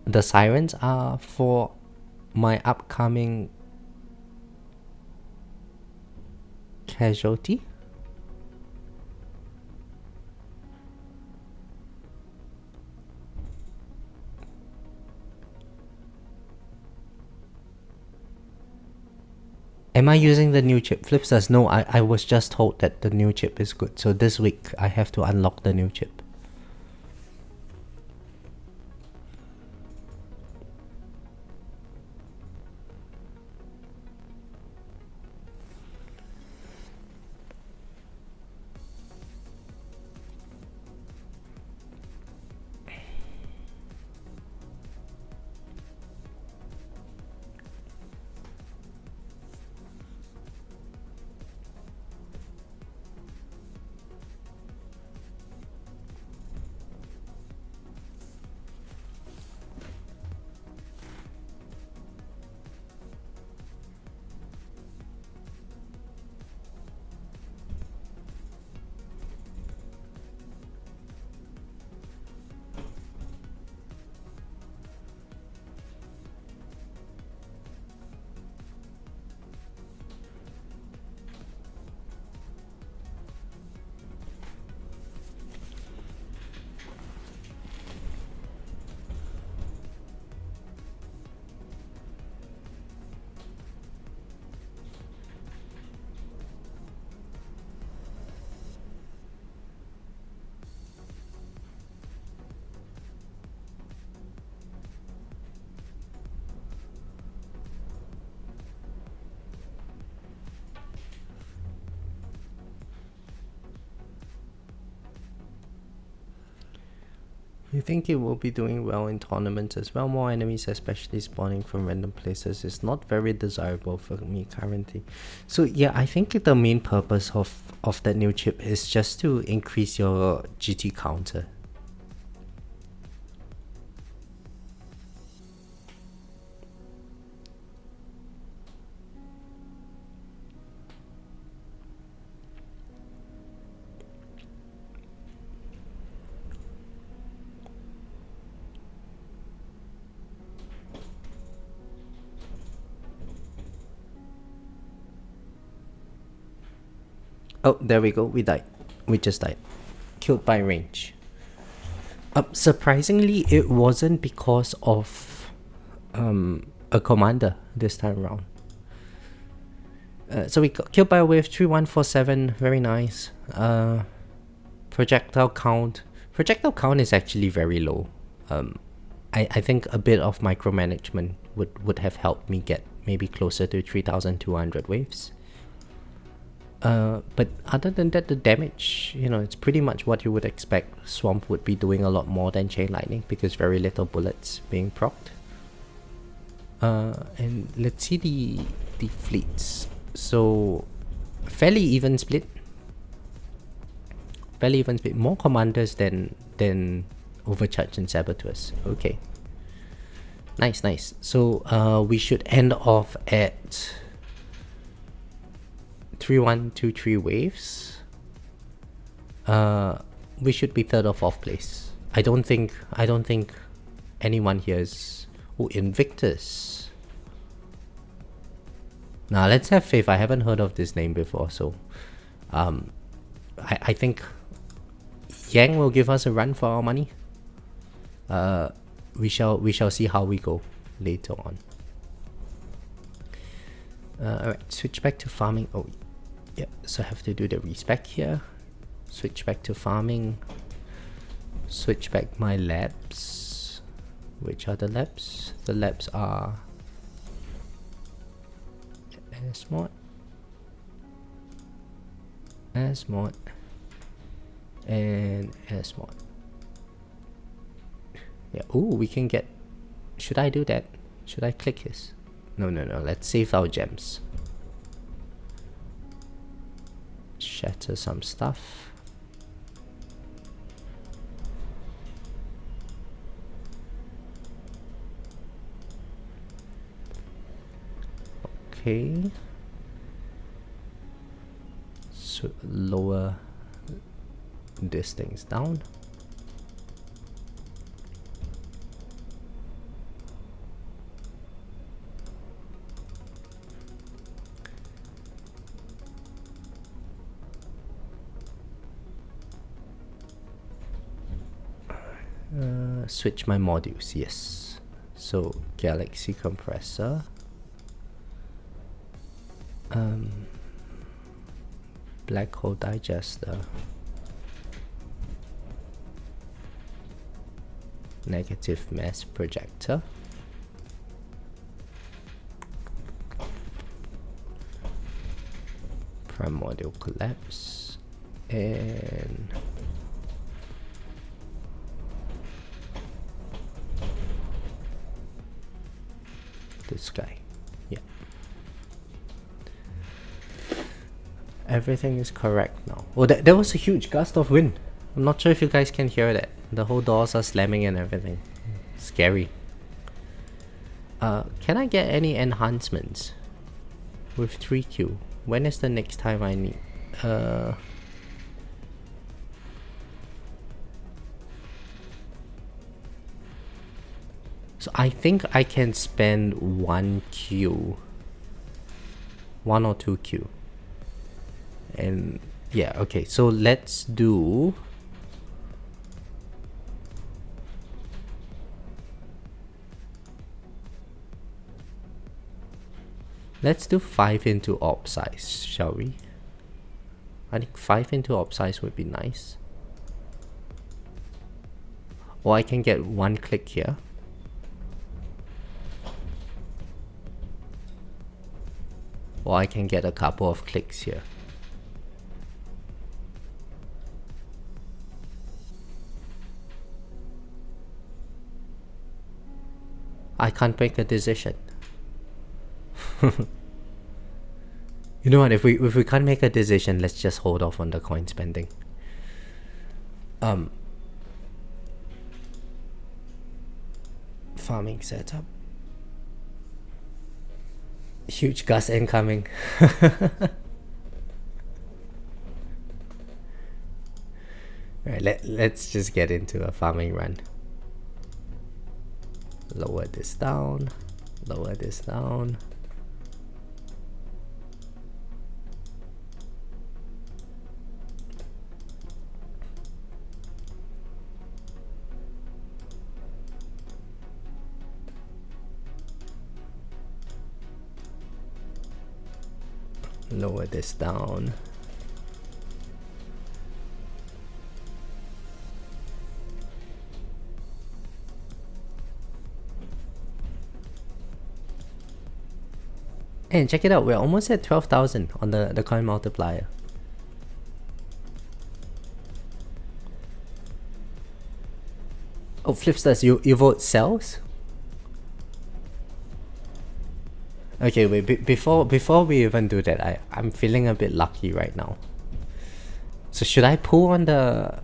The sirens are for my upcoming casualty. Am I using the new chip? Flip says no, I was just told that the new chip is good. So this week I have to unlock the new chip. You think it will be doing well in tournaments as well? More enemies, especially spawning from random places, is not very desirable for me currently. So yeah, I think the main purpose of that new chip is just to increase your GT counter. Oh, there we go. We died. We just died. Killed by range. Surprisingly, it wasn't because of a commander this time around. So we got killed by a wave 3147. Very nice. Projectile count. Projectile count is actually very low. I think a bit of micromanagement would have helped me get maybe closer to 3,200 waves. But other than that, the damage, it's pretty much what you would expect. Swamp would be doing a lot more than Chain Lightning because very little bullets being procced. And let's see the fleets. So, fairly even split. More commanders than Overcharge and Saboteurs. Okay. Nice. So, we should end off at 3123 waves. We should be third or fourth place. I don't think anyone here is Invictus. Now let's have faith. I haven't heard of this name before, so I think Yang will give us a run for our money. We shall see how we go later on. Alright, switch back to farming. Oh, yeah, so I have to do the respec here. Switch back to farming. Switch back my labs. Which are the labs? The labs are Asmod, and Asmod. Yeah, ooh, we can get... Should I do that? Should I click his? No, let's save our gems. Shatter some stuff. Okay. So lower these things down. Switch my modules, yes. So Galaxy Compressor. Black Hole Digester. Negative Mass Projector. Prime Module Collapse. And this guy. Yeah. Everything is correct now. Oh, there was a huge gust of wind. I'm not sure if you guys can hear that. The whole doors are slamming and everything. Scary. Can I get any enhancements with 3Q? When is the next time I need? So I think I can spend 1Q. 1 or 2Q. And yeah, okay, so let's do... Let's do 5 into op size, shall we? I think 5 into op size would be nice. Or I can get 1 click here. Or I can get a couple of clicks here. I can't make a decision. You know what, if we can't make a decision, let's just hold off on the coin spending. Farming setup. Huge gust incoming. Alright, let's just get into a farming run. Lower this down. Lower this down. lower this down. And check it out, we're almost at 12,000 on the coin multiplier. Oh, Flipsters, you vote sells? Okay, wait, before we even do that, I'm feeling a bit lucky right now. So should I pull on the...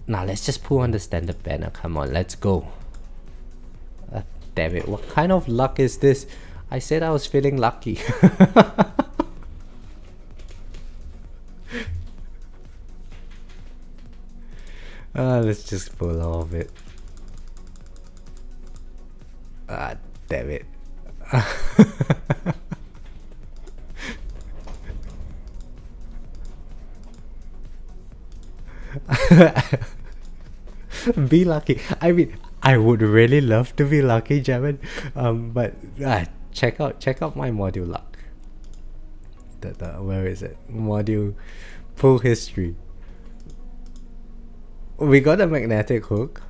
Nah, let's just pull on the standard banner, come on, let's go. Damn it, what kind of luck is this? I said I was feeling lucky. Let's just pull all of it. Damn it. Be lucky. I mean, I would really love to be lucky, Jamin. But check out my module luck. Where is it? Module pull history. We got a magnetic hook.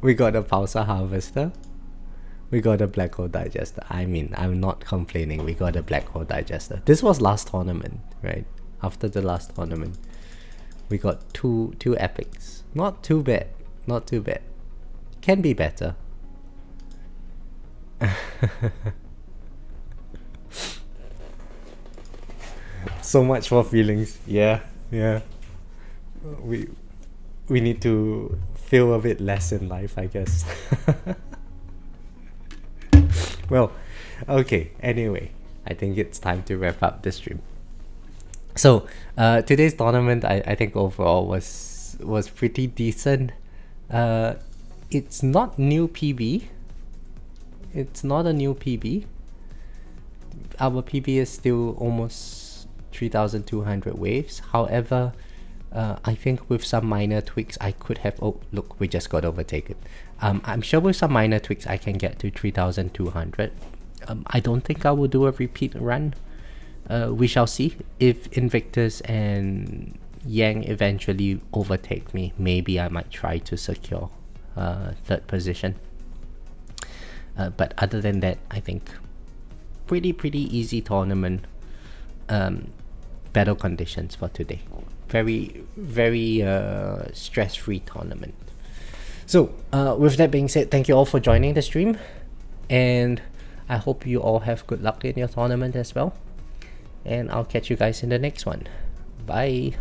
We got a pulsar harvester. We got a black hole digester. I mean, I'm not complaining. We got a black hole digester. This was last tournament, right? After the last tournament, we got two epics. Not too bad. Not too bad. Can be better. So much for feelings. Yeah. We need to feel a bit less in life, I guess. Well, okay, anyway, I think it's time to wrap up the stream. So today's tournament, I think overall was pretty decent. It's not new PB. It's not a new PB. Our PB is still almost 3,200 waves. However, I think with some minor tweaks I could have... Oh, look, we just got overtaken. I'm sure with some minor tweaks I can get to 3,200. I don't think I will do a repeat run. We shall see. If Invictus and Yang eventually overtake me, maybe I might try to secure third position. But other than that, I think pretty easy tournament. Battle conditions for today. Very stress-free tournament. So with that being said, thank you all for joining the stream, and I hope you all have good luck in your tournament as well, and I'll catch you guys in the next one. Bye.